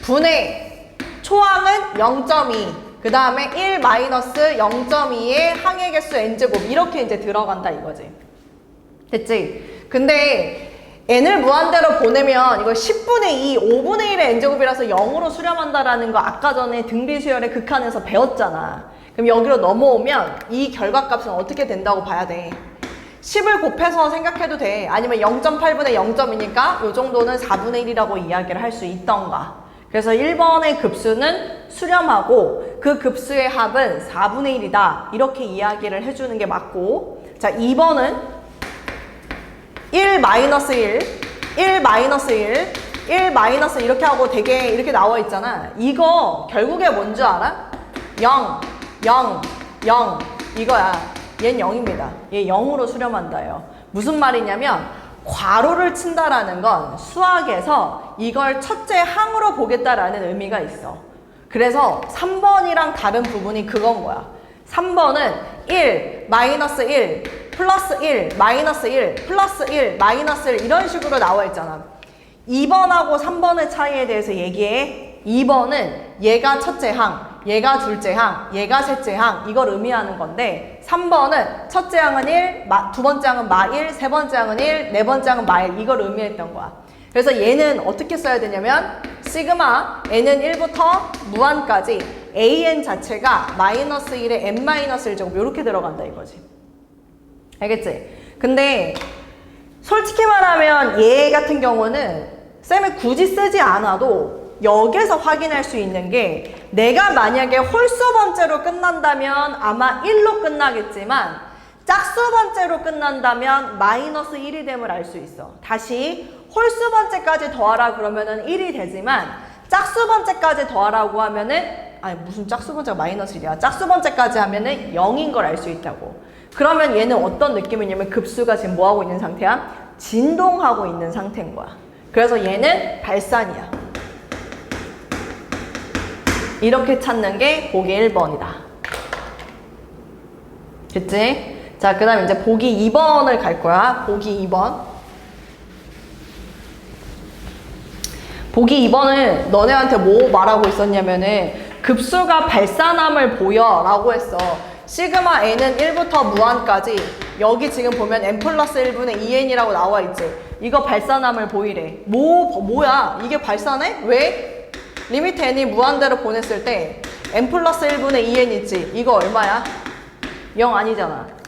분의 초항은 0.2 그 다음에 1 마이너스 0.2의 항의 개수 n제곱 이렇게 이제 들어간다 이거지. 됐지? 근데 n을 무한대로 보내면 이거 10분의 2, 5분의 1의 n제곱이라서 0으로 수렴한다라는 거 아까 전에 등비수열의 극한에서 배웠잖아. 그럼 여기로 넘어오면 이 결과값은 어떻게 된다고 봐야 돼? 10을 곱해서 생각해도 돼. 아니면 0.8분의 0.2니까 이 정도는 4분의 1이라고 이야기를 할 수 있던가. 그래서 1번의 급수는 수렴하고 그 급수의 합은 4분의 1이다. 이렇게 이야기를 해주는 게 맞고. 자, 2번은 1 마이너스 1, 1 마이너스 1, 1 마이너스 이렇게 하고 되게 이렇게 나와 있잖아. 이거 결국에 뭔지 알아? 0, 0, 0 이거야. 얘는 0입니다. 얘 0으로 수렴한다요. 무슨 말이냐면 괄호를 친다라는 건 수학에서 이걸 첫째 항으로 보겠다라는 의미가 있어. 그래서 3번이랑 다른 부분이 그건 거야. 3번은 1, 마이너스 1, 플러스 1, 마이너스 1, 플러스 1, 마이너스 1 이런 식으로 나와 있잖아. 2번하고 3번의 차이에 대해서 얘기해. 2번은 얘가 첫째 항, 얘가 둘째 항, 얘가 셋째 항 이걸 의미하는 건데 3번은 첫째 항은 1, 두 번째 항은 마1, 세 번째 항은 1, 네 번째 항은 마1 이걸 의미했던 거야. 그래서 얘는 어떻게 써야 되냐면 시그마 n은 1부터 무한까지 an 자체가 마이너스 1에 n 마이너스 1제곱 이렇게 들어간다 이거지. 알겠지? 근데 솔직히 말하면 얘 같은 경우는 쌤이 굳이 쓰지 않아도 여기서 확인할 수 있는 게 내가 만약에 홀수 번째로 끝난다면 아마 1로 끝나겠지만 짝수 번째로 끝난다면 마이너스 1이 됨을 알 수 있어. 다시 홀수 번째까지 더하라 그러면은 1이 되지만 짝수 번째까지 더하라고 하면은 아니 무슨 짝수 번째가 마이너스 1이야. 짝수 번째까지 하면은 0인 걸 알 수 있다고. 그러면 얘는 어떤 느낌이냐면 급수가 지금 뭐 하고 있는 상태야? 진동하고 있는 상태인 거야. 그래서 얘는 발산이야. 이렇게 찾는 게 보기 1번이다. 그치? 자, 그 다음 이제 보기 2번을 갈 거야. 보기 2번. 보기 2번은 너네한테 뭐 말하고 있었냐면은 급수가 발산함을 보여 라고 했어. 시그마 n은 1부터 무한까지 여기 지금 보면 n 플러스 1분의 2n이라고 나와 있지. 이거 발산함을 보이래. 뭐야? 이게 발산해? 왜? 리미트 n이 무한대로 보냈을 때 n 플러스 1분의 2n 있지. 이거 얼마야? 0 아니잖아.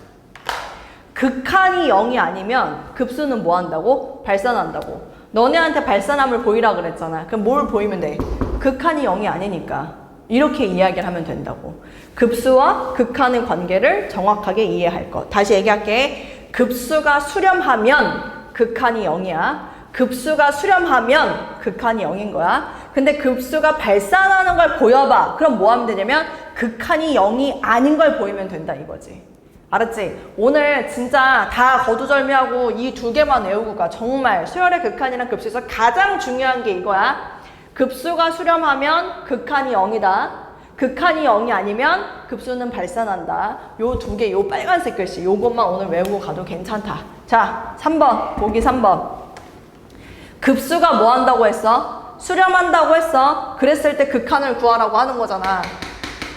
극한이 0이 아니면 급수는 뭐 한다고? 발산한다고. 너네한테 발산함을 보이라 그랬잖아. 그럼 뭘 보이면 돼? 극한이 0이 아니니까. 이렇게 이야기를 하면 된다고. 급수와 극한의 관계를 정확하게 이해할 것. 다시 얘기할게. 급수가 수렴하면 극한이 0이야. 급수가 수렴하면 극한이 0인 거야. 근데 급수가 발산하는 걸 보여봐. 그럼 뭐 하면 되냐면 극한이 0이 아닌 걸 보이면 된다 이거지. 알았지? 오늘 진짜 다 거두절미하고 이 두 개만 외우고 가. 정말 수열의 극한이랑 급수에서 가장 중요한 게 이거야. 급수가 수렴하면 극한이 0이다. 극한이 0이 아니면 급수는 발산한다. 요 두 개, 요 빨간색 글씨 요것만 오늘 외우고 가도 괜찮다. 자, 3번 보기 3번. 급수가 뭐 한다고 했어? 수렴한다고 했어. 그랬을 때 극한을 구하라고 하는 거잖아.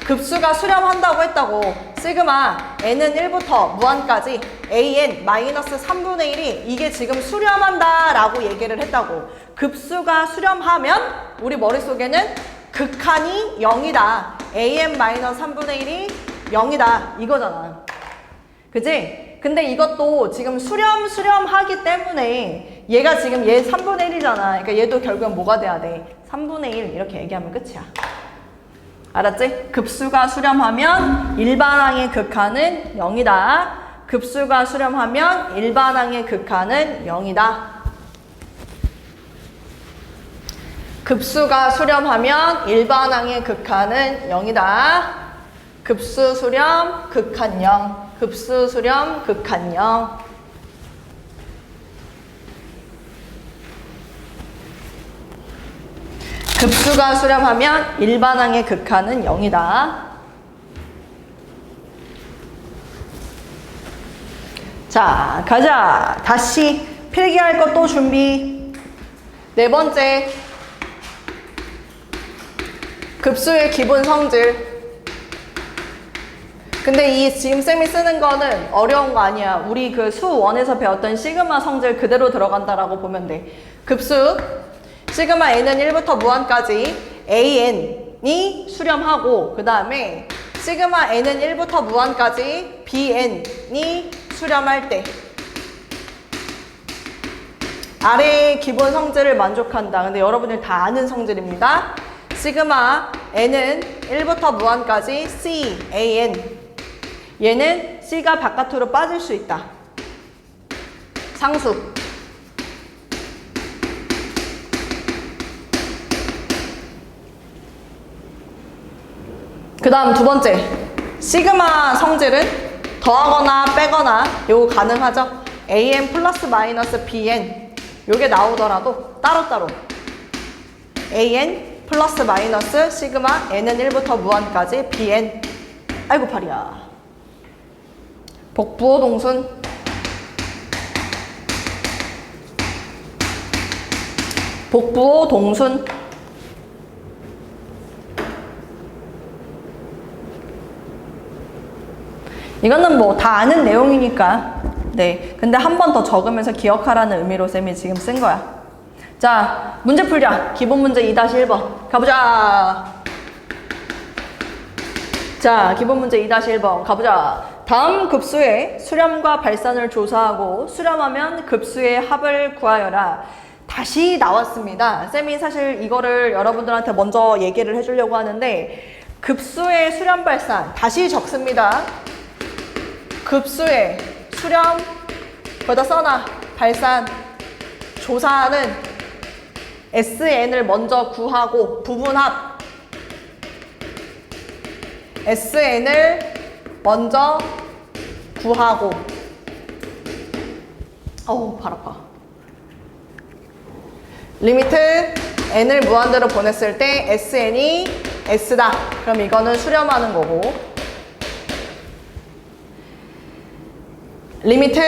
급수가 수렴한다고 했다고. 시그마 n은 1부터 무한까지 an 마이너스 3분의 1이 이게 지금 수렴한다 라고 얘기를 했다고. 급수가 수렴하면 우리 머릿속에는 극한이 0이다. an 마이너스 3분의 1이 0이다 이거잖아. 그지? 근데 이것도 지금 수렴하기 때문에 얘가 지금 얘 3분의 1이잖아. 그러니까 얘도 결국엔 뭐가 돼야 돼? 3분의 1 이렇게 얘기하면 끝이야. 알았지? 급수가 수렴하면 일반항의 극한은 0이다. 급수가 수렴하면 일반항의 극한은 0이다. 급수가 수렴하면 일반항의 극한은 0이다. 급수 수렴 극한 0. 급수 수렴 극한 0. 급수가 수렴하면 일반항의 극한은 0이다. 자, 가자. 다시 필기할 것 또 준비. 네 번째. 급수의 기본 성질. 근데 이 지금 쌤이 쓰는 거는 어려운 거 아니야. 우리 그 수 1에서 배웠던 시그마 성질 그대로 들어간다라고 보면 돼. 급수. 시그마 n은 1부터 무한까지 an이 수렴하고 그 다음에 시그마 n은 1부터 무한까지 bn이 수렴할 때 아래의 기본 성질을 만족한다. 근데 여러분들 다 아는 성질입니다. 시그마 n은 1부터 무한까지 can 얘는 c가 바깥으로 빠질 수 있다. 상수. 그 다음 두 번째, 시그마 성질은 더하거나 빼거나 요거 가능하죠? an 플러스 마이너스 bn 요게 나오더라도 따로따로 an 플러스 마이너스 시그마 n은 1부터 무한까지 bn 아이고 팔이야. 복부호 동순. 복부호 동순. 이거는 뭐 다 아는 내용이니까. 네. 근데 한 번 더 적으면서 기억하라는 의미로 쌤이 지금 쓴 거야. 자, 문제 풀자. 기본 문제 2-1번. 가보자. 자, 기본 문제 2-1번. 가보자. 다음 급수의 수렴과 발산을 조사하고 수렴하면 급수의 합을 구하여라. 다시 나왔습니다. 쌤이 사실 이거를 여러분들한테 먼저 얘기를 해주려고 하는데 급수의 수렴 발산 다시 적습니다. 급수의 수렴, 거기다 써놔. 발산, 조사는 SN을 먼저 구하고 부분합. SN을 먼저 구하고. 어우, 발 아파. 리미트 n을 무한대로 보냈을 때 SN이 S다. 그럼 이거는 수렴하는 거고. 리미트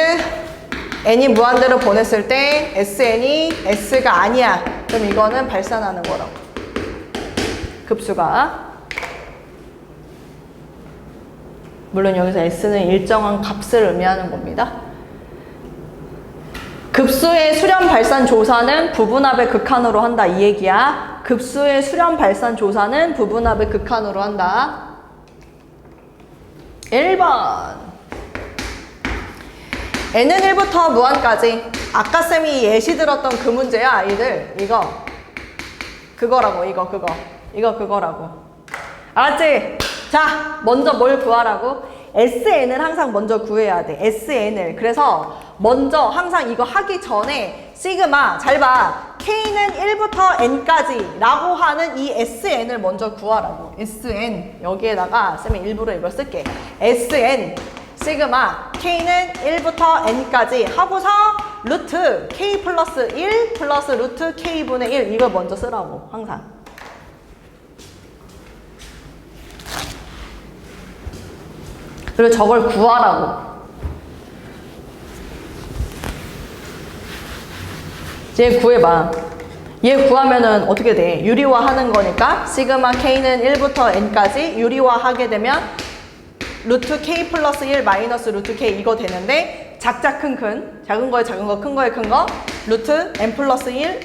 n이 무한대로 보냈을 때 SN이 S가 아니야. 그럼 이거는 발산하는 거라고. 급수가. 물론 여기서 S는 일정한 값을 의미하는 겁니다. 급수의 수렴 발산 조사는 부분합의 극한으로 한다. 이 얘기야. 급수의 수렴 발산 조사는 부분합의 극한으로 한다. 1번. n은 1부터 무한까지. 아까 쌤이 예시 들었던 그 문제야, 아이들. 이거. 그거라고, 이거 그거라고. 알았지? 자, 먼저 뭘 구하라고? SN을 항상 먼저 구해야 돼. SN을. 그래서 먼저 항상 이거 하기 전에 시그마, 잘 봐. K는 1부터 N까지 라고 하는 이 SN을 먼저 구하라고. SN. 여기에다가 쌤이 일부러 이걸 쓸게. SN. 시그마 K는 1부터 N까지 하고서 루트 K 플러스 1 플러스 루트 K분의 1 이걸 먼저 쓰라고 항상. 그리고 저걸 구하라고. 얘 구해봐. 얘 구하면은 어떻게 돼? 유리화하는 거니까 시그마 K는 1부터 N까지 유리화하게 되면 루트 K 플러스 1 마이너스 루트 K 이거 되는데 작작 큰 작은 거에 작은 거 큰 거에 큰 거 루트 N 플러스 1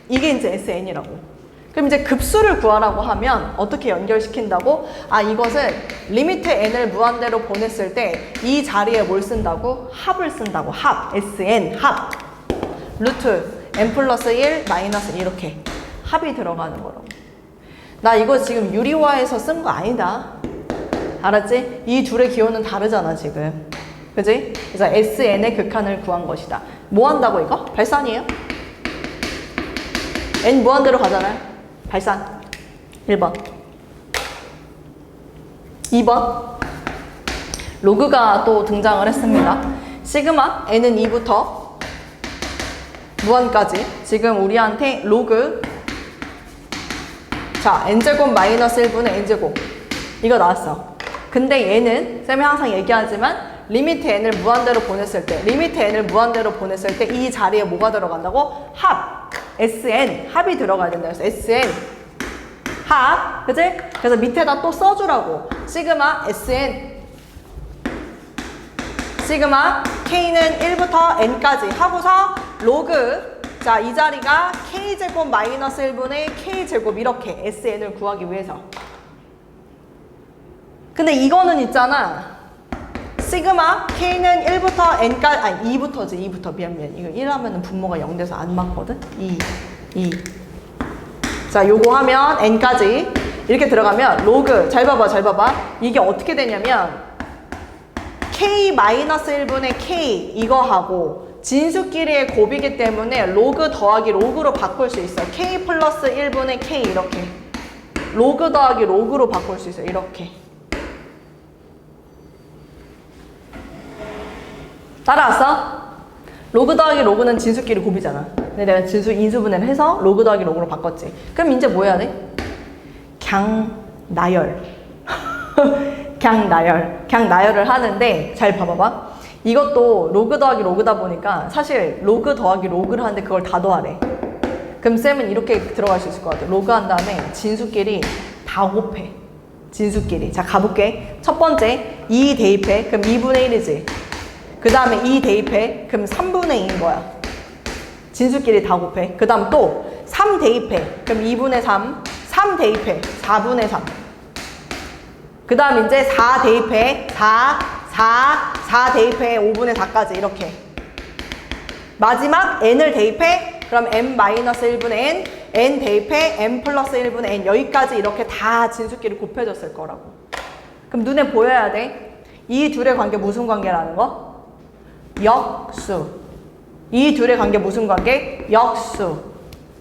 이게 이제 SN이라고. 그럼 이제 급수를 구하라고 하면 어떻게 연결시킨다고? 아, 이것은 리미트 n을 무한대로 보냈을 때 이 자리에 뭘 쓴다고? 합을 쓴다고. 합. SN 합. 루트 n 플러스 1 마이너스 이렇게 합이 들어가는 거라고. 나 이거 지금 유리화해서 쓴 거 아니다. 알았지? 이 둘의 기호는 다르잖아 지금. 그지? 그래서 SN의 극한을 구한 것이다. 뭐 한다고 이거? 발산이에요? n 무한대로 가잖아요. 발산. 1번. 2번. 로그가 또 등장을 했습니다. 시그마 n은 2부터 무한까지. 지금 우리한테 로그 자 n제곱 마이너스 1분의 n제곱 이거 나왔어. 근데 얘는 쌤이 항상 얘기하지만 리미트 n을 무한대로 보냈을 때 이 자리에 뭐가 들어간다고? 합. SN 합이 들어가야 된다. 그래서 SN 합, 그치? 그래서 밑에다 또 써주라고. 시그마 SN 시그마 K는 1부터 N까지 하고서 로그 자, 이 자리가 K제곱 마이너스 1분의 K제곱 이렇게 SN을 구하기 위해서. 근데 이거는 있잖아. 시그마 K는 1부터 N까지 아니 2부터 미안 이거 1 하면은 분모가 0 돼서 안 맞거든. 2 자, 요거 하면 N까지 이렇게 들어가면 로그 잘 봐봐 이게 어떻게 되냐면 K 마이너스 1분의 K 이거하고 진수끼리의 곱이기 때문에 로그 더하기 로그로 바꿀 수 있어. K 플러스 1분의 K 이렇게 로그 더하기 로그로 바꿀 수 있어. 이렇게 따라왔어? 로그 더하기 로그는 진수끼리 곱이잖아. 근데 내가 진수 인수분해를 해서 로그 더하기 로그로 바꿨지. 그럼 이제 뭐 해야 돼? 그냥 나열. 그냥 나열을 하는데 잘 봐봐봐. 이것도 로그 더하기 로그다 보니까 사실 로그 더하기 로그를 하는데 그걸 다 더하래. 그럼 쌤은 이렇게 들어갈 수 있을 것 같아. 로그 한 다음에 진수끼리 다 곱해. 진수끼리. 자, 가볼게. 첫 번째 2 대입해. 그럼 2분의 1이지. 그 다음에 2 대입해. 그럼 3분의 2인 거야. 진수끼리 다 곱해. 그 다음 또 3 대입해. 그럼 2분의 3. 3 대입해. 4분의 3. 그 다음 이제 4 대입해. 4 대입해. 5분의 4까지 이렇게. 마지막 n을 대입해. 그럼 n-1분의 n 대입해. n 플러스 1분의 n 여기까지 이렇게 다 진수끼리 곱해졌을 거라고. 그럼 눈에 보여야 돼. 이 둘의 관계 무슨 관계라는 거? 역수. 이 둘의 관계 무슨 관계? 역수.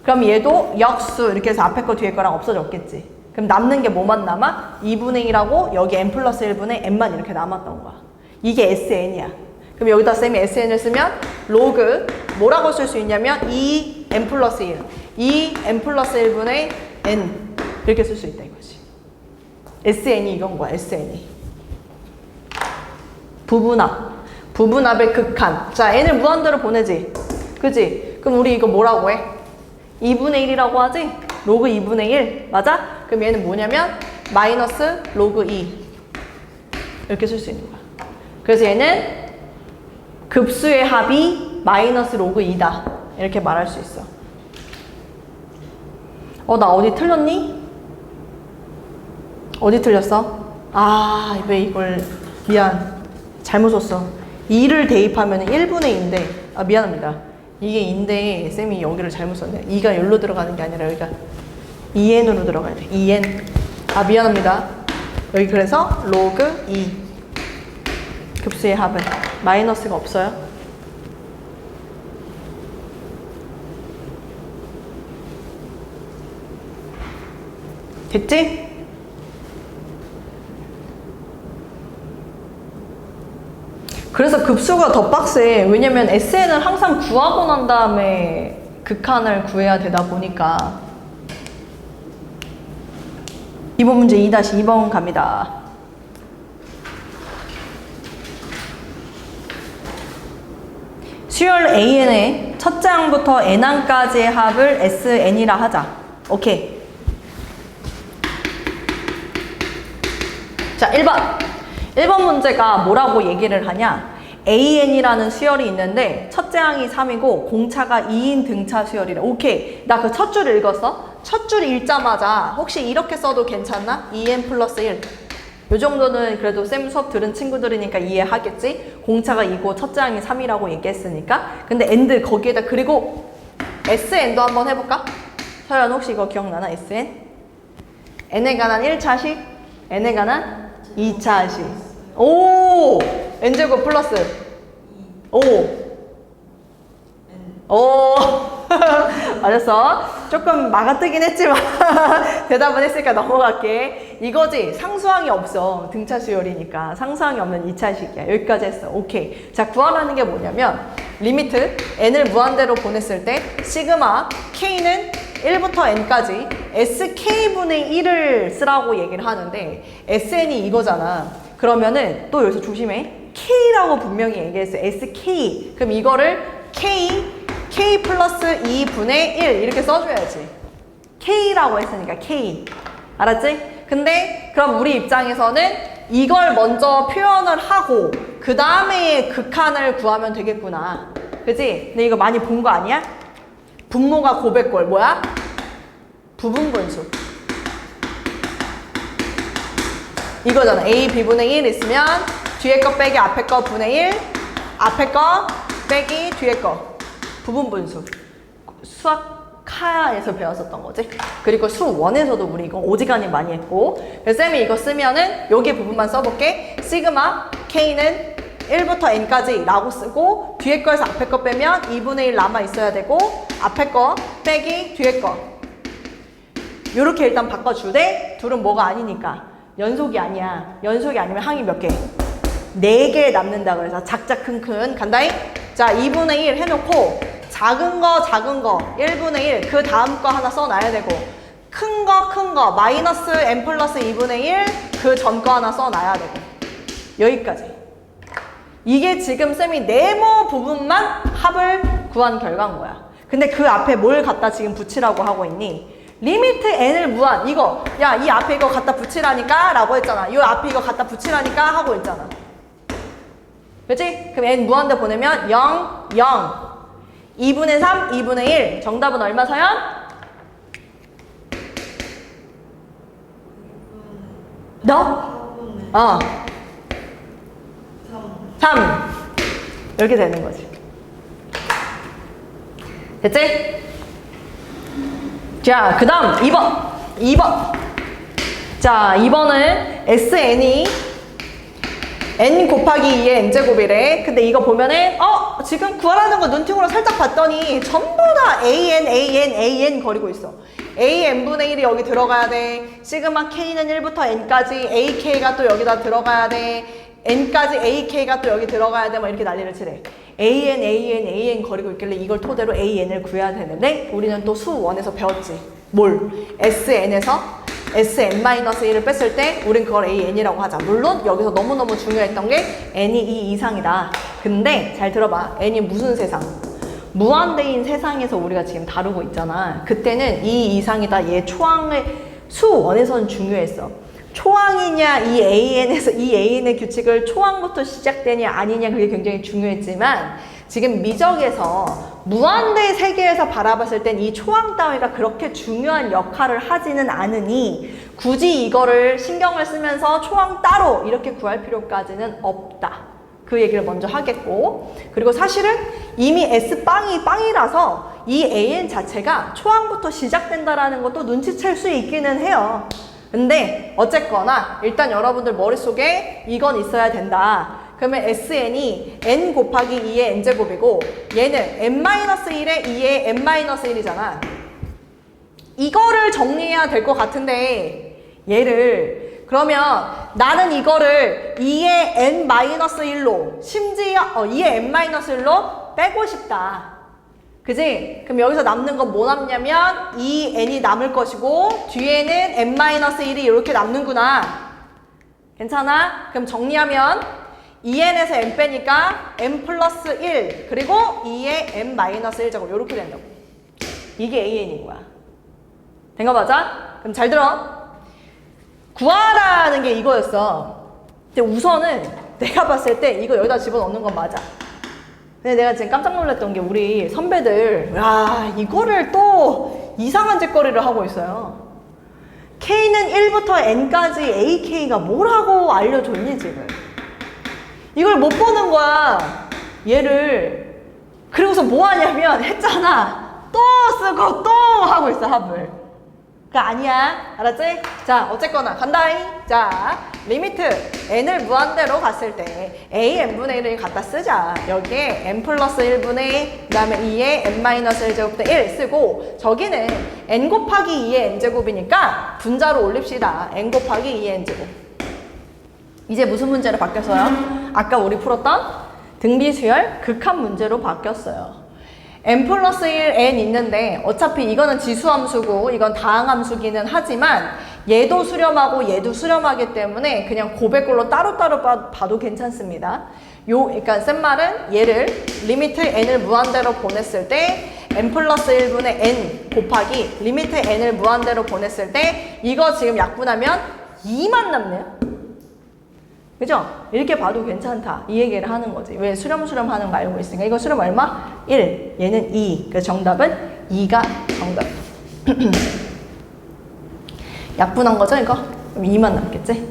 그럼 얘도 역수 이렇게 해서 앞에 거 뒤에 거랑 없어졌겠지. 그럼 남는 게 뭐만 남아? 2분의 1하고 여기 n 플러스 1분의 n만 이렇게 남았던 거야. 이게 SN이야. 그럼 여기다 쌤이 SN을 쓰면 로그 뭐라고 쓸 수 있냐면 2n 플러스 1 2n 플러스 1분의 n 이렇게 쓸 수 있다 이거지. SN이 이건 거야. SN이 부분합의 극한. 자, n을 무한대로 보내지. 그지? 그럼 우리 이거 뭐라고 해? 2분의 1이라고 하지? 로그 2분의 1 맞아? 그럼 얘는 뭐냐면 마이너스 로그 2 이렇게 쓸 수 있는 거야. 그래서 얘는 급수의 합이 마이너스 로그 2다 이렇게 말할 수 있어. 나 어디 틀렸니? 어디 틀렸어? 아, 왜 이걸 미안 잘못 썼어. 2를 대입하면 1분의 2인데 미안합니다. 이게 2인데 쌤이 여기를 잘못 썼네. 2가 여기로 들어가는 게 아니라 여기가 2n으로 들어가야 돼. 2n. 미안합니다. 여기 그래서 로그 2 급수의 합은 마이너스가 없어요. 됐지? 그래서 급수가 더 빡세. 왜냐면 SN을 항상 구하고 난 다음에 극한을 구해야 되다 보니까. 이번 문제 2-2번 갑니다. 수열 AN의 첫 장부터 N항까지의 합을 SN이라 하자. 오케이. 자, 1번 문제가 뭐라고 얘기를 하냐? AN이라는 수열이 있는데 첫째 항이 3이고 공차가 2인 등차 수열이래. 오케이. 나 그 첫 줄 읽었어? 첫 줄 읽자마자 혹시 이렇게 써도 괜찮나? 2n 플러스 1. 요 정도는 그래도 쌤 수업 들은 친구들이니까 이해하겠지? 공차가 2고 첫째 항이 3이라고 얘기했으니까. 근데 엔드 거기에다 그리고 SN도 한번 해볼까? 서연 혹시 이거 기억나나? SN? n에 관한 1차식, n에 관한 2차식. 오! n제곱 플러스 오! 오! 맞았어. 조금 막아뜨긴 했지만 대답은 했으니까 넘어갈게. 이거지. 상수항이 없어. 등차 수열이니까. 상수항이 없는 2차식이야. 여기까지 했어. 오케이. 자, 구하라는 게 뭐냐면 리미트 n을 무한대로 보냈을 때 시그마 k는 1부터 n까지 sk분의 1을 쓰라고 얘기를 하는데 sn이 이거잖아. 그러면은 또 여기서 조심해. k라고 분명히 얘기했어. sk. 그럼 이거를 k 플러스 2분의 1 이렇게 써줘야지. k라고 했으니까 k. 알았지? 근데 그럼 우리 입장에서는 이걸 먼저 표현을 하고 그 다음에 극한을 구하면 되겠구나. 그치? 근데 이거 많이 본 거 아니야? 분모가 고백골 뭐야? 부분분수. 이거잖아. a b분의 1 있으면 뒤에 거 빼기 앞에 거 분의 1 앞에 거 빼기 뒤에 거 부분분수. 수학 카에서 배웠었던 거지. 그리고 수원에서도 우리 이거 오지간히 많이 했고. 그래서 쌤이 이거 쓰면은 여기 부분만 써볼게. 시그마 k는 1부터 n까지 라고 쓰고 뒤에 거에서 앞에 거 빼면 2분의 1 남아 있어야 되고 앞에 거 빼기 뒤에 거 요렇게 일단 바꿔주되 둘은 뭐가 아니니까 연속이 아니야. 연속이 아니면 항이 몇 개? 4개 남는다. 그래서 작자 큰큰 간다잉. 자, 2분의 1 해놓고 작은 거 1분의 1 그 다음 거 하나 써놔야 되고 큰 거 마이너스 n 플러스 2분의 1 그 전 거 하나 써놔야 되고 여기까지. 이게 지금 쌤이 네모 부분만 합을 구한 결과인 거야. 근데 그 앞에 뭘 갖다 지금 붙이라고 하고 있니? 리미트 n을 무한. 이거 야, 이 앞에 이거 갖다 붙이라니까 라고 했잖아. 이 앞에 이거 갖다 붙이라니까 하고 있잖아. 그치? 그럼 n 무한대 보내면 0, 0 2분의 3, 2분의 1 정답은 얼마 서연? 너? 3 이렇게 되는 거지. 됐지? 자, 그 다음 2번. 자, 2번은 n 곱하기 2의 n제곱이래. 근데 이거 보면은 지금 구하라는 거 눈팅으로 살짝 봤더니 전부 다 an 거리고 있어. n분의 1이 여기 들어가야 돼. 시그마 k는 1부터 n까지 ak가 또 여기다 들어가야 돼. n까지 ak가 또 여기 들어가야 돼. 막 이렇게 난리를 치래. an 거리고 있길래 이걸 토대로 an을 구해야 되는데 우리는 또 수원에서 배웠지. 뭘? sn에서 sn-1을 뺐을 때 우린 그걸 an이라고 하자. 물론 여기서 너무너무 중요했던 게 n이 2 이상이다. 근데 잘 들어봐. n이 무슨 세상? 무한대인 세상에서 우리가 지금 다루고 있잖아. 그때는 2 이상이다. 얘 초항의 수원에서는 중요했어. 초항이냐 이 an의 규칙을 초항부터 시작되냐 아니냐 그게 굉장히 중요했지만 지금 미적에서 무한대 세계에서 바라봤을 땐 이 초항 따위가 그렇게 중요한 역할을 하지는 않으니 굳이 이거를 신경을 쓰면서 초항 따로 이렇게 구할 필요까지는 없다. 그 얘기를 먼저 하겠고, 그리고 사실은 이미 S빵이 빵이라서 이 AN 자체가 초항부터 시작된다라는 것도 눈치챌 수 있기는 해요. 근데 어쨌거나 일단 여러분들 머릿속에 이건 있어야 된다. 그러면 SN이 n 곱하기 2의 n제곱이고 얘는 n-1의 2의 n-1이잖아. 이거를 정리해야 될 것 같은데 얘를 그러면 나는 이거를 2의 n-1로 심지어 2의 n-1로 빼고 싶다. 그지? 그럼 여기서 남는 건 뭐 남냐면 2n이 남을 것이고 뒤에는 n-1이 이렇게 남는구나. 괜찮아? 그럼 정리하면 2n에서 n 빼니까 n 플러스 1 그리고 2의 n-1제곱 이렇게 된다고. 이게 an인 거야. 된 거 맞아? 그럼 잘 들어. 구하라는 게 이거였어. 근데 우선은 내가 봤을 때 이거 여기다 집어넣는 건 맞아. 근데 내가 지금 깜짝 놀랐던 게 우리 선배들 야 이거를 또 이상한 짓거리를 하고 있어요. K는 1부터 N까지 AK가 뭐라고 알려줬니 지금. 이걸 못 보는 거야. 얘를. 그리고서 뭐 하냐면 했잖아. 또 쓰고 또 하고 있어 합을. 그니까 아니야. 알았지? 자 어쨌거나 간다잉. 자 리미트 n을 무한대로 갔을 때 a n분의 1을 갖다 쓰자. 여기에 n 플러스 1분의 1 그 다음에 2의 n-1제곱대 1 쓰고 저기는 n 곱하기 2의 n제곱이니까 분자로 올립시다. n 곱하기 2의 n제곱. 이제 무슨 문제로 바뀌었어요? 아까 우리 풀었던 등비수열 극한 문제로 바뀌었어요. n 플러스 1 n 있는데 어차피 이거는 지수함수고 이건 다항함수기는 하지만 얘도 수렴하고 얘도 수렴하기 때문에 그냥 고백글로 따로따로 봐도 괜찮습니다. 그러니까 쓴 말은 얘를 리미트 n을 무한대로 보냈을 때 n 플러스 1분의 n 곱하기 리미트 n을 무한대로 보냈을 때 이거 지금 약분하면 2만 남네요. 그죠? 이렇게 봐도 괜찮다. 이 얘기를 하는 거지. 왜 수렴 하는 거 알고 있으니까. 이거 수렴 얼마? 1. 얘는 2. 그래서 정답은 2가 정답. 약분한 거죠, 이거? 그럼 2만 남겠지?